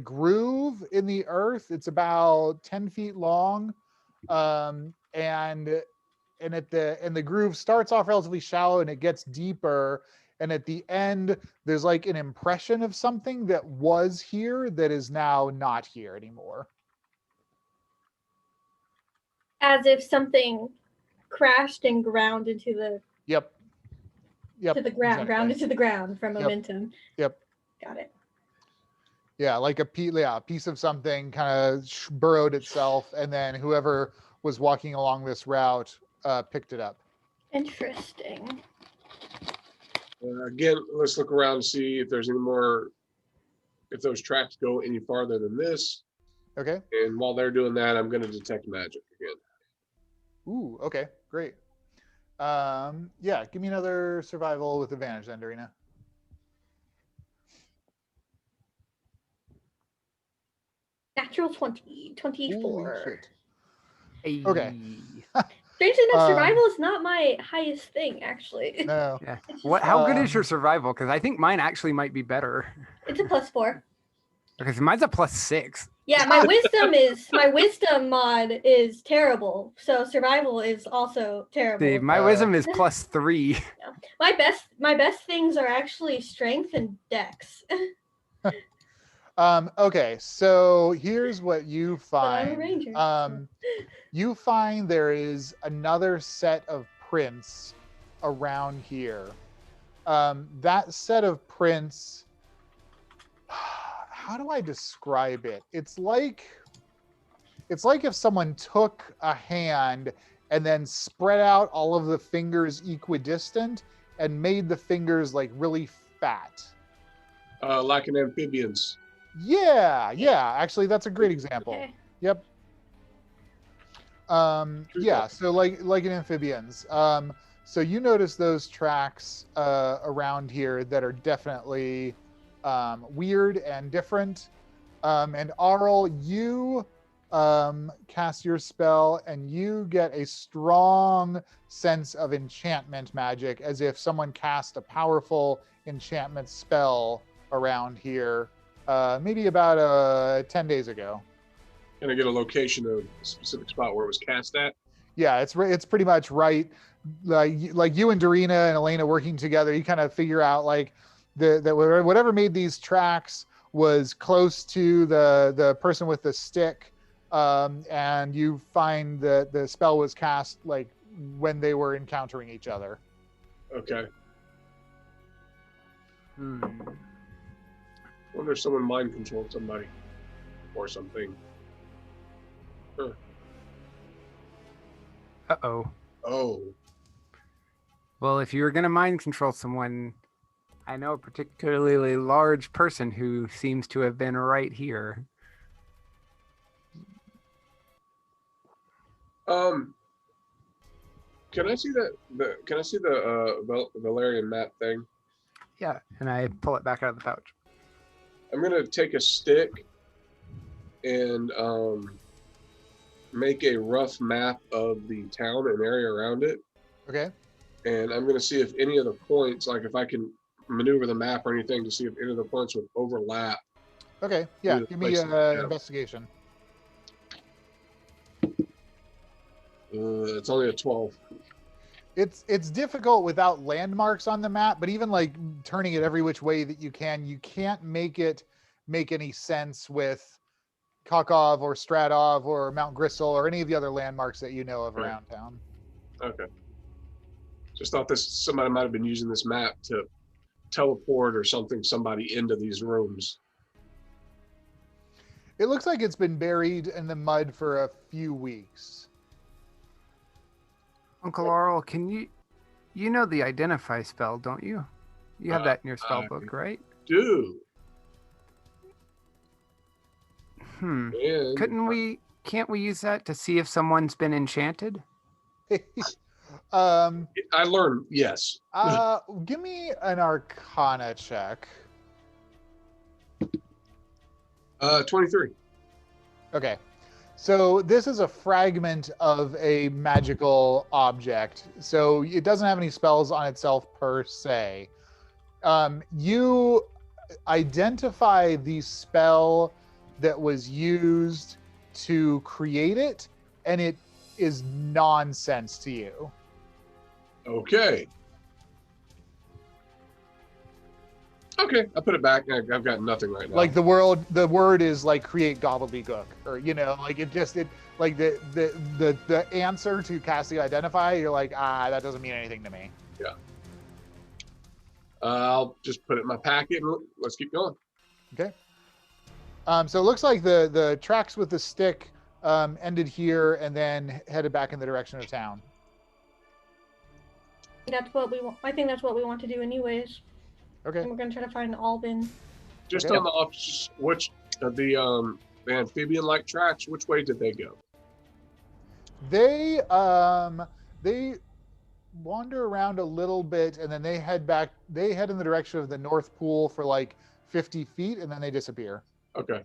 groove in the earth. It's about 10 feet long, and the groove starts off relatively shallow and it gets deeper. And at the end, there's like an impression of something that was here that is now not here anymore. As if something crashed and ground into the. Yep. To the ground, exactly. Grounded to the ground from momentum. Yep. Got it. Yeah, like a piece of something kind of burrowed itself, and then whoever was walking along this route picked it up. Interesting. Again, let's look around and see if there's any more, if those tracks go any farther than this. Okay. And while they're doing that, I'm going to detect magic again. Ooh, okay, great. Yeah, give me another survival with advantage then, Darina. Natural 20, 24. Hey. Okay. Strangely enough, survival is not my highest thing, actually. No. Yeah. How good is your survival? Because I think mine actually might be better. It's a +4. Because mine's a +6. Yeah, my wisdom mod is terrible. So survival is also terrible. See, my wisdom is +3. Yeah. My best things are actually strength and dex. Okay, so here's what you But I'm a find. ranger. You find there is another set of prints around here. That set of prints, how do I describe it? It's like if someone took a hand and then spread out all of the fingers equidistant and made the fingers like really fat. Like an amphibians. Yeah. Actually, that's a great example. Okay. Yep. Yeah. So like in amphibians. So you notice those tracks around here that are definitely weird and different. And Aurel, you cast your spell and you get a strong sense of enchantment magic, as if someone cast a powerful enchantment spell around here maybe about 10 days ago. Can I get a location of a specific spot where it was cast at? Yeah, it's pretty much right. Like you and Darina and Elena working together, you kind of figure out like that whatever made these tracks was close to the person with the stick, and you find that the spell was cast like when they were encountering each other. Okay. Hmm. Wonder if someone mind controlled somebody or something. Sure. Uh-oh. Oh. Well, if you were going to mind control someone, I know a particularly large person who seems to have been right here. Can I see can I see the Valerian map thing? Yeah, and I pull it back out of the pouch. I'm gonna take a stick and make a rough map of the town and area around it. Okay. And I'm gonna see if any of the points, like if I can maneuver the map or anything to see if any of the points would overlap. Okay. Yeah. With Give me places, investigation. It's only a 12. It's difficult without landmarks on the map, but even like turning it every which way that you can't make it make any sense with Kokov or Stratov or Mount Grysl or any of the other landmarks that you know of around town. Okay. Just thought somebody might have been using this map to teleport or somebody into these rooms. It looks like it's been buried in the mud for a few weeks. Uncle Aurel, can you know the identify spell, don't you? You have that in your spell book, right? Dude. Can't we use that to see if someone's been enchanted? I learned, yes. Give me an Arcana check. 23. Okay. So this is a fragment of a magical object. So it doesn't have any spells on itself per se. You identify the spell that was used to create it, and it is nonsense to you. Okay. Okay, I put it back. I've got nothing right now. Like the word is like create gobbledygook, or like the answer to cast the identify. You're like, that doesn't mean anything to me. Yeah. I'll just put it in my packet and let's keep going. Okay. So it looks like the tracks with the stick ended here and then headed back in the direction of town. That's what we want. I think that's what we want to do anyways. Okay. And we're going to try to find Albin. Just Okay. on the opposite, which of the amphibian-like tracks, which way did they go? They wander around a little bit and then they head back. They head in the direction of the North Pool for like 50 feet and then they disappear. Okay.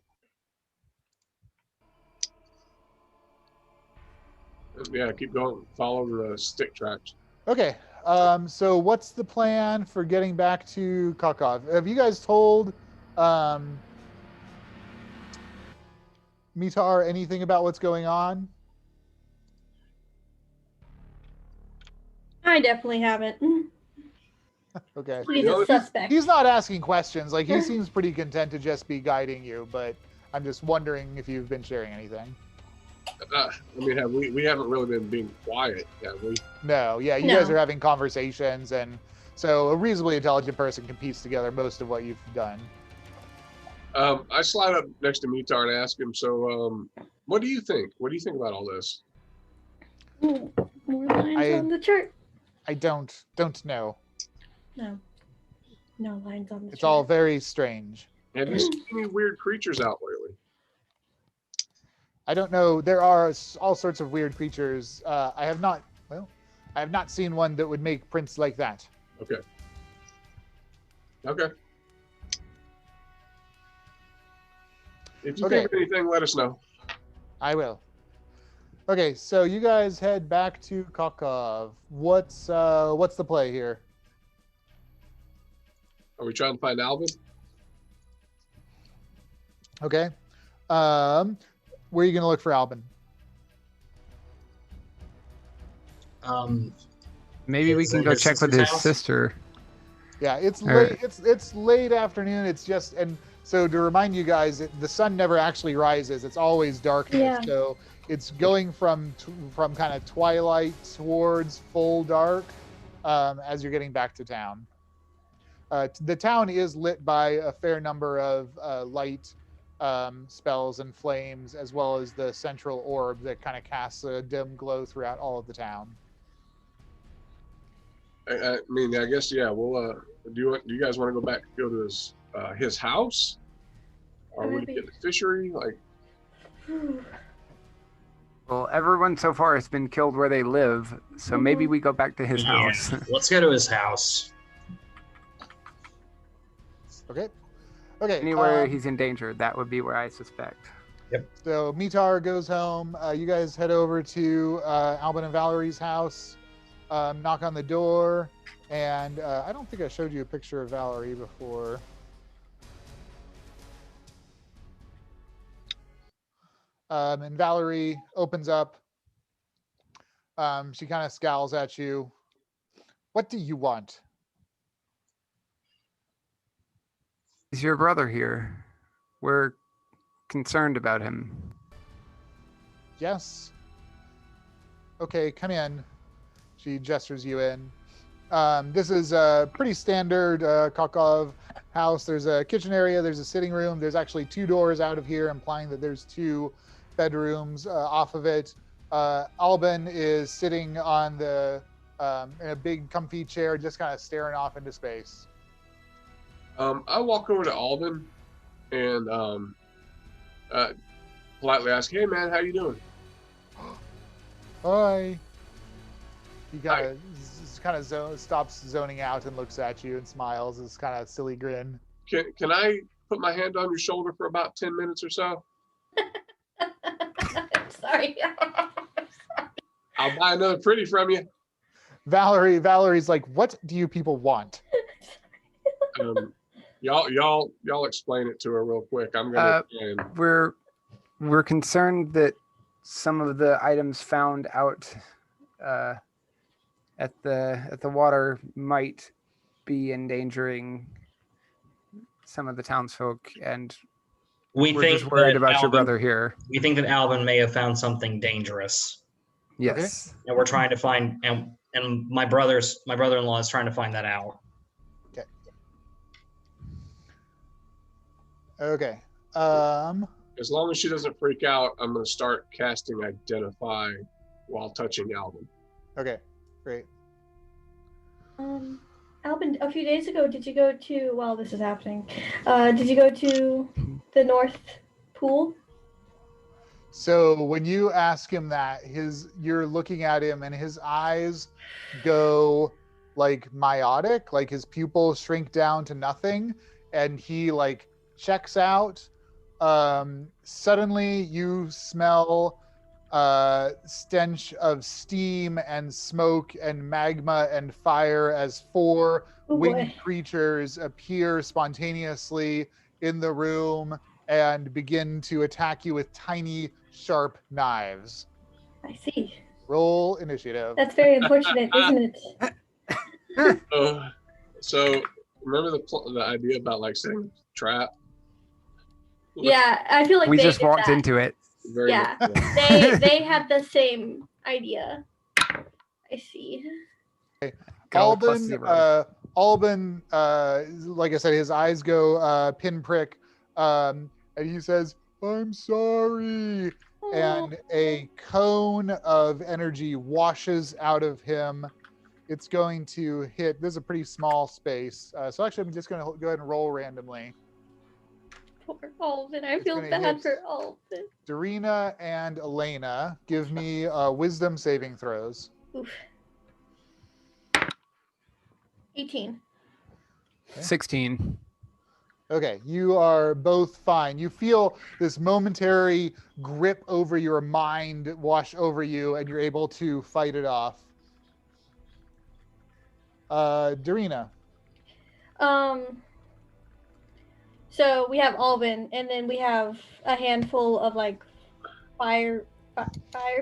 Yeah, keep going. Follow the stick tracks. Okay. So what's the plan for getting back to Kokov? Have you guys told Mitar anything about what's going on? I definitely haven't. Okay. He's You know, a suspect. He's not asking questions. Like, he seems pretty content to just be guiding you, but I'm just wondering if you've been sharing anything. I mean, we haven't really been being quiet, have we? No, yeah, you guys are having conversations, and so a reasonably intelligent person can piece together most of what you've done. I slide up next to Mitar and ask him, so, what do you think? What do you think about all this? Ooh, more lines on the chart. I don't know. No lines on the It's chart. all very strange. Have you seen any weird creatures out lately? I don't know. There are all sorts of weird creatures. I have not seen one that would make prints like that. Okay. If you think of anything, let us know. I will. Okay, so you guys head back to Kokov. What's the play here? Are we trying to find Alvin? Okay. Where are you going to look for Albin? Maybe we can go check with his sister. Yeah, it's late. It's late afternoon. It's just, and so to remind you guys, the sun never actually rises. It's always darkness. Yeah. So it's going from kind of twilight towards full dark as you're getting back to town. The town is lit by a fair number of light spells and flames, as well as the central orb that kind of casts a dim glow throughout all of the town. I mean, I guess, yeah. We'll. Do you guys want to go to his house, or would it get the fishery? Like, well, everyone so far has been killed where they live, so maybe we go back to his house. Let's go to his house. Okay. Anywhere he's in danger, that would be where I suspect. Yep. So Mitar goes home. You guys head over to Albin and Valerie's house. Knock on the door, and I don't think I showed you a picture of Valerie before. And Valerie opens up. She kind of scowls at you. What do you want? Is your brother here? We're concerned about him. Yes. Okay, come in. She gestures you in. This is a pretty standard Kokov house. There's a kitchen area. There's a sitting room. There's actually 2 doors out of here, implying that there's 2 bedrooms off of it. Albin is sitting on in a big comfy chair, just kind of staring off into space. I walk over to Albin and politely ask, "Hey, man, how you doing?" Hi. He kind of stops zoning out and looks at you and smiles. This kind of silly grin. Can I put my hand on your shoulder for about 10 minutes or so? Sorry. I'll buy another pretty from you. Valerie's like, what do you people want? Y'all explain it to her real quick. I'm gonna. We're concerned that some of the items found out at the water might be endangering some of the townsfolk, and we're just worried about your brother here. We think that Albin may have found something dangerous. Yes. And we're trying to find, and my brother-in-law is trying to find that out. Okay. As long as she doesn't freak out, I'm gonna start casting Identify while touching Albin. Okay, great. Albin, a few days ago, did you go to, while this is happening, did you go to the North Pool? So when you ask him that, you're looking at him and his eyes go like myotic, like his pupils shrink down to nothing, and he like checks out. Suddenly you smell stench of steam and smoke and magma and fire as 4 winged creatures appear spontaneously in the room and begin to attack you with tiny, sharp knives. I see. Roll initiative. That's very unfortunate, isn't it? So remember the idea about like saying trap? Yeah, I feel like We they just did walked that. into it. Very Yeah. much so. They had the same idea. I see. Go plus Alban, 0. Alban, like I said, his eyes go pinprick, and he says, "I'm sorry." And a cone of energy washes out of him. It's going to hit. This is a pretty small space, so actually, I'm just going to go ahead and roll randomly. Poor Alvin. I It's feel gonna bad hit for Alvin. Darina and Elena, give me wisdom saving throws. Oof. 18. 16. Okay, you are both fine. You feel this momentary grip over your mind wash over you, and you're able to fight it off. Darina. So we have Alvin, and then we have a handful of like fire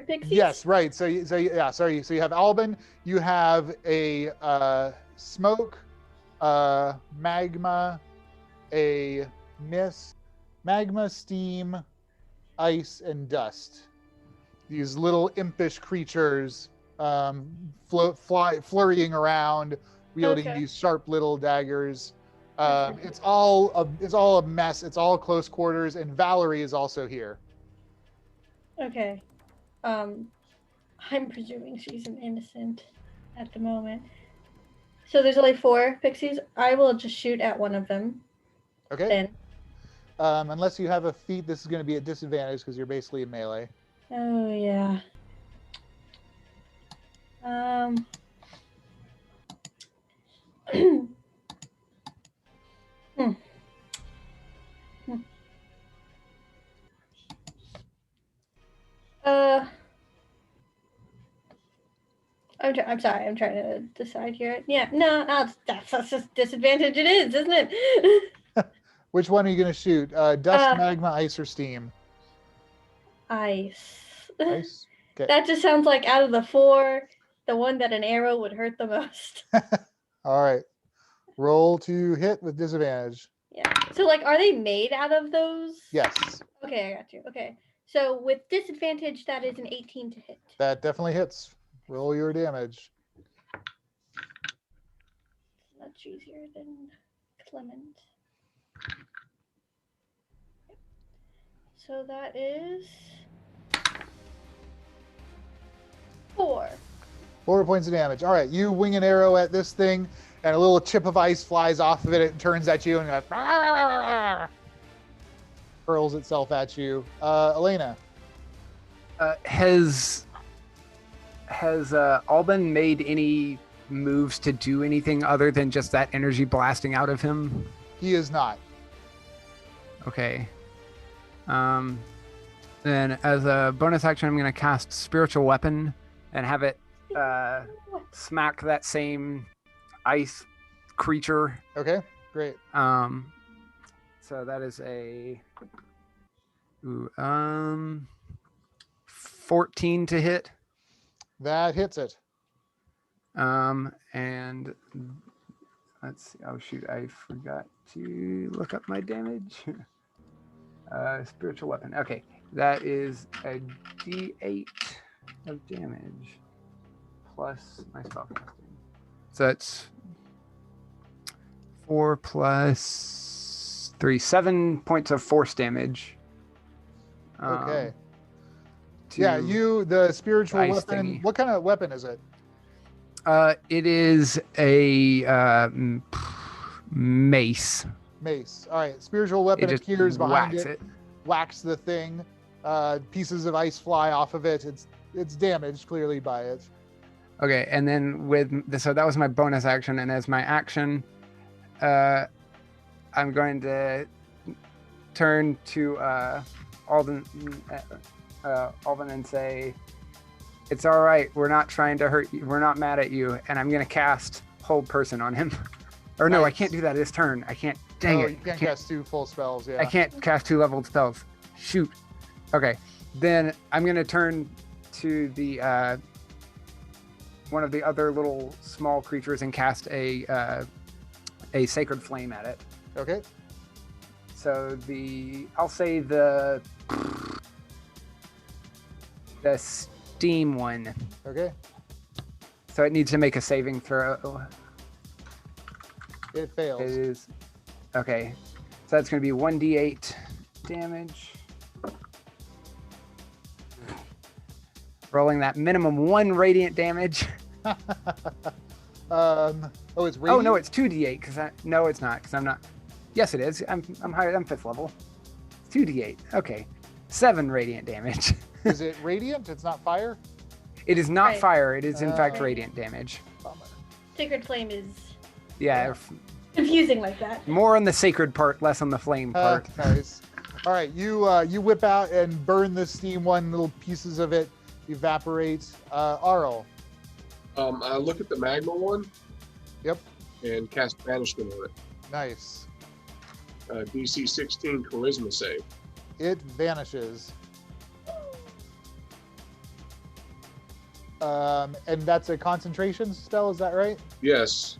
pixies. Yes, right. So you have Alban. You have a smoke, magma, a mist, magma, steam, ice, and dust. These little impish creatures flurrying around, wielding these sharp little daggers. It's all a mess. It's all close quarters, and Valerie is also here. Okay. I'm presuming she's an innocent at the moment. So there's only 4 pixies. I will just shoot at one of them. Okay. Then. Unless you have a feat, this is going to be a disadvantage because you're basically in melee. Oh yeah. I'm sorry. I'm trying to decide here. Yeah, no, that's just disadvantage. It is, isn't it? Which one are you going to shoot? Dust, magma, ice, or steam? Ice. Ice. Okay. That just sounds like out of the 4, the one that an arrow would hurt the most. All right. Roll to hit with disadvantage. Yeah. So, like, are they made out of those? Yes. Okay, I got you. Okay. So, with disadvantage, that is an 18 to hit. That definitely hits. Roll your damage. Much easier than Clement. So, that is 4. 4 points of damage. All right. You wing an arrow at this thing, and a little chip of ice flies off of it. It turns at you and hurls itself at you. Elena. Has Alban made any moves to do anything other than just that energy blasting out of him? He is not. Okay. Then as a bonus action, I'm going to cast Spiritual Weapon and have it smack that same ice creature. Okay, great. So that is a 14 to hit. That hits it. And let's see. Oh shoot, I forgot to look up my damage. Spiritual Weapon. Okay, that is a D8 of damage plus my spellcasting. So that's 4 plus 3, 7 points of force damage. Okay. Yeah, the spiritual ice weapon. thingy. What kind of weapon is it? It is a mace. Mace. All right. Spiritual weapon It just appears behind whacks it, whacks the thing. Pieces of ice fly off of it. It's damaged clearly by it. Okay, and then so that was my bonus action, and as my action, I'm going to turn to Alden and say, "It's all right. We're not trying to hurt you. We're not mad at you." And I'm going to cast Hold Person on him. Or no, I can't do that this turn. I can't. Dang it! You can't cast 2 full spells. Yeah. I can't cast 2 leveled spells. Shoot. Okay, then I'm going to turn to the one of the other little small creatures and cast a a sacred flame at it. Okay. So I'll say the steam one. Okay. So it needs to make a saving throw. It fails. It is. Okay. So that's going to be 1d8 damage. Rolling that minimum 1 radiant damage. Oh, it's radiant? Oh no, it's 2d8 because no, it's not because I'm not. Yes, it is. I'm higher. I'm 5th level. 2d8. Okay. 7 radiant damage. Is it radiant? It's not fire? It is not Right. fire. It is in fact Oh. radiant damage. Bummer. Sacred flame is Yeah. confusing like that. More on the sacred part, less on the flame part. Nice. All right, you whip out and burn the steam one. Little pieces of it evaporate. Aurel. I look at the magma one. Yep. And cast banishment on it. Nice. DC 16 charisma save. It vanishes. And that's a concentration spell, is that right? Yes.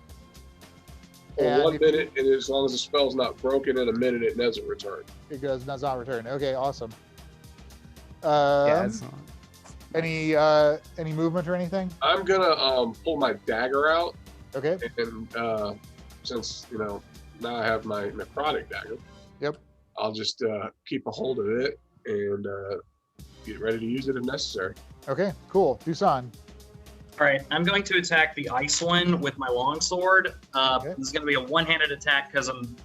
For And 1 if minute, and as long as the spell's not broken in a minute, it doesn't return. It does not return. Okay, awesome. Yeah. Any movement or anything? I'm gonna pull my dagger out, Okay. and since now I have my necrotic dagger. Yep. I'll just keep a hold of it and get ready to use it if necessary. Okay, cool. Dusan. All right, I'm going to attack the ice one with my longsword. Okay. This is going to be a one-handed attack because I'm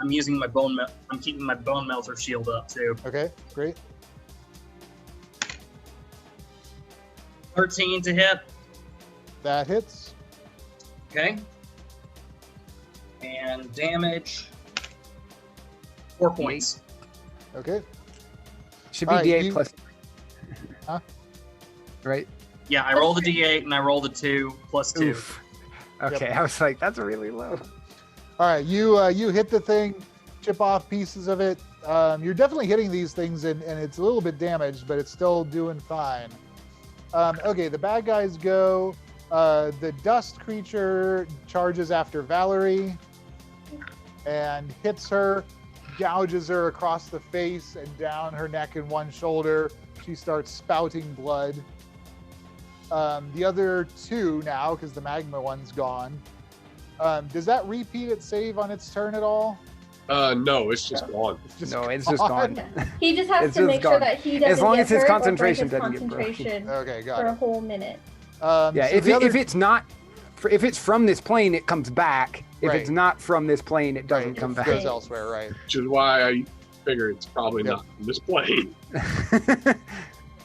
using my I'm keeping my bone melter shield up too. Okay, great. 13 to hit. That hits. Okay. And damage. 4 points. Okay. Should be All right, d8 you- plus. Huh? Right. Yeah, I rolled a d8 and I rolled a 2 plus 2. Oof. Okay, I was like, that's really low. All right, you hit the thing, chip off pieces of it. You're definitely hitting these things, and it's a little bit damaged, but it's still doing fine. Okay, the bad guys go. The dust creature charges after Valerie and hits her, gouges her across the face and down her neck and one shoulder. She starts spouting blood. The other two now, because the magma one's gone. Does that repeat its save on its turn at all? No, it's just gone. It's just No, it's just gone. He just has It's to just make sure gone. that he doesn't As long get as his hurt or concentration break his doesn't get broken. concentration Okay, got for a it. whole minute. Yeah, So if the other- it's not, if it's from this plane, it comes back. If Right. it's not from this plane, it doesn't Right, come it back. goes elsewhere, right? Which is why I figure it's probably Yep. not from this plane.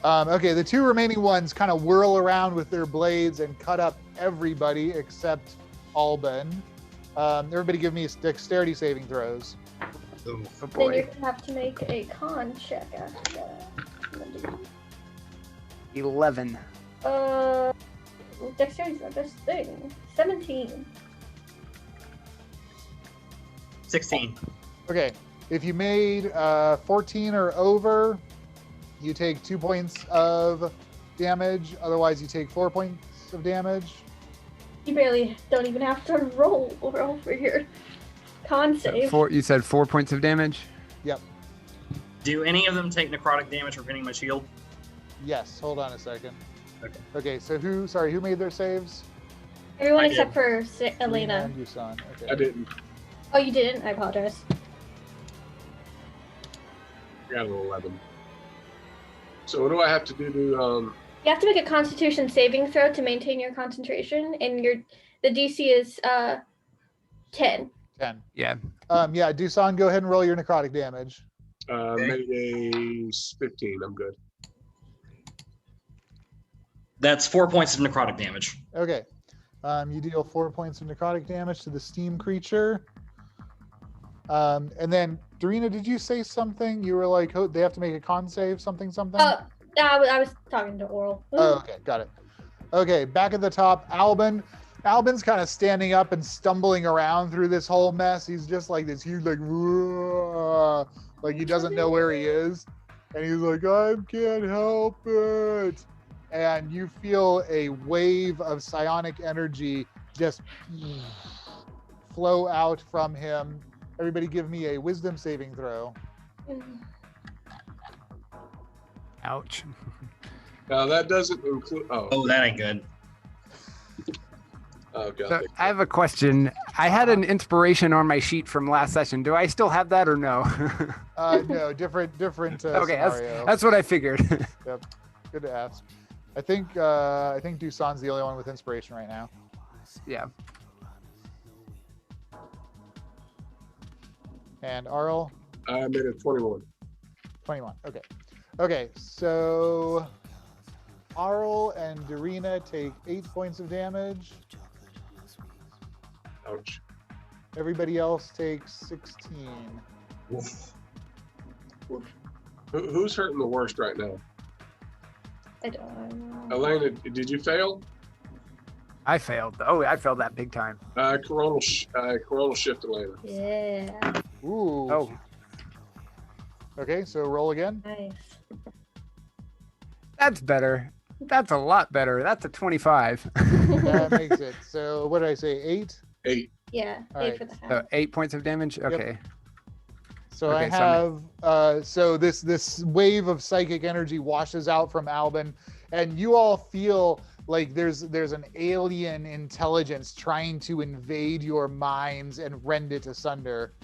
Okay, the two remaining ones kind of whirl around with their blades and cut up everybody except Alban. Everybody give me dexterity saving throws. Oh Then you're boy, gonna have to make a con check after that. 11. Dexterity's not this thing. 17. 16. Okay, if you made 14 or over, you take 2 points of damage. Otherwise, you take 4 points of damage. You barely don't even have to roll for your con save. You said 4 points of damage. Yep. Do any of them take necrotic damage for hitting my shield? Yes. Hold on a second. Okay. Okay. So who made their saves? Everyone I except for Elena. And Dusan. Okay. I didn't. Oh, you didn't? I apologize. I got an 11. So what do I have to do to You have to make a Constitution saving throw to maintain your concentration, and the DC is 10. 10. Yeah. Yeah. Dusan, go ahead and roll your necrotic damage. made a 15? I'm good. That's 4 points of necrotic damage. Okay. You deal 4 points of necrotic damage to the steam creature. And then, Darina, did you say something? You were like, oh, they have to make a con save, something? I was talking to Aurel. Oh, okay, got it. Okay, back at the top, Alban. Alban's kind of standing up and stumbling around through this whole mess. He's just like this huge, like he doesn't know where he is. And he's like, I can't help it. And you feel a wave of psionic energy just flow out from him. Everybody give me a wisdom saving throw. Ouch. Now that doesn't include. Oh, that ain't good. Oh god. So I have a question. I had an inspiration on my sheet from last session. Do I still have that or no? No, different Okay, scenario. that's what I figured. Yep. Good to ask. I think Dusan's the only one with inspiration right now. Yeah. And Aurel, I made it 21. 21. Okay. Okay, so Aurel and Darina take 8 points of damage. Ouch. Everybody else takes 16. Oof. Who's hurting the worst right now? I don't know. Elena, did you fail? I failed. Oh, I failed that big time. Coronal shift, Elena. Yeah. Ooh. Oh, Okay, so roll again. Nice. that's better. That's a lot better. That's a 25. That makes it. So what did I say? 8? 8. Yeah. All 8 right. for the half. So 8 points of damage. Okay. So Okay, I have so this wave of psychic energy washes out from Albin, and you all feel like there's an alien intelligence trying to invade your minds and rend it asunder.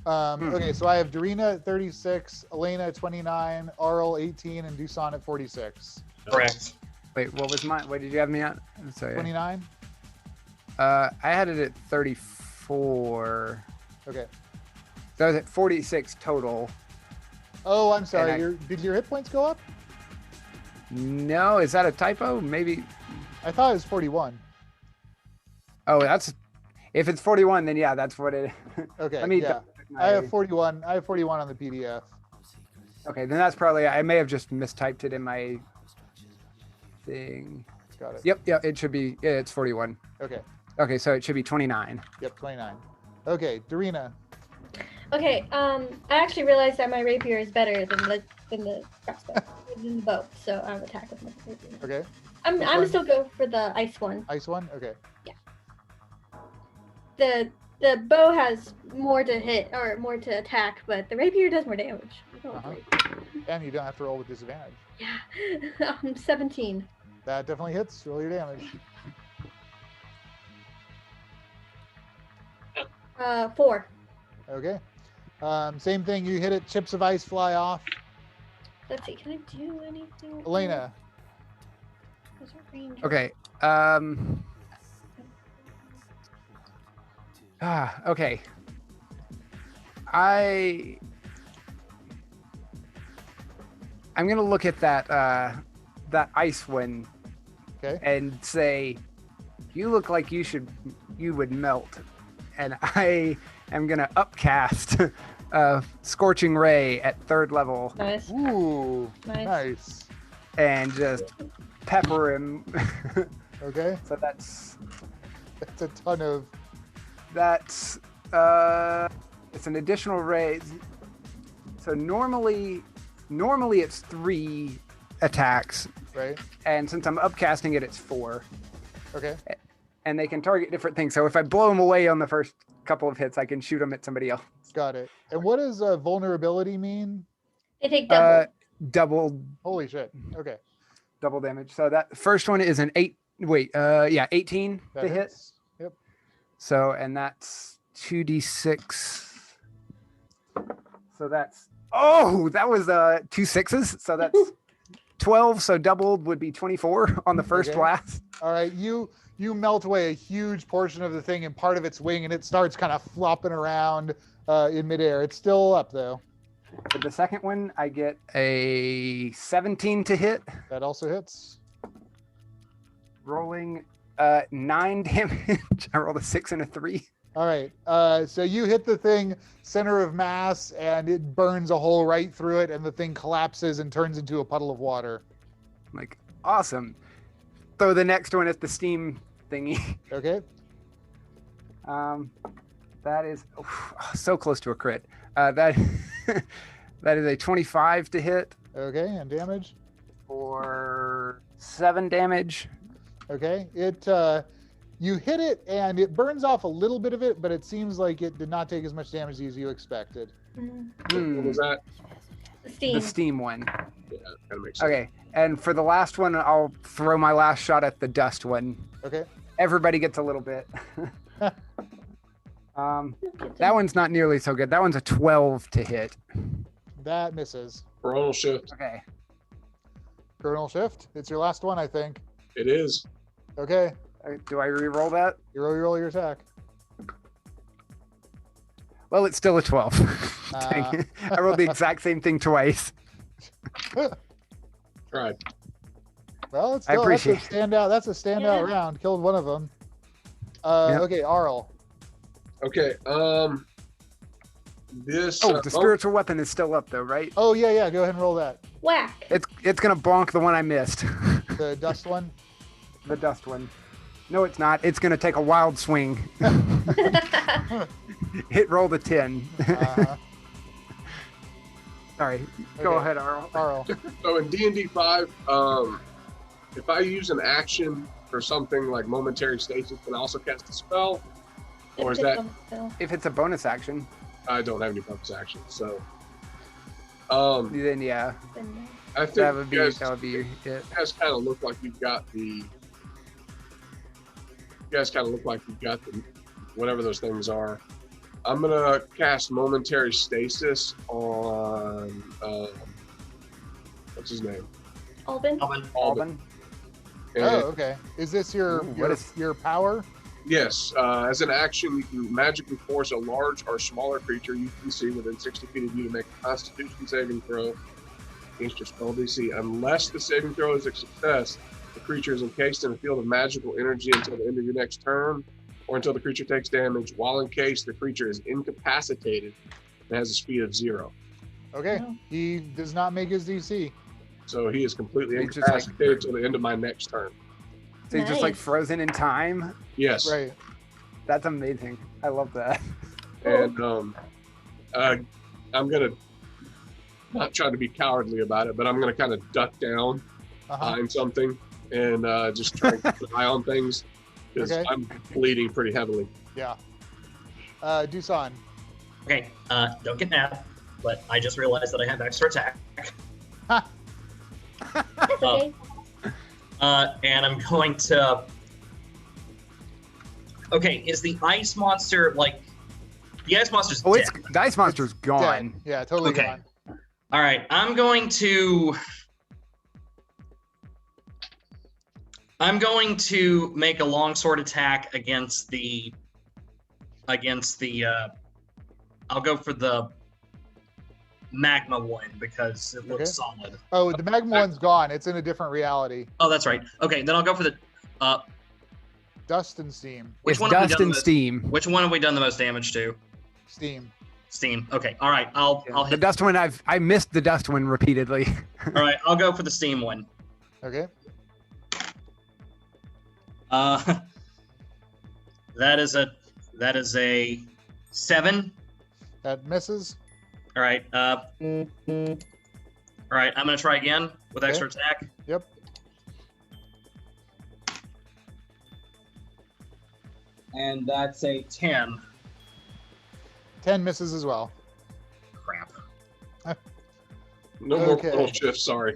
Okay, so I have Darina at 36, Elena at 29, Aurel 18, and Dusan at 46. Correct. Wait, what was mine? What did you have me at? I'm sorry. 29. I had it at 34. Okay. So I was at 46 total. Oh, I'm sorry. And Did your hit points go up? No, is that a typo? Maybe. I thought it was 41. Oh, if it's 41, then yeah, that's what it. Okay. Let me. Yeah. I have 41. I have 41 on the PDF. Okay, then that's probably. I may have just mistyped it in my thing. Got it. Yep. It should be. Yeah, it's 41. Okay. Okay, so it should be 29. Yep. 29. Okay, Darina. Okay, I actually realized that my rapier is better than the crossbow, than the bow, so I'm attack with my rapier. Okay. I'm Which gonna one? still go for the ice one. Ice one. Okay. The bow has more to hit or more to attack, but the rapier does more damage. And you don't have to roll with disadvantage. Yeah. 17. That definitely hits. Roll your damage. 4. Okay. Same thing. You hit it. Chips of ice fly off. Let's see. Can I do anything? Elena. There's a range. Okay. Okay. I'm gonna look at that ice one Okay. and say, you look like you would melt, and I am gonna upcast Scorching Ray at 3rd level Nice. Ooh. Nice. Nice. and just pepper him. Okay. So that's a ton of. It's an additional ray. So normally it's 3 attacks, Right. and since I'm upcasting it, it's 4. Okay. And they can target different things. So if I blow them away on the first couple of hits, I can shoot them at somebody else. Got it. And what does vulnerability mean? They take double. Holy shit. Okay. Double damage. So that first one is an 18 That to hit. hits. Yep. So, and that's 2d6. So that's, that was 2 6s. So that's 12. So doubled would be 24 on the first Okay. blast. All right. You melt away a huge portion of the thing and part of its wing, and it starts kind of flopping around in midair. It's still up though. For the second one, I get a 17 to hit, That also hits. rolling 9 damage. I rolled a 6 and a 3. All right. So you hit the thing center of mass, and it burns a hole right through it, and the thing collapses and turns into a puddle of water. I'm like, awesome. Throw the next one at the steam thingy. Okay. That is so close to a crit. That is a 25 to hit Okay. And damage. for 7 damage. Okay. You hit it, and it burns off a little bit of it, but it seems like it did not take as much damage as you expected. What was that? Steam. The steam one. Yeah, kind of makes sense. Okay, and for the last one, I'll throw my last shot at the dust one. Okay. Everybody gets a little bit. That one's not nearly so good. That one's a 12 to hit. That misses. Coronal shift. Okay. Colonel Shift. It's your last one, I think. It is. Okay. Do I re-roll that? You roll your attack. Well, it's still a 12. Dang it. I rolled the exact same thing twice. Tried. Well, it's I still appreciate that's a standout. That's a standout round. Killed one of them. Okay, Aurel. Okay. This. The spiritual weapon is still up though, right? Oh yeah. Go ahead and roll that. Whack. It's gonna bonk the one I missed. The dust one. The dust one. No, it's not. It's gonna take a wild swing. Hit roll the 10. Sorry. Go Okay. ahead, Aurel. Aurel. So in D&D 5, if I use an action for something like momentary stasis, can I also cast a spell? Or is that? If it's a bonus action, I don't have any bonus actions, so. then yeah, I think that would be you it. guys kind of look like you've got the. You guys kind of look like you've got the, whatever those things are. I'm gonna cast momentary stasis on. What's his name? Alban. Alban. And Oh, okay. Is this your Ooh, what is- your power? yes, as an action, you can magically force a large or smaller creature you can see within 60 feet of you to make a Constitution saving throw against your spell DC. Unless the saving throw is a success, the creature is encased in a field of magical energy until the end of your next turn, or until the creature takes damage. While encased, the creature is incapacitated and has a speed of 0. Okay. Oh. He does not make his DC. So he is completely He's just like- incapacitated till the end of my next turn. So he's just like Nice. frozen in time. Yes. Right. That's amazing. I love that. And I'm gonna not try to be cowardly about it, but I'm gonna kind of duck down Uh-huh. behind something and just try and keep an eye on things because Okay. I'm bleeding pretty heavily. Yeah. Dusan. Okay, don't get mad, but I just realized that I have extra attack. That's okay. And I'm going to. Okay, is the ice monster like? The ice monster's Oh, dead. it's Dice Monster's gone. Dead. Yeah, totally Okay. gone. All right, I'm going to make a longsword attack against the. I'll go for the magma one because it looks solid. Oh, the magma one's gone. It's in a different reality. Oh, that's right. Okay, then I'll go for the. Dust and steam. Which It's one have we dust done and the most- steam. Which one have we done the most damage to? Steam. Steam. Okay. All right. I'll The hit. dust one, I missed the dust one repeatedly. All right. I'll go for the steam one. Okay. That is a 7. That misses. All right. All right. I'm gonna try again with Okay. extra attack. Yep. And that's a 10. 10 misses as well. Crap. No more Okay. little shifts, sorry.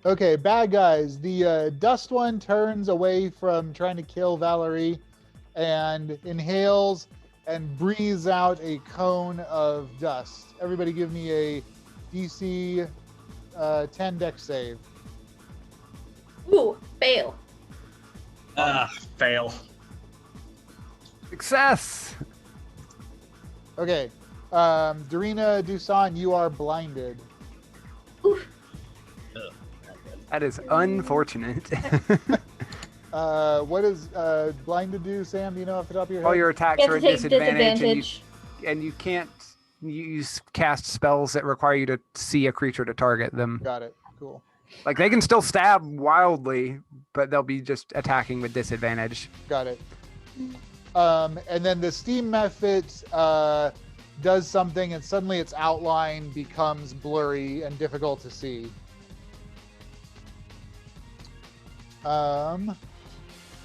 Okay, bad guys. The dust one turns away from trying to kill Valerie and inhales and breathes out a cone of dust. Everybody give me a DC 10 dex save. Ooh, fail. Fail. Success. Okay. Darina, Dusan, you are blinded. Oof. That is unfortunate. What does blinded do, Sam? Do you know off the top of your head? All your attacks You are have at to take disadvantage, disadvantage. and you can't use cast spells that require you to see a creature to target them. Got it. Cool. Like they can still stab wildly, but they'll be just attacking with disadvantage. Got it. And then the steam method does something, and suddenly its outline becomes blurry and difficult to see.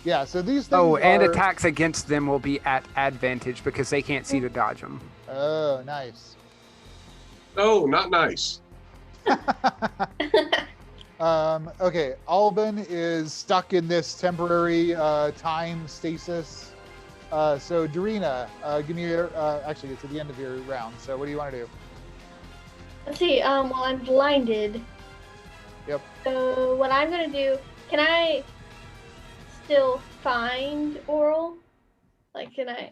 Yeah, so these things Oh, and are... attacks against them will be at advantage because they can't see to dodge them. Oh, nice. Oh, not nice. Okay, Alban is stuck in this temporary time stasis. So Darina, give me your... actually, it's at the end of your round, so what do you want to do? Let's see. Well, I'm blinded. Yep. So what I'm gonna do? Can I still find Aurel? Like, can I?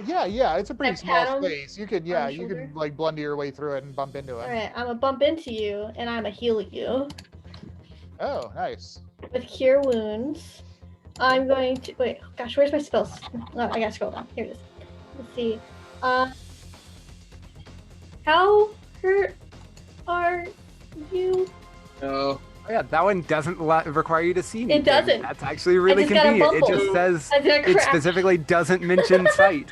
Yeah, it's a pretty Can I pat small him space. You could, on yeah, the you shoulder? could like blunder your way through it and bump into All it. right, I'm gonna bump into you, and I'm gonna heal you Oh, nice. with Cure Wounds. I'm going to wait. Gosh, where's my spells? Oh, I gotta scroll down. Here it is. Let's see. How hurt are you? No. Oh, yeah, that one doesn't require you to see anything. doesn't. That's actually really just got a convenient. It bumble. just says I got a it crack. specifically doesn't mention sight.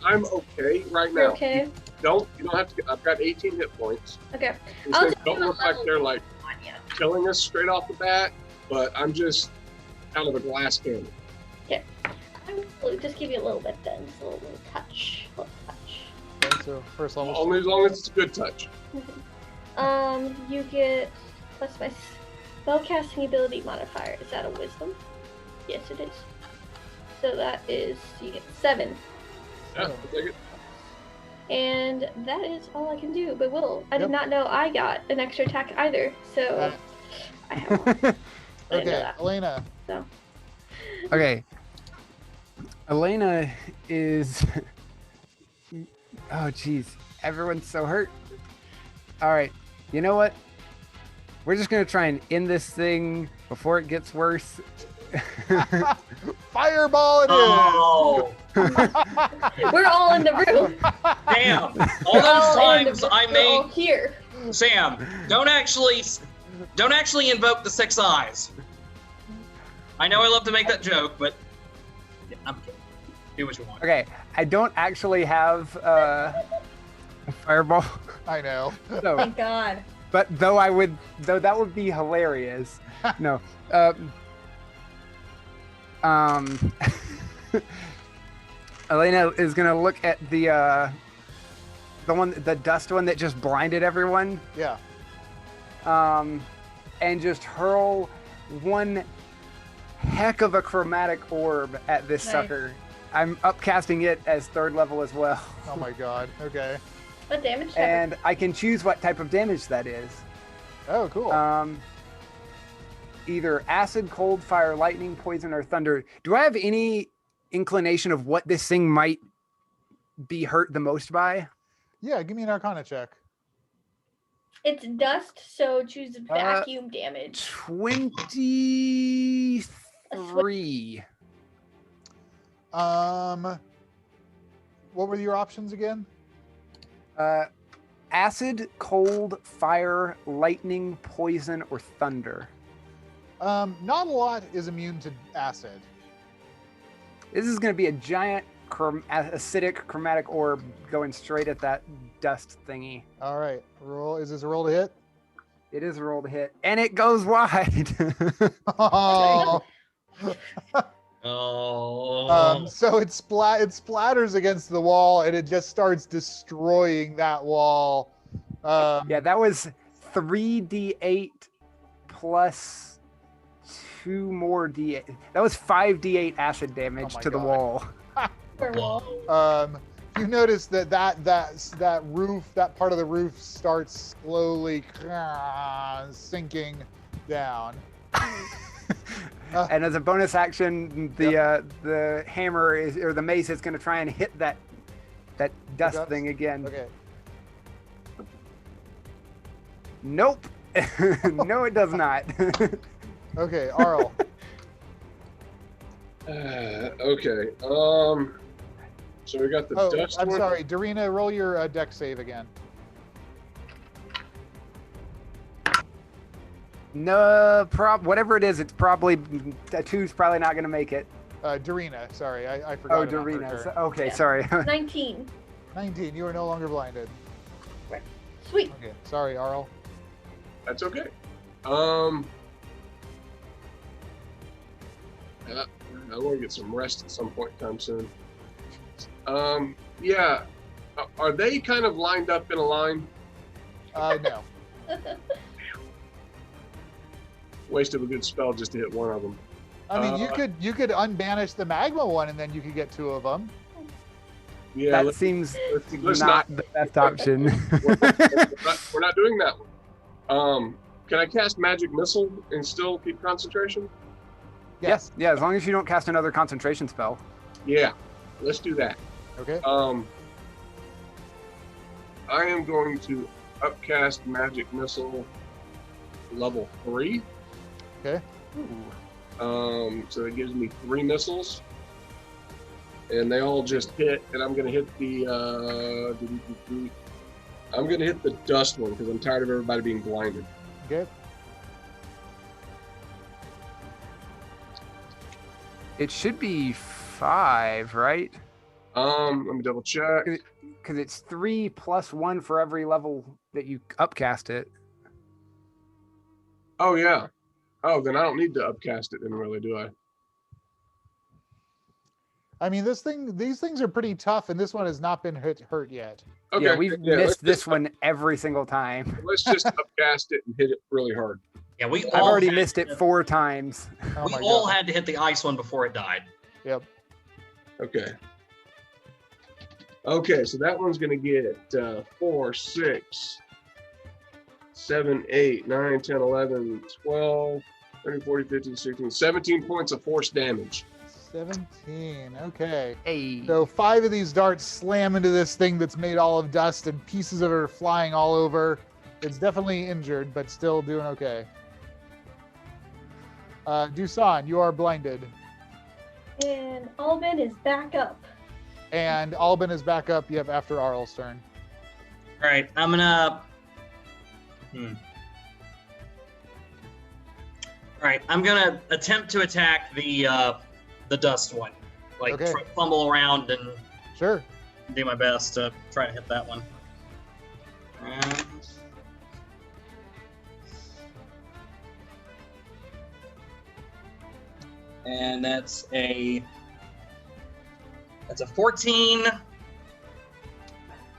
I'm okay right You're now. okay. You don't have to. I've got 18 hit points. Okay. These I'll things just don't do a look like level they're like on you. killing us straight off the bat, but I'm just out of a glass cannon. I will just give you a little bit then, just a little touch. Okay, so first level. Only as long as it's a good touch. You get plus my spellcasting ability modifier. Is that a wisdom? Yes, it is. So that is, you get 7. Yeah, I'll take it. And that is all I can do. But I Yep. did not know I got an extra attack either. So I have one. I didn't know Okay, that. Elena. So Okay. Elena is... Oh, jeez. Everyone's so hurt. All right. You know what? We're just going to try and end this thing before it gets worse. Fireball it is! Oh, we're all in the room. damn! All We're those all in the times room. I We're all made here. Sam, don't actually invoke the 6 eyes. I know I love to make that joke, but yeah, I'm kidding. Do what you want. Okay. I don't actually have a fireball. I know. So, Thank God. but though that would be hilarious. No. Elena is gonna look at the dust one that just blinded everyone, Yeah. and just hurl one heck of a chromatic orb at this Nice. sucker. I'm upcasting it as 3rd level as well. Oh my god. Okay. What damage? And I can choose what type of damage that is. Oh, cool. Either acid, cold, fire, lightning, poison, or thunder. Do I have any inclination of what this thing might be hurt the most by? Yeah, give me an Arcana check. It's dust, so choose vacuum damage. 23. What were your options again? Acid, cold, fire, lightning, poison, or thunder. Not a lot is immune to acid. This is going to be a giant acidic chromatic orb going straight at that dust thingy. All right. Roll. Is this a roll to hit? It is a roll to hit, and it goes wide. Oh. Oh. So it splatters against the wall, and it just starts destroying that wall. Yeah, that was 3d8 plus 2 more d8. That was 5d8 acid damage Oh my to the God. wall. Whoa. You notice that roof, that part of the roof starts slowly sinking down. And as a bonus action, the hammer or the mace is going to try and hit that dust dust? thing again. Okay. Nope. No, it does not. Okay, Aurel. Okay. So we got the Oh, dust I'm one. sorry. Darina, roll your deck save again. No, whatever it is, it's probably a 2's probably not going to make it. Darina, sorry, I forgot. Oh, about her Darina. turn. Okay, Yeah. sorry. 19. 19. You are no longer blinded. Sweet. Okay. Sorry, Aurel. That's okay. Yeah, I want to get some rest at some point in time soon. Yeah. Are they kind of lined up in a line? No. Waste of a good spell just to hit one of them. I mean, you could unbanish the magma one, and then you could get 2 of them. Yeah, That seems let's not the best option. we're not doing that one. Can I cast magic missile and still keep concentration? Yes. Yeah, as long as you don't cast another concentration spell. Yeah, let's do that. Okay. I am going to upcast magic missile level 3. Okay. So it gives me 3 missiles, and they all just hit. And I'm going to hit the dust one because I'm tired of everybody being blinded. Okay. It should be 5, right? Let me double check. Because it's 3 plus 1 for every level that you upcast it. Oh yeah. Oh, then I don't need to upcast it then, really, do I? I mean, these things are pretty tough, and this one has not been hurt yet. Okay. Yeah, we've missed this one every single time. Let's just upcast it and hit it really hard. Yeah, we I've all already had missed to- it 4 times. Oh we my all God. had to hit the ice one before it died. Yep. Okay. Okay, so that one's going to get 4, 6, 7, 8, 9, 10, 11, 12, 13, 14, 15, 16, 17 points of force damage. 17. Okay. Hey. So 5 of these darts slam into this thing that's made all of dust, and pieces of it are flying all over. It's definitely injured, but still doing okay. Dusan, you are blinded. And Alban is back up. And Alban is back up. Yep, after Aurel's turn. All right, I'm gonna. All right, I'm gonna attempt to attack the dust one. Like Okay. fumble around and Sure. do my best to try to hit that one. And that's a 14.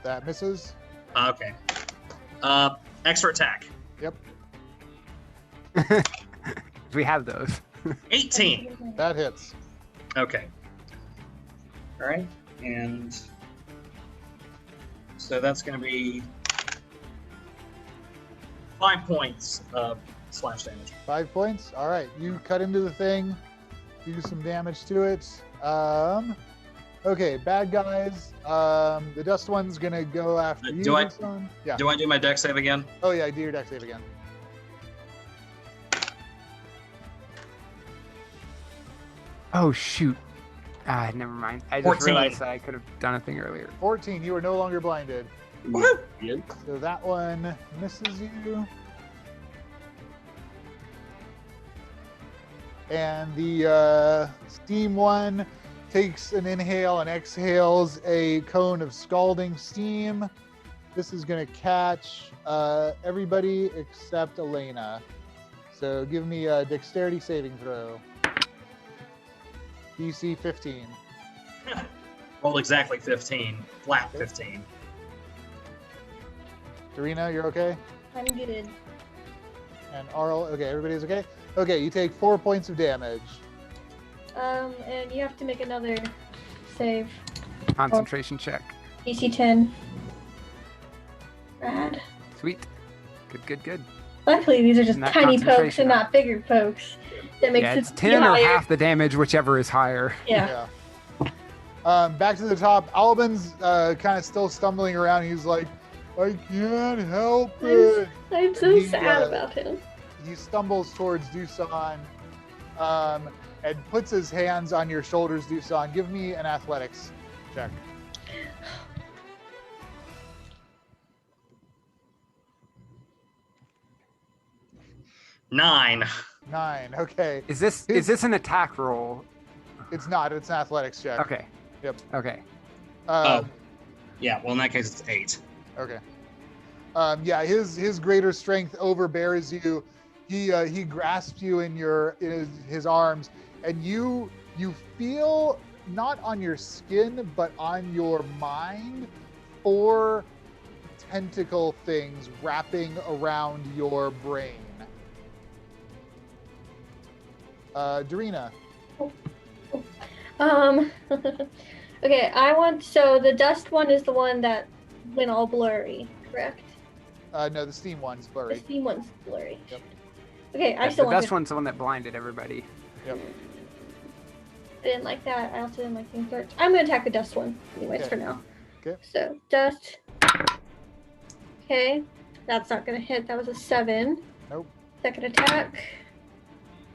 That misses. Okay. Extra attack. Yep. We have those. 18. That hits. Okay. All right, and so that's going to be 5 points of slash damage. 5 points. All right. You cut into the thing. Do some damage to it. Okay, bad guys. The dust one's gonna go after you. Do I- Dusan. Yeah. Do I do my deck save again? Oh yeah, do your deck save again. Oh, shoot. Never mind. I just 14. realized that I could have done a thing earlier. 14. You are no longer blinded. Woo! Again? So that one misses you. And the steam one takes an inhale and exhales a cone of scalding steam. This is going to catch everybody except Elena. So give me a dexterity saving throw. DC 15. Rolled exactly 15. Flat 15. Darina, you're okay? I'm good. And Aurel, okay, everybody's okay? Okay, you take 4 points of damage. And you have to make another save. Concentration check. DC 10. Rad. Sweet. Good. Luckily, these are just And that tiny pokes concentration and not bigger pokes. That makes Yeah, it it's 10 or higher. half the damage, whichever is higher. Yeah. Back to the top. Alban's kind of still stumbling around. He's like, I can't help it. I'm so He, sad about him. He stumbles towards Dusan and puts his hands on your shoulders, Dusan. Give me an athletics check. Nine. 9. Okay. Is this an attack roll? It's not. It's an athletics check. Okay. Yep. Okay. Yeah, well, in that case, it's 8. Okay. Yeah, his greater strength overbears you. He grasps you in his arms, and you feel not on your skin but on your mind 4 tentacle things wrapping around your brain. Darina. Okay, so the dust one is the one that went all blurry, correct? No, the steam one's The blurry. steam one's blurry. Yep. Okay, I Yeah, still the want dust to. one's the one that blinded everybody. Yep. I didn't like that. I also didn't like the torch. I'm gonna attack the dust one, anyways, Okay. for now. Okay. So dust. Okay, that's not gonna hit. That was a 7. Nope. Second attack.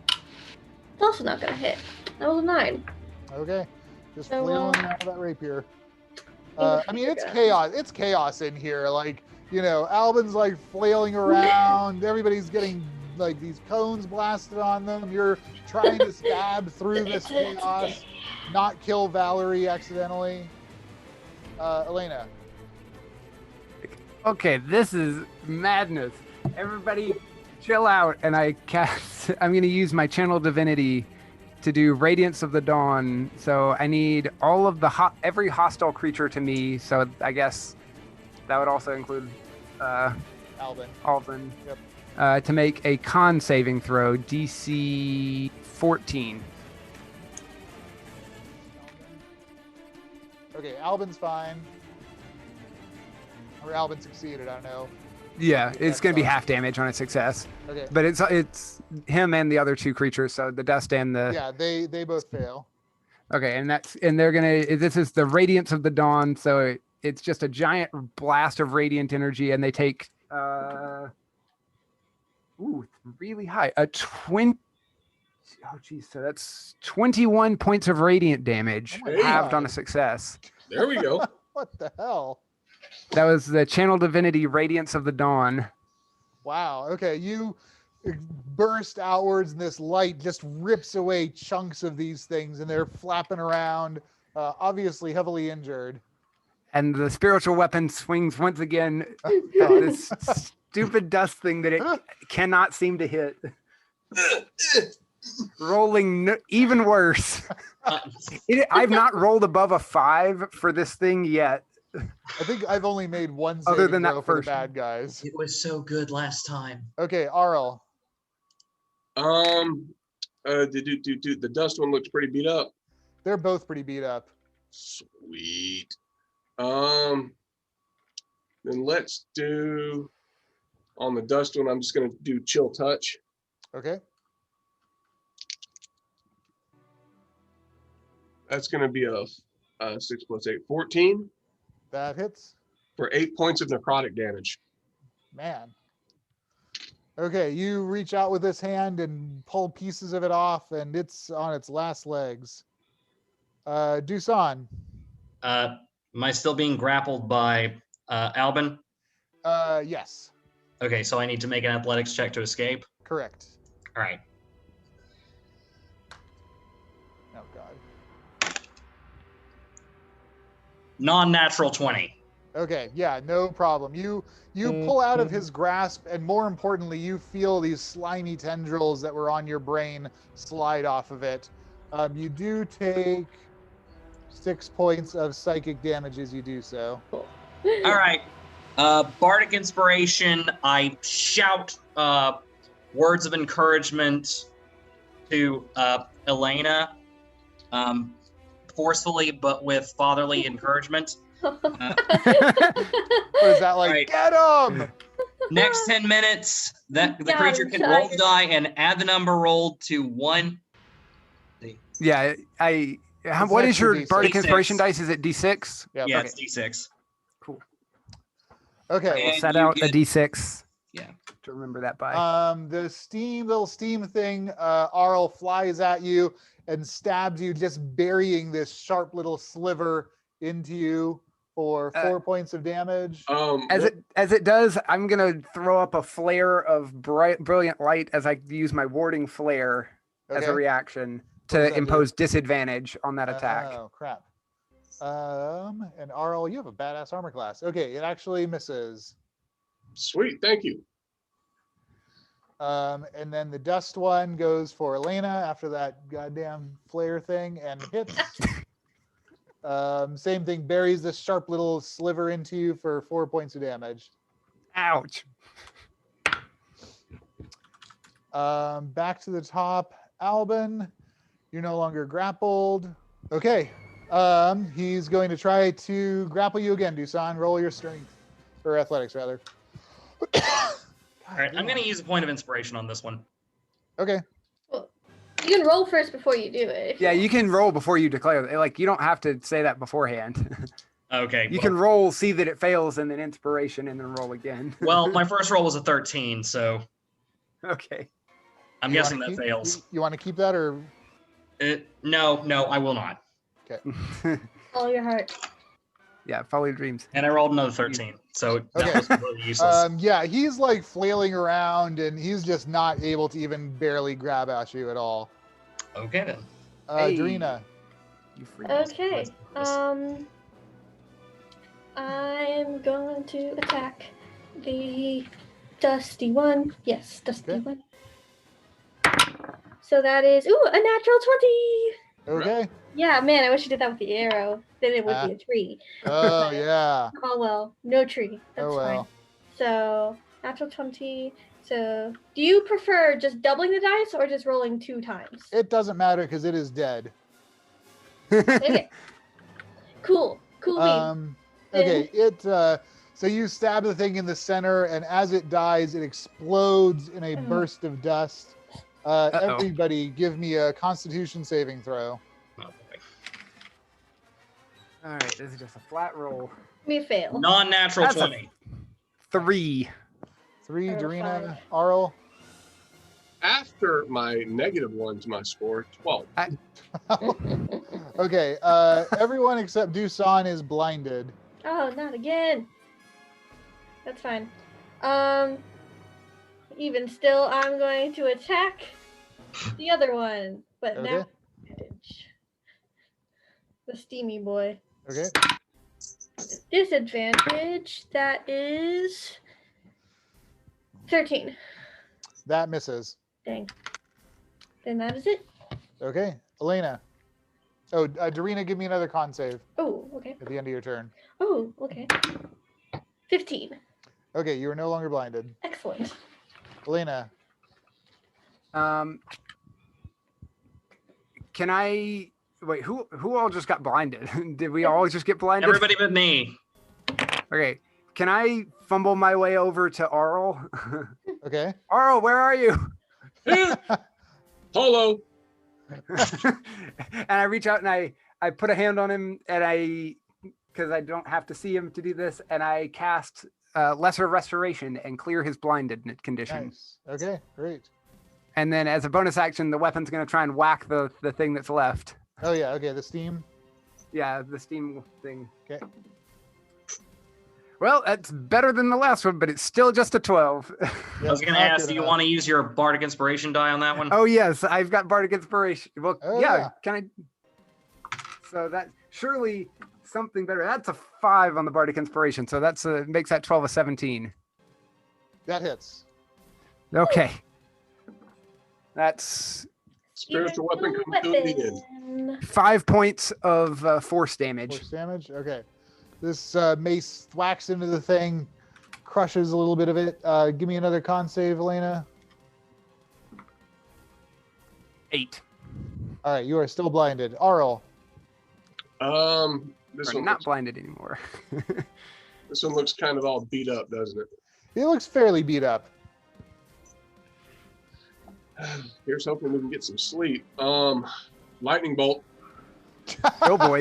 It's also not gonna hit. That was a 9. Okay. Just So, flailing out of that rapier. English I mean, it's rapier. chaos. It's chaos in here. Like, you know, Albin's like flailing around. Everybody's getting like these cones blasted on them. You're trying to stab through this chaos, not kill Valerie accidentally. Elena. Okay, this is madness. Everybody chill out, and I'm going to use my channel divinity to do Radiance of the Dawn. So I need all of every hostile creature to me. So I guess that would also include Alvin. Yep. To make a con saving throw, DC 14. Okay, Albin's fine. Or Albin succeeded, I don't know. Yeah, it's going to be sucks. half damage on a success. Okay. But it's him and the other 2 creatures, so the dust and the... Yeah, they both fail. Okay, and they're going to... This is the Radiance of the Dawn, so it's just a giant blast of radiant energy, and they take... really high. A 20... Oh, geez, so that's 21 points of radiant damage, Oh my halved on a God. success. There we go. What the hell? That was the Channel Divinity Radiance of the Dawn. Wow. Okay, you burst outwards, and this light just rips away chunks of these things, and they're flapping around, obviously heavily injured. And the spiritual weapon swings once again at this stupid dust thing that it cannot seem to hit. Rolling even worse. I've not rolled above a 5 for this thing yet. I think I've only made one Other saving than that throw for the first bad guys. It was so good last time. Okay, Aurel. The dust one looks pretty beat up. They're both pretty beat up. Sweet. Then let's do on the dust one. I'm just gonna do chill touch. Okay. That's gonna be a 6 + 8, 14 That hits. for 8 points of necrotic damage. Man. Okay, you reach out with this hand and pull pieces of it off, and it's on its last legs. Dusan. Am I still being grappled by Albin? Yes, Okay, so I need to make an athletics check to escape. correct. All right. Oh God. Non-natural 20. Okay, yeah, no problem. You pull out of his grasp, and more importantly, you feel these slimy tendrils that were on your brain slide off of it. You do take 6 points of psychic damage as you do so. All right. Bardic inspiration. I shout words of encouragement to Elena, forcefully but with fatherly encouragement. What is that like? Right. Get him! Next 10 minutes, the Yeah, creature I'm can roll the tired. die and add the number rolled to 1. Yeah, It's what an is your extra Bardic D6. Inspiration dice? Is it D6? Yep. Yeah, okay. it's D6. Cool. Okay. And Set you out get- a D6. Yeah. To remember that by. The little steam thing, Aurel flies at you and stabs you, just burying this sharp little sliver into you for 4 points of damage. As it does, I'm gonna throw up a flare of brilliant light as I use my warding flare as a Okay. reaction What does to that impose disadvantage on that attack. Oh crap. And Aurel, you have a badass armor class. Okay, it actually misses. Sweet, thank you. And then the dust one goes for Elena after that goddamn flare thing and hits. Same thing, buries this sharp little sliver into you for 4 points of damage. Ouch. Back to the top, Albin. You're no longer grappled. Okay. He's going to try to grapple you again, Dusan. Roll your strength. Or athletics, rather. All right, I'm going to use a point of inspiration on this one. Okay. Well, you can roll first before you do it. Yeah, you can roll before you declare. Like, you don't have to say that beforehand. Okay. You can roll, see that it fails, and then inspiration, and then roll again. Well, my first roll was a 13, so Okay. I'm guessing that fails. You want to keep that or? No, I will not. Okay. Follow your heart. Yeah, follow your dreams. And I rolled another 13, so that Okay. was completely useless. Yeah, he's like flailing around, and he's just not able to even barely grab at you at all. Okay then. Hey. Darina. You freak. Okay. I'm going to attack the dusty one. Yes, dusty Okay. one. So that is a natural 20. Okay. Yeah, man, I wish you did that with the arrow. Then it would be a tree. Oh yeah. Oh well, no tree. That's Oh well. fine. So natural 20. So do you prefer just doubling the dice or just rolling 2 times? It doesn't matter because it is dead. Okay. Cool beans. Okay. So you stab the thing in the center, and as it dies, it explodes in a burst of dust. Everybody, give me a Constitution saving throw. Oh, boy. All right, this is just a flat roll. Me fail. Non-natural That's a- 20. 3. 3, Or Darina, 5. Aurel. After my -1 to my score, 12. Okay. Everyone except Dusan is blinded. Oh, not again. That's fine. Even still, I'm going to attack the other one, but Okay. now the steamy boy. Okay. Disadvantage. That is 13. That misses. Dang. Then that is it. Okay. Elena. Oh, Darina, give me another con save Oh, okay. at the end of your turn. Oh, okay. 15. Okay, you are no longer blinded. Excellent. Elena. Can I wait? Who all just got blinded? Did we all just get blinded? Everybody but me. Okay. Can I fumble my way over to Aurel? Okay. Aurel, where are you? Polo. And I reach out and I put a hand on him, and because I don't have to see him to do this, and I cast Lesser Restoration and clear his blinded condition. Nice. Okay, great. And then as a bonus action, the weapon's going to try and whack the thing that's left. Oh yeah, okay, the steam. Yeah, the steam thing. Okay. Well, that's better than the last one, but it's still just a 12. I was going to ask, do you want to use your Bardic Inspiration die on that one? Oh, yes, I've got Bardic Inspiration. Well, Oh, yeah, yeah. can I? So that surely something better. That's a 5 on the Bardic Inspiration, so that's makes that 12 a 17. That hits. Okay. That's Spiritual weapon comes to the end. 5 points of force damage. Force damage. Okay. This mace thwacks into the thing, crushes a little bit of it. Give me another con save, Elena. 8. All right, you are still blinded. Aurel. This Or one not looks, blinded anymore. this one looks kind of all beat up, doesn't it? It looks fairly beat up. Here's hoping we can get some sleep. Lightning bolt. Oh boy.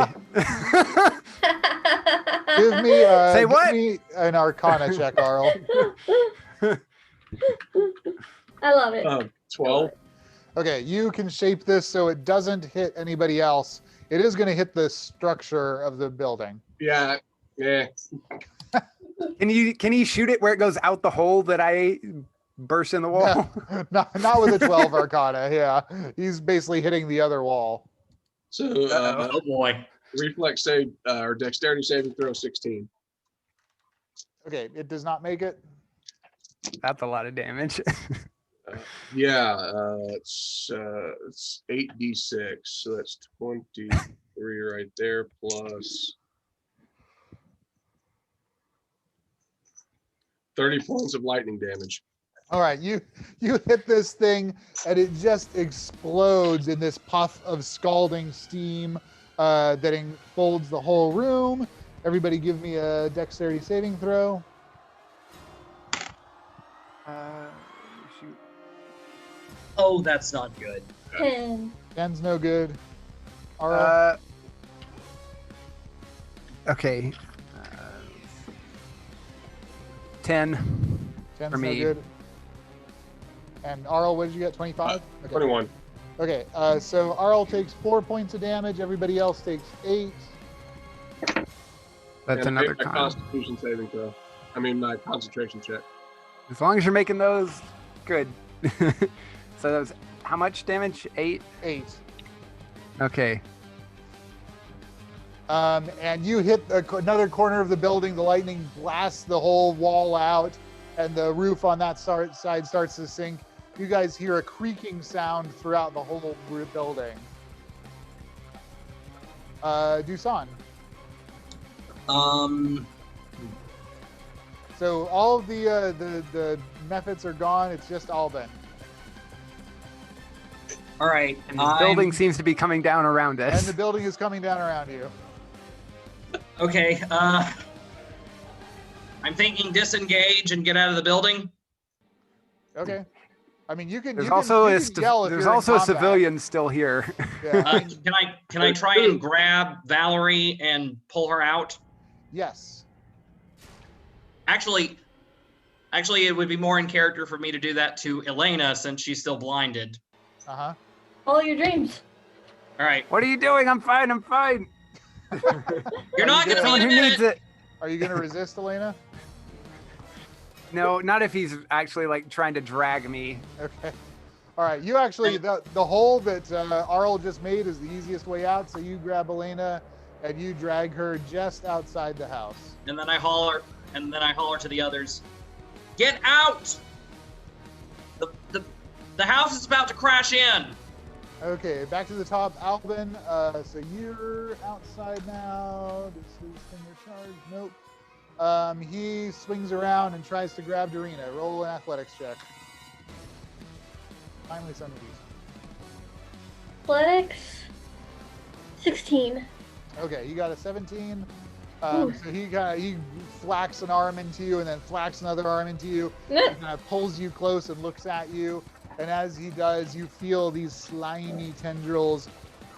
Give me Say give what? me an Arcana check, Aurel. I love it. 12. Okay, you can shape this so it doesn't hit anybody else. It is going to hit the structure of the building. Yeah. Can you shoot it where it goes out the hole that I burst in the wall? Not with a 12 Arcana. Yeah, he's basically hitting the other wall. So Oh boy. reflex save or dexterity saving throw 16. Okay, it does not make it. That's a lot of damage. It's 8d6, so that's 23 right there, plus 30 points of lightning damage. All right, you hit this thing, and it just explodes in this puff of scalding steam that enfolds the whole room. Everybody, give me a dexterity saving throw. Shoot. Oh, that's not good. 10. 10's no good. Aurel? Okay. 10 10's for no me. good. And Aurel, what did you get? 25? Okay. 21. Okay, so Aurel takes 4 points of damage. Everybody else takes 8. That's And another my con. Constitution saving throw. I mean, my concentration check. As long as you're making those, good. So that was how much damage? 8? 8. Okay. And you hit another corner of the building. The lightning blasts the whole wall out, and the roof on that side starts to sink. You guys hear a creaking sound throughout the whole building. Dusan. So all of the methods are gone. It's just Alban. All right. And the building seems to be coming down around us. And the building is coming down around you. Okay. I'm thinking disengage and get out of the building. Okay. I mean, you can. There's you can, also you can yell if there's you're in also a combat. civilian still here. Yeah. I mean, Can I try and grab Valerie and pull her out? yes. Actually, it would be more in character for me to do that to Elena since she's still blinded. Uh-huh. Follow your dreams. All right. What are you doing? I'm fine. I'm fine. You're not going to be Someone in who a needs minute. it. Are you going to resist, Elena? No, not if he's actually like trying to drag me. Okay. All right. You actually, the hole that Aurel just made is the easiest way out. So you grab Elena and you drag her just outside the house. And then I holler to the others. Get out! The house is about to crash in. Okay, back to the top. Alban, so you're outside now. Does his finger charge? Nope. He swings around and tries to grab Darina. Roll an athletics check. Finally, some of these. Athletics. 16. Okay, you got a 17. So he flacks an arm into you and then flacks another arm into you. And kind of pulls you close and looks at you. And as he does, you feel these slimy tendrils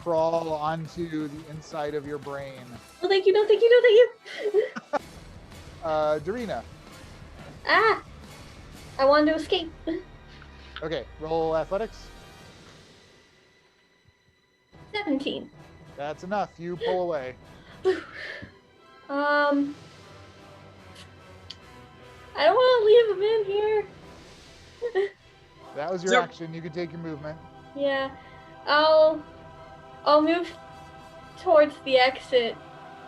crawl onto the inside of your brain. Oh, thank you, no, thank you, no, thank you. Darina. Ah! I wanted to escape. Okay, roll athletics. 17. That's enough. You pull away. I don't want to leave him in here. That was your action. You can take your movement. Yeah, I'll move towards the exit,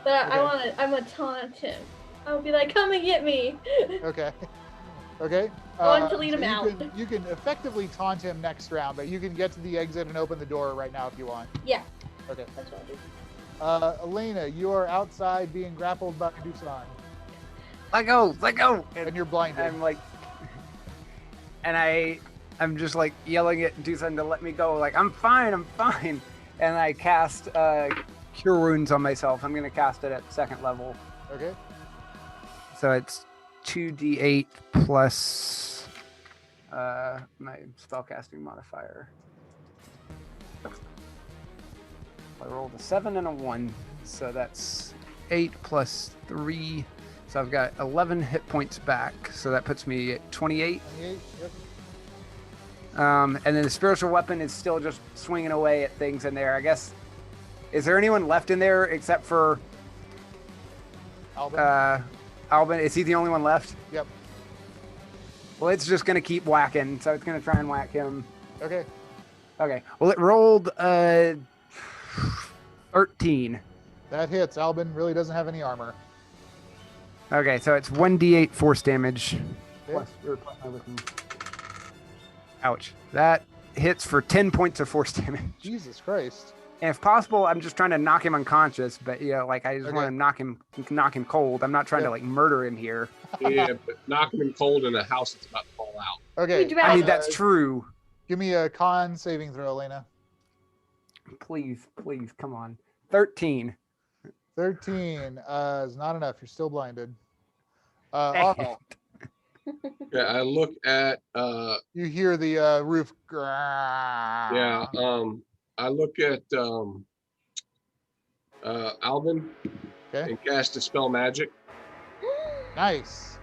but Okay. I'm gonna taunt him. I'll be like, "Come and get me." Okay. Okay. I want to lead him out. You can effectively taunt him next round, but you can get to the exit and open the door right now if you want. Yeah. Okay. That's what I'll do. Elena, you are outside being grappled by Dusan, Let go. Let go. and you're blinded. I'm like, and I'm just like yelling at Dusan to let me go. Like, I'm fine. I'm fine. And I cast Cure Wounds on myself. I'm gonna cast it at second level. Okay. So it's 2d8 plus my spellcasting modifier. I rolled a 7 and a 1, so that's 8 plus 3. So I've got 11 hit points back, so that puts me at 28. 28. Yep. And then the spiritual weapon is still just swinging away at things in there. I guess, is there anyone left in there except for Alban. Alban? Is he the only one left? Yep. Well, it's just going to keep whacking, so it's going to try and whack him. Okay. Okay. Well, it rolled 13. That hits. Alban really doesn't have any armor. Okay, so it's 1d8 force damage. Okay. Plus my wisdom. Ouch. That hits for 10 points of force damage. Jesus Christ. And if possible, I'm just trying to knock him unconscious, but like I just want to knock him cold. I'm not trying to like murder him here. Yeah, but knocking him cold in a house that's about to fall out. Okay. I mean, that's true. Give me a con saving throw, Elena. Please, come on. 13. 13 is not enough. You're still blinded. Dang Aurel, Yeah, I look at you hear the roof. yeah, I look at Alvin Okay. and cast Dispel Magic. Nice.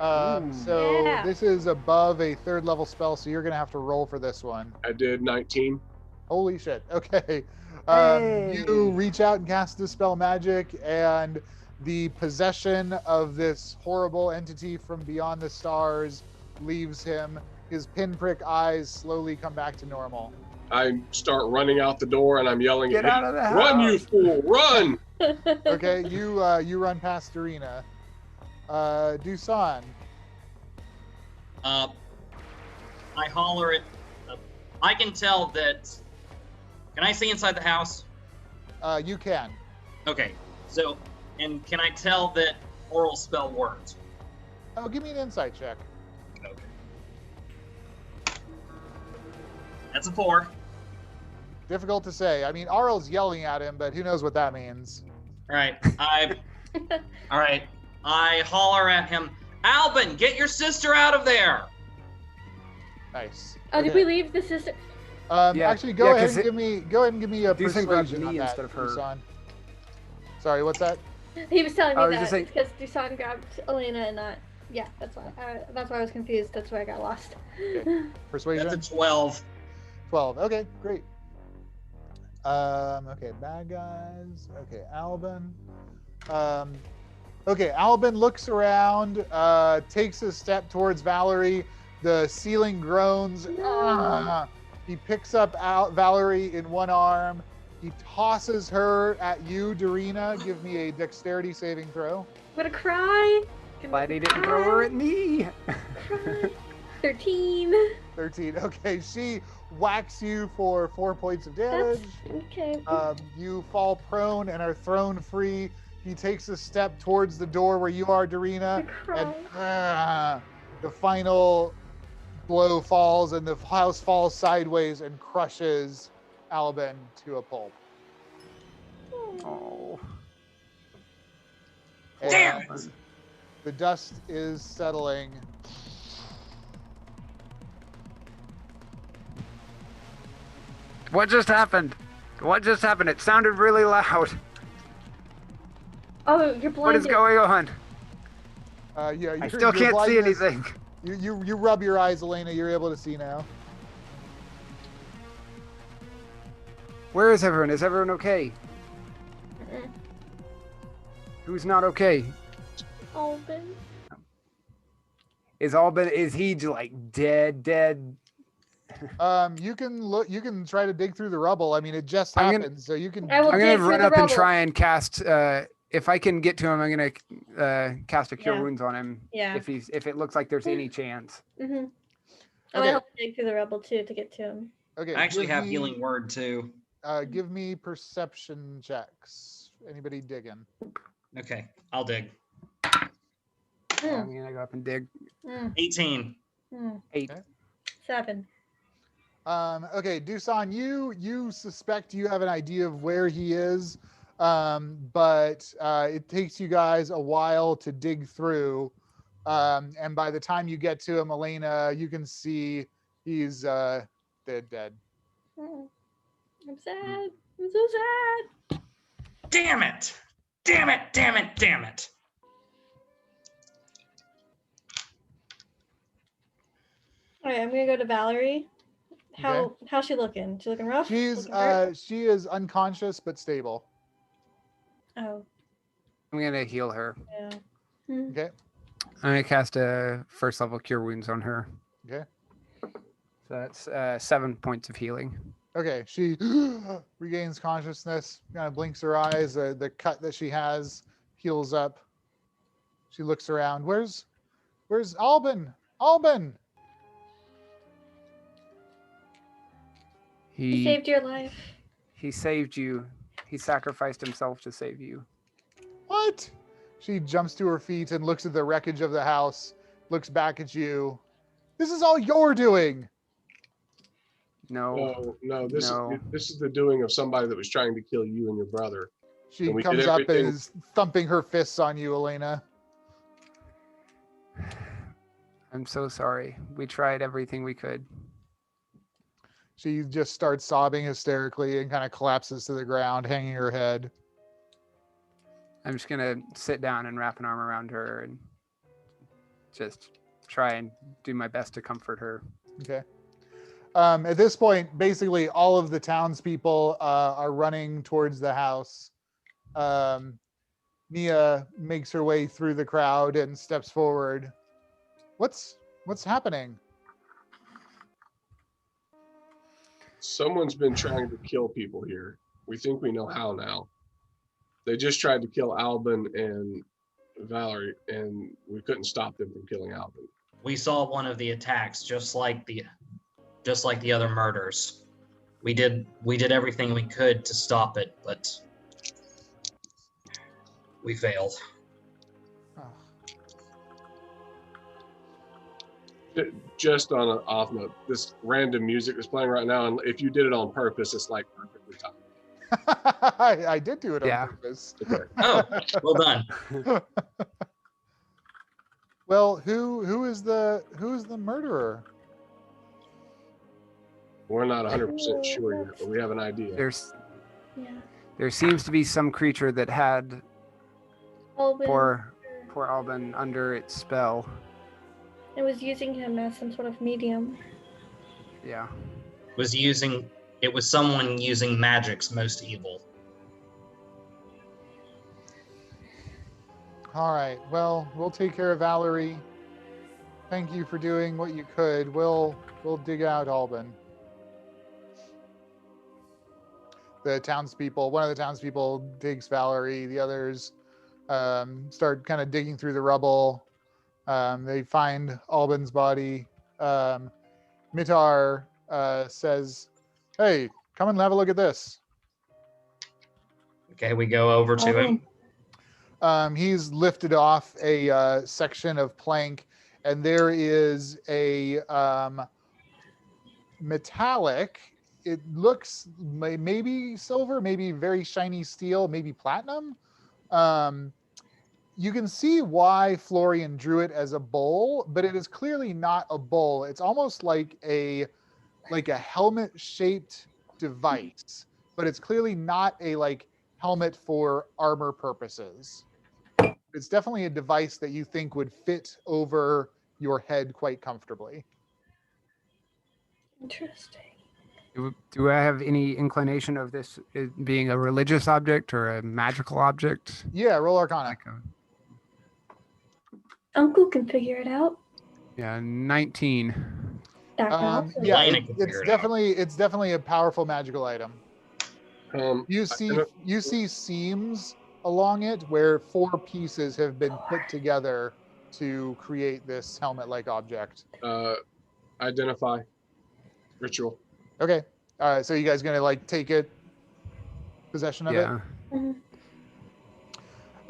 Ooh. So Yeah. this is above a 3rd level spell, so you're gonna have to roll for this one. I did 19. Holy shit. Okay. Hey. You reach out and cast Dispel Magic, and the possession of this horrible entity from beyond the stars leaves him. His pinprick eyes slowly come back to normal. I start running out the door and I'm yelling Get at out him, of the "Run, you house." fool, run!" Okay, you run past Darina. Dusan. I holler at. I can tell that. Can I see inside the house? You can. Okay. So, and can I tell that oral spell worked? Oh, give me an insight check. Okay. That's a 4. Difficult to say. I mean, Aurel's yelling at him, but who knows what that means. All right. All right. I holler at him. Albin, get your sister out of there. Nice. Oh, did we leave the sister? Yeah. Actually, go ahead and give me a Dusan grabbed persuasion me on that, instead of her. Dusan. Sorry, what's that? He was telling me I was that just saying- because Dusan grabbed Elena and not. Yeah, that's why. That's why I was confused. That's why I got lost. Okay. Persuasion. That's a 12. 12. Okay, great. Okay, bad guys. Okay, Albin. Okay, Albin looks around, takes a step towards Valerie. The ceiling groans. He picks up Valerie in one arm. He tosses her at you, Darina. Give me a dexterity saving throw. I'm gonna cry. Glad he didn't throw her at me. Cry. 13. 13. Okay, she whacks you for 4 points of damage. That's okay. You fall prone and are thrown free. He takes a step towards the door where you are, Darina, and the final blow falls, and the house falls sideways and crushes Albin to a pulp. Oh. And Damn it! the dust is settling. What just happened? What just happened? It sounded really loud. Oh, you're blinded. What is going on? Yeah, I still can't see blindness- anything. You rub your eyes, Elena. You're able to see now. Where is everyone? Is everyone okay? Mm-mm. Who's not okay? Albin. Is he like dead? You can look. You can try to dig through the rubble. I mean, it just I'm happened, gonna- so you can. I will I'm dig gonna through run the up and rubble. try and cast. If I can get to him, I'm gonna cast a cure Yeah. wounds on him. Yeah. If it looks like there's any chance. Mm-hmm. I'm Okay. gonna help dig through the rubble too to get to him. Okay. I actually give have me- healing word too. Give me perception checks. Anybody digging? Okay, I'll dig. I'm Mm, gonna go up and dig. 18. 8. 7. Okay, Dusan, you suspect you have an idea of where he is, but it takes you guys a while to dig through. And by the time you get to him, Elena, you can see he's dead. I'm sad. I'm so sad. Damn it! Damn it! Damn it! Damn it! All right, I'm gonna go to Valerie. How's she looking? She looking rough? She's Looking hurt? she is unconscious but stable. Oh, I'm gonna heal her. yeah. Hmm. Okay. I'm gonna cast a first level cure wounds on her. Okay. So that's 7 points of healing. Okay, she regains consciousness, kind of blinks her eyes. The cut that she has heals up. She looks around. Where's Albin? Albin! He saved your life. He saved you. He sacrificed himself to save you. What? She jumps to her feet and looks at the wreckage of the house, looks back at you. This is all you're doing. No. No. This is the doing of somebody that was trying to kill you and your brother. She And comes up and is thumping her fists on you, Elena. I'm so sorry. We tried everything we could. She just starts sobbing hysterically and kind of collapses to the ground, hanging her head. I'm just going to sit down and wrap an arm around her and just try and do my best to comfort her. Okay. At this point, basically all of the townspeople are running towards the house. Nea makes her way through the crowd and steps forward. What's happening? Someone's been trying to kill people here. We think we know how now. They just tried to kill Albin and Valerie, and we couldn't stop them from killing Albin. We saw one of the attacks, just like the other murders. We did everything we could to stop it, but we failed. Just on an off note, this random music is playing right now, and if you did it on purpose, it's like perfectly timed. I did do it on purpose. Okay. Oh, well done. Well, who is the murderer? We're not 100% sure yet, but we have an idea. There seems to be some creature that had Albin. poor Albin under its spell. It was using him as some sort of medium. Yeah. It was someone using magic's most evil. All right. Well, we'll take care of Valerie. Thank you for doing what you could. We'll dig out Albin. One of the townspeople digs Valerie. The others start kind of digging through the rubble. They find Albin's body. Mitar says, "Hey, come and have a look at this." Okay, we go over to him. He's lifted off a section of plank, and there is a metallic. It looks maybe silver, maybe very shiny steel, maybe platinum. You can see why Florian drew it as a bowl, but it is clearly not a bowl. It's almost like a helmet-shaped device, but it's clearly not a helmet for armor purposes. It's definitely a device that you think would fit over your head quite comfortably. Interesting. Do I have any inclination of this being a religious object or a magical object? Yeah, roll Arcana. Uncle can figure it out. Yeah, 19. Yeah, it's definitely a powerful magical item. You see seams along it where 4 pieces have been put together to create this helmet-like object. Identify. Ritual. Okay. All right. So you guys gonna take possession of it? Mm-hmm.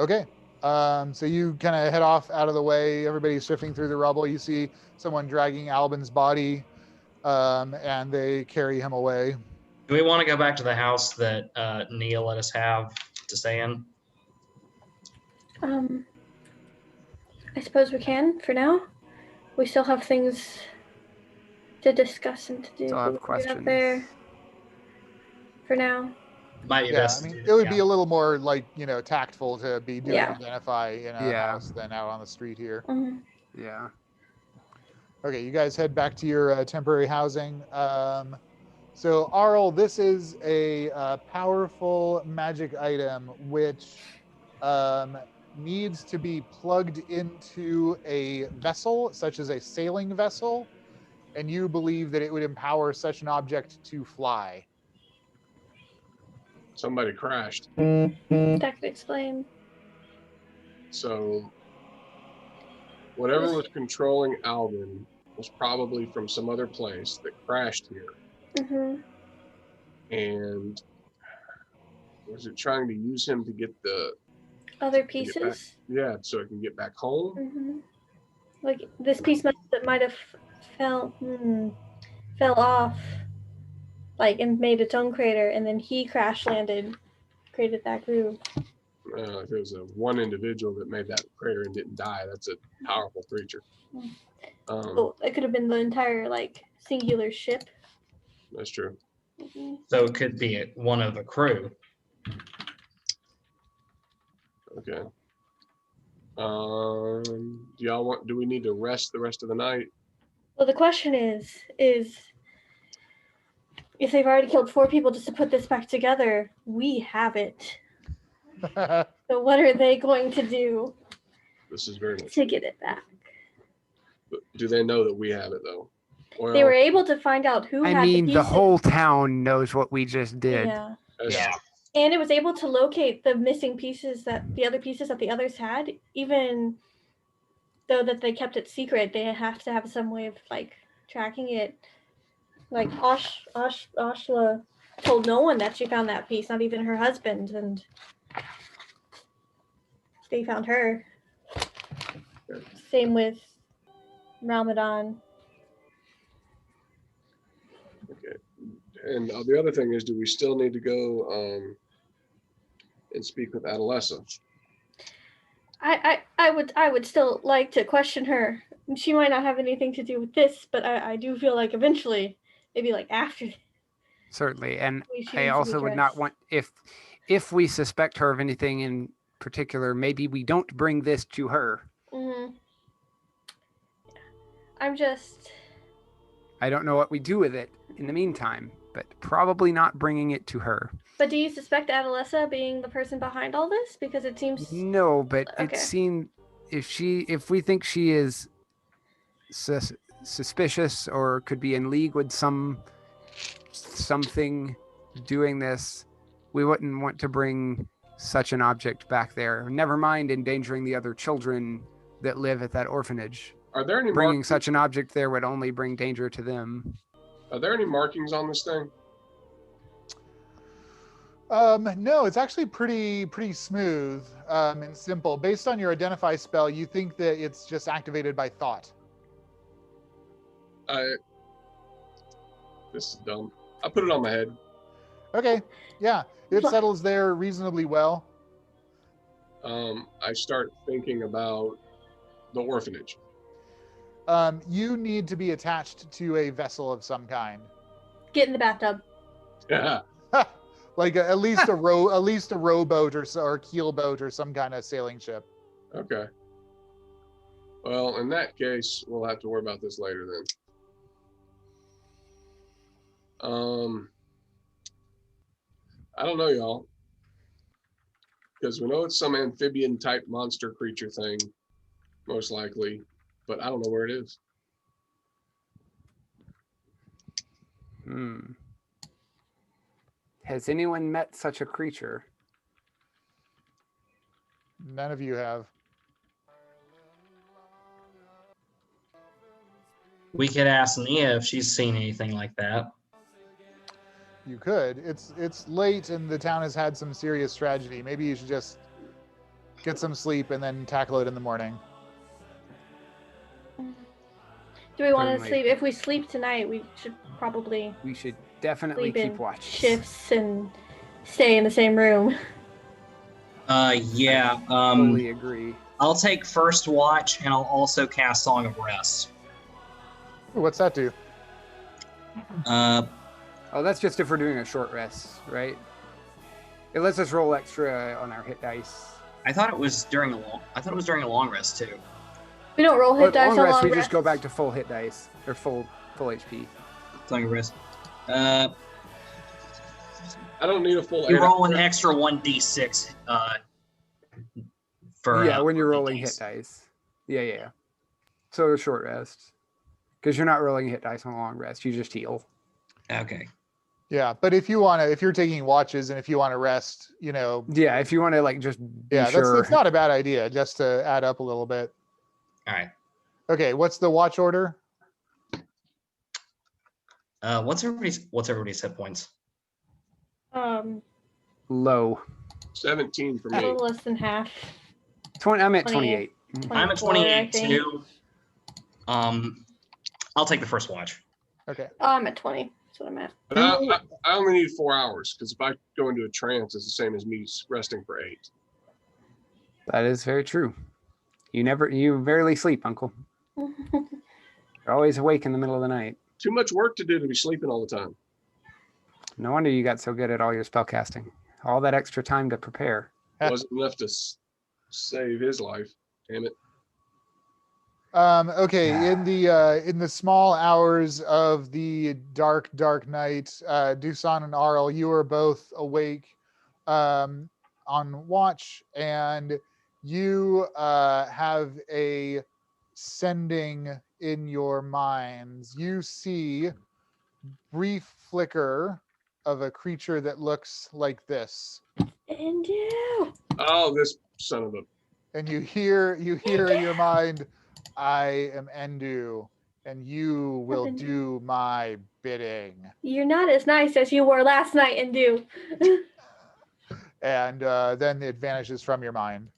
Okay. So you kind of head off out of the way. Everybody's shifting through the rubble. You see someone dragging Albin's body, and they carry him away. Do we want to go back to the house that Nea let us have to stay in? I suppose we can for now. We still have things to discuss and to do. Still have questions. Up there for now. Might be best. I mean, it would be a little more tactful to be doing identify in a house than out on the street here. Mm-hmm. Yeah. Okay, you guys head back to your temporary housing. So Aurel, this is a powerful magic item which needs to be plugged into a vessel, such as a sailing vessel, and you believe that it would empower such an object to fly. Somebody crashed. That could explain. So whatever was controlling Albin was probably from some other place that crashed here. Mm-hmm. And was it trying to use him to get the Other to get back? pieces? Yeah, so I can get back home. Mm-hmm. Like this piece might have fell off, like, and made its own crater, and then he crash landed, created that groove. If it was a one individual that made that crater and didn't die, that's a powerful creature. Oh, it could have been the entire like singular ship. That's true. Mm-hmm. So it could be one of the crew. Okay. Do y'all want? Do we need to rest the rest of the night? Well, the question is if they've already killed 4 people just to put this back together, we have it. So what are they going to do? This is very much. To get it back? But do they know that we have it though? Well, They were able to find out who I had mean, the the pieces. whole town knows what we just did. Yeah. Yeah. And it was able to locate the missing pieces that the others had, even though that they kept it secret. They have to have some way of like tracking it. Like Ashla told no one that she found that piece, not even her husband, and they found her. Same with Ramadan. Okay. And the other thing is, do we still need to go and speak with Adolessa? I would still like to question her. She might not have anything to do with this, but I do feel like eventually, maybe like after. Certainly, and she I needs to also be would not dressed. want if we suspect her of anything in particular, maybe we don't bring this to her. Mm-hmm. I'm just. I don't know what we do with it in the meantime, but probably not bringing it to her. But do you suspect Adolessa being the person behind all this? Because it seems. No, but Okay. it seemed if we think she is suspicious or could be in league with something doing this, we wouldn't want to bring such an object back there. Never mind endangering the other children that live at that orphanage. Are there any Bringing such an object there would only bring danger to them. Are there any markings on this thing? No, it's actually pretty smooth and simple. Based on your identify spell, you think that it's just activated by thought. This is dumb. I put it on my head. Okay, yeah, it settles there reasonably well. I start thinking about the orphanage. You need to be attached to a vessel of some kind. Get in the bathtub. Yeah. Like at least a rowboat or a keel boat or some kind of sailing ship. Okay. Well, in that case, we'll have to worry about this later then. I don't know, y'all. Because we know it's some amphibian type monster creature thing, most likely, but I don't know where it is. Has anyone met such a creature? None of you have. We could ask Nea if she's seen anything like that. You could. It's late and the town has had some serious tragedy. Maybe you should just get some sleep and then tackle it in the morning. Do we want to Certainly. sleep? If we sleep tonight, we should probably We should definitely sleep keep in watch. shifts and stay in the same room. Yeah. Fully agree. I'll take first watch, and I'll also cast Song of Rest. What's that do? Oh, that's just if we're doing a short rest, right? It lets us roll extra on our hit dice. I thought it was during a long rest too. We don't roll hit But dice long on rest, long we rest. just go back to full hit dice or full HP. Song of Rest. I don't need a full. You roll an extra 1d6. When you're rolling hit hit dice. Yeah. So a short rest, because you're not rolling hit dice on a long rest. You just heal. Okay. Yeah, but if you're taking watches and if you want to rest, Yeah, if you want to just be yeah, sure. that's not a bad idea, just to add up a little bit. All right. Okay, what's the watch order? What's everybody's hit points? Low. 17 for A me. little less than half. 20. I'm at 28. 28. I'm at 24, I 28 think. too. I'll take the first watch. Okay. Oh, I'm at 20. That's what I'm at. But I only need 4 hours because if I go into a trance, it's the same as me resting for 8. That is very true. You rarely sleep, Uncle. You're always awake in the middle of the night. Too much work to do to be sleeping all the time. No wonder you got so good at all your spell casting. All that extra time to prepare. Wasn't enough to save his life. Damn it. Okay, in the small hours of the dark night, Dusan and Aurel, you are both awake on watch, and you have a sending in your minds. You see brief flicker of a creature that looks like this. And you. Oh, this son of a... And you hear in your mind, I am Endu, and you will do my bidding. You're not as nice as you were last night, and do. And then it vanishes from your mind.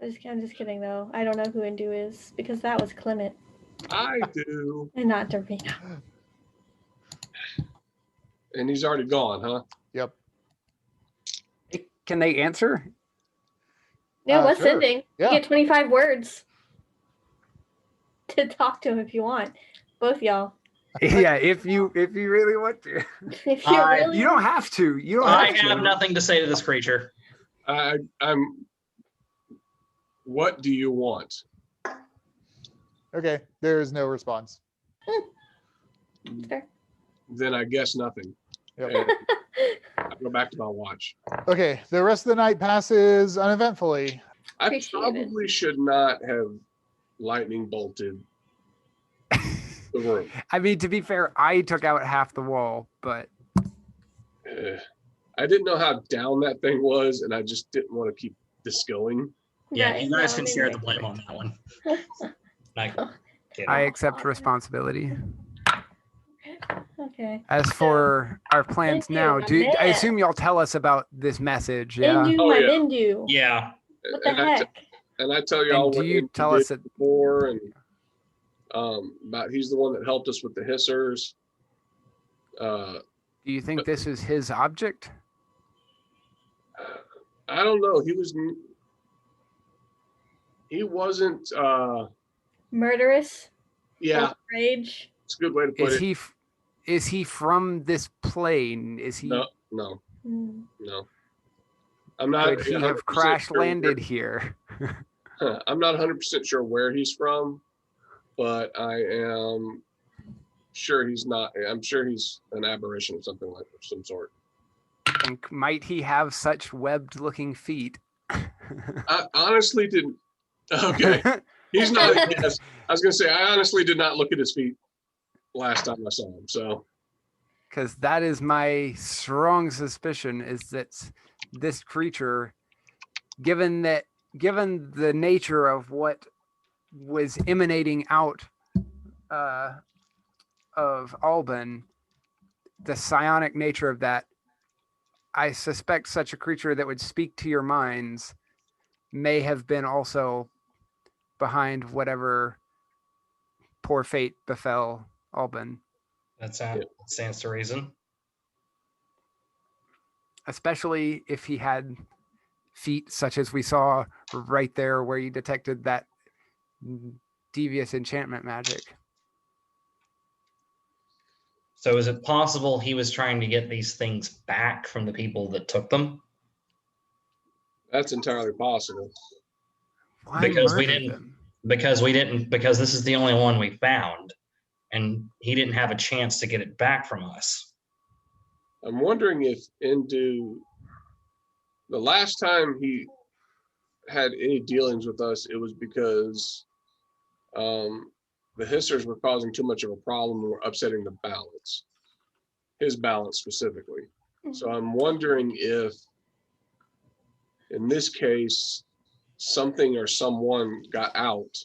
I'm just kidding, though. I don't know who Indu is, because that was Clement. I do. And not Darina. And he's already gone, huh? Yep. Can they answer? Yeah, what's sure. sending? Yeah. You get 25 words to talk to him if you want. Both y'all. Yeah, if you really want to. If you really You don't have to. You don't I have to. have nothing to say to this creature. I'm... What do you want? Okay, there is no response. Fair. Then I guess nothing. Yep. And I go back to my watch. Okay, the rest of the night passes uneventfully. I Appreciate it. probably should not have lightning bolted the room. I mean, to be fair, I took out half the wall, but I didn't know how down that thing was, and I just didn't want to keep this going. Yeah, Right, you guys no, can I mean, share the blame on that one. I accept responsibility. Okay. As for our plans Thank you, now, I'm I there. assume y'all tell us about this message, yeah? Indu, Oh, my yeah. Indu. Yeah. What the And I heck? and I tell y'all And do what you he tell did us that before, and about he's the one that helped us with the hissers. do you think this is his object? I don't know. He wasn't. Murderous? Yeah, Full of rage? it's a good way to put it. Is he from this plane? Is he No. Hmm. No. I'm not. could he 100% have crash sure landed here? I'm not 100% sure where he's from, but I am sure he's not. I'm sure he's an aberration of something like of some sort. And might he have such webbed looking feet? I honestly didn't. Okay, he's not. Yes, I was gonna say I honestly did not look at his feet last time I saw him. So, Because that is my strong suspicion, is that this creature, given the nature of what was emanating out of Alban, the psionic nature of that, I suspect such a creature that would speak to your minds may have been also behind whatever poor fate befell Alban. That stands to reason. Especially if he had feet such as we saw right there where you detected that devious enchantment magic. So is it possible he was trying to get these things back from the people that took them? that's entirely possible. Why Because we murder didn't- them? Because this is the only one we found, and he didn't have a chance to get it back from us. I'm wondering if Indu, the last time he had any dealings with us, it was because the hissers were causing too much of a problem and were upsetting the balance, his balance specifically. So I'm wondering if, in this case, something or someone got out,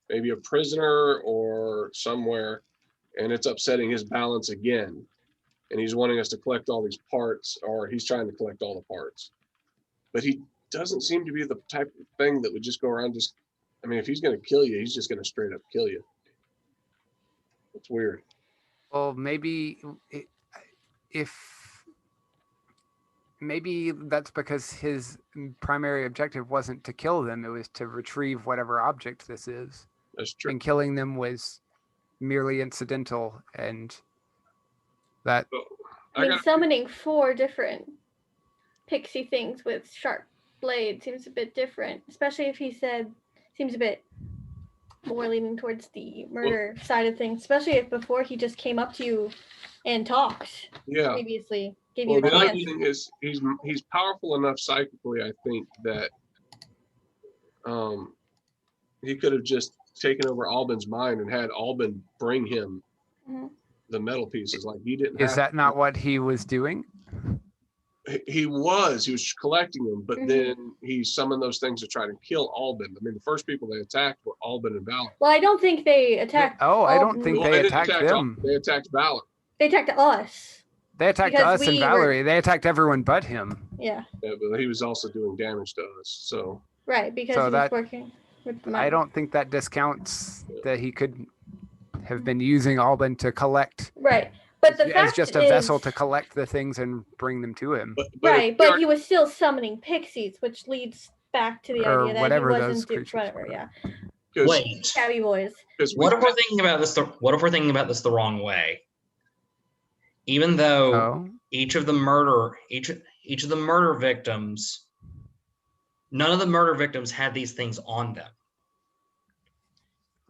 maybe a prisoner or somewhere, and it's upsetting his balance again. and he's wanting us to collect all these parts, or he's trying to collect all the parts. But he doesn't seem to be the type of thing that would just go around just, I mean, if he's going to kill you, he's just going to straight up kill you. It's weird. Well, maybe maybe that's because his primary objective wasn't to kill them, it was to retrieve whatever object this is. That's true. And killing them was merely incidental, and that... I mean, summoning 4 different pixie things with sharp blades seems a bit different, especially if he said, seems a bit more leaning towards the murder side of things, especially if before he just came up to you and talked previously. Gave you the a other chance. thing is he's powerful enough psychically, I think, that he could have just taken over Albin's mind and had Albin bring him the metal pieces. Like he didn't. Is that not what he was doing? He was collecting them, but then he summoned those things to try to kill Albin. I mean, the first people they attacked were Albin and Valor. Well, I don't think they attacked. I don't think they attacked them. They attacked Valor. They attacked us. They attacked us and Valerie. They attacked everyone but him. Yeah. But he was also doing damage to us. So. Right, because he was working with the I don't think that discounts that he could have been using Albin to collect. Right. But the fact as just a vessel to collect the things and bring them to him. But he was still summoning pixies, which leads back to the idea that whatever he those wasn't creatures whatever, were. yeah. Wait. Cabby boys. What if we're thinking about this? What if we're thinking about this the wrong way? Even though each of the murder victims, none of the murder victims had these things on them.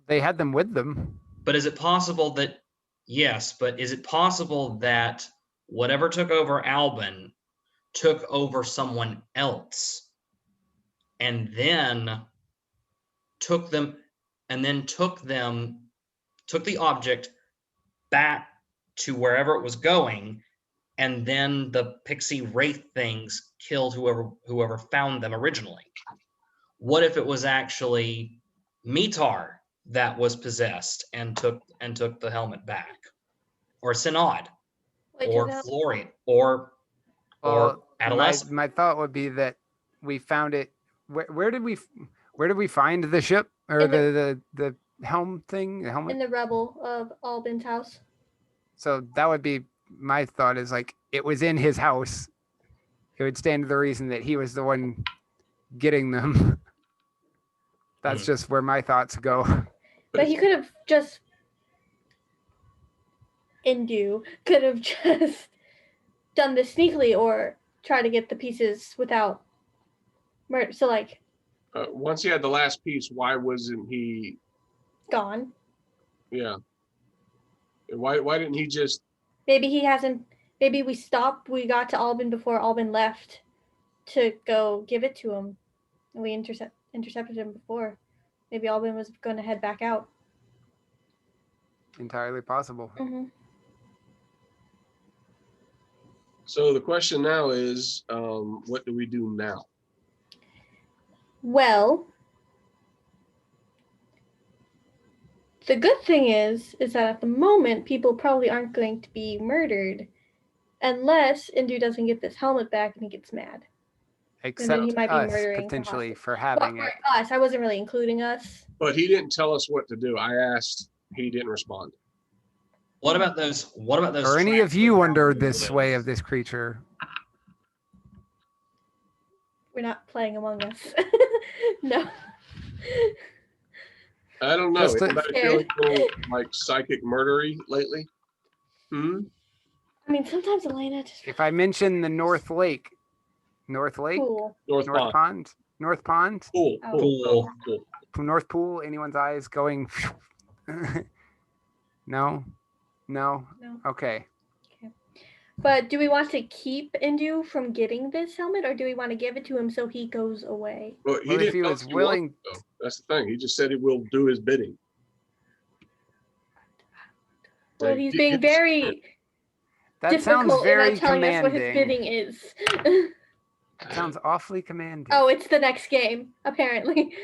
They had them with them. But is it possible that? Yes, but is it possible that whatever took over Albin took over someone else and then took the object back to wherever it was going, and then the pixie wraith things killed whoever found them originally? What if it was actually Mitar that was possessed and took the helmet back, or Synod, or Florian, or Adolescent? My thought would be that we found it. Where did we find the ship or the helm thing? The helmet in the rubble of Albin's house. So that would be my thought. Is like it was in his house. It would stand to the reason that he was the one getting them. That's just where my thoughts go. But he could have just done this sneakily or try to get the pieces without murder. So like once he had the last piece, why wasn't he gone? Yeah. Why didn't he just maybe we got to Albin before Albin left to go give it to him. And we intercepted him before. Maybe Albin was going to head back out. Entirely possible. So the question now is, what do we do now? Well, the good thing is that at the moment, people probably aren't going to be murdered unless Indu doesn't get this helmet back and he gets mad. Except he might be murdering potentially for having it. Us, I wasn't really including us. But he didn't tell us what to do. I asked, he didn't respond. What about those? Are any of you under this sway of this creature? We're not playing Among Us. No. I don't know. Anybody feel like psychic murdery lately? I mean, sometimes Elena just. If I mention the North Pond. Pool. North Pool. Anyone's eyes going? No. Okay. But do we want to keep Indu from getting this helmet, or do we want to give it to him so he goes away? Well, if he was willing. That's the thing. He just said he will do his bidding. Well, he's being very. That sounds very commanding. Us what his bidding is. That sounds awfully commanding. Oh, it's the next game, apparently.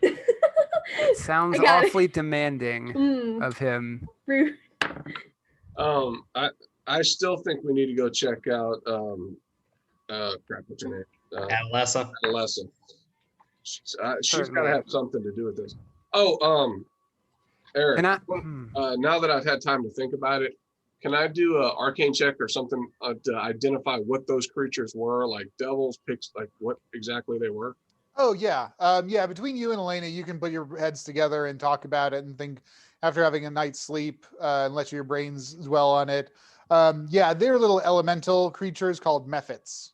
It sounds awfully demanding of him. Rude. I still think we need to go check out crap, what's her name? Adolessa. Alessa. She's got to Certainly. have something to do with this. Oh, Eric, Can I? now that I've had time to think about it, can I do an arcane check or something to identify what those creatures were, like devils, pigs, like what exactly they were? Oh yeah, yeah. Between you and Elena, you can put your heads together and talk about it and think after having a night's sleep and let your brains dwell on it. Yeah, they're little elemental creatures called mephits,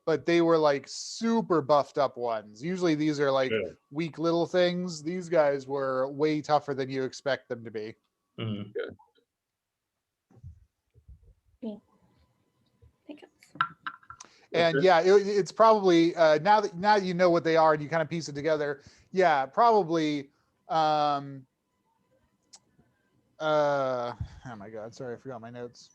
but they were like super buffed up ones. Usually these are like Yeah. weak little things. These guys were way tougher than you expect them to be. Mm. And Okay. yeah, it's probably now that you know what they are and you kind of piece it together. Yeah, probably. Oh my God, sorry, I forgot my notes.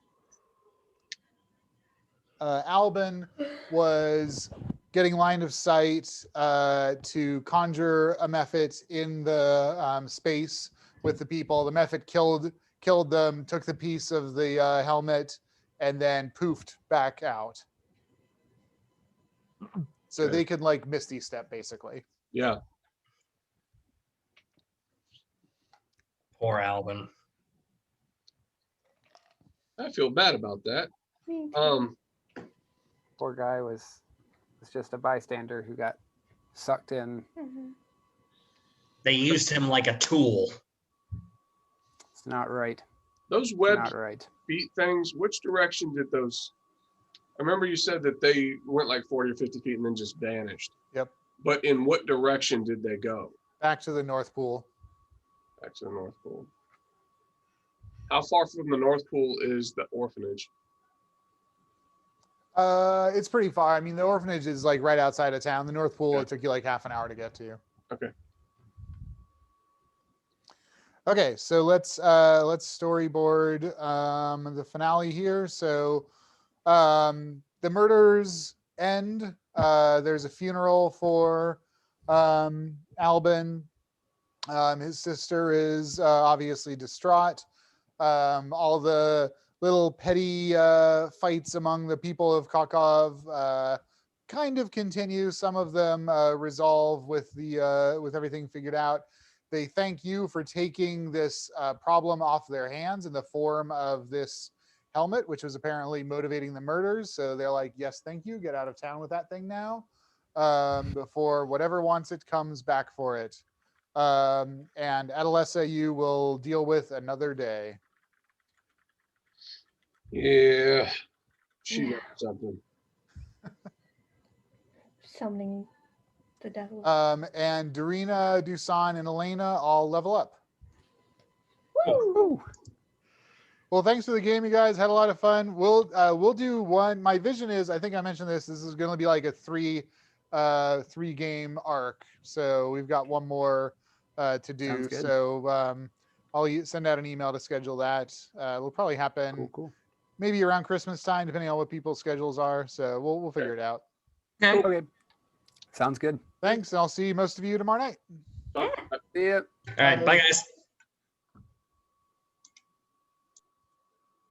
Albin was getting line of sight to conjure a mephit in the space with the people. The mephit killed them, took the piece of the helmet, and then poofed back out. So Okay. they could like Misty Step basically. Yeah. Poor Albin. I feel bad about that. Poor guy was just a bystander who got sucked in. They used him like a tool. It's not right. Those It's web not right. feet things, which direction did those? I remember you said that they went like 40 or 50 feet and then just vanished. Yep. But in what direction did they go? Back to the North Pool. Back to the North Pole. How far from the North Pole is the orphanage? It's pretty far. I mean, the orphanage is like right outside of town. The North Pool, Yeah. it took you like half an hour to get to. Okay. Okay, so let's storyboard the finale here. So the murders end. There's a funeral for Albin. His sister is obviously distraught. All the little petty fights among the people of Kokov kind of continue. Some of them resolve with everything figured out. They thank you for taking this problem off their hands in the form of this helmet, which was apparently motivating the murders. So they're like, yes, thank you. Get out of town with that thing now before whatever wants it comes back for it. And Adolessa, you will deal with another day. Yeah. She got something. Summoning the devil. And Darina, Dusan, and Elena all level up. Woo! Well, thanks for the game, you guys. Had a lot of fun. We'll do one. My vision is, I think I mentioned this. This is going to be like a three game arc. So we've got one more to do. Sounds good. So I'll send out an email to schedule that. It'll probably happen Cool. maybe around Christmas time, depending on what people's schedules are. So we'll figure it out. Okay. Okay. Sounds good. Thanks, and I'll see most of you tomorrow night. Oh, See ya. All right. Bye, guys.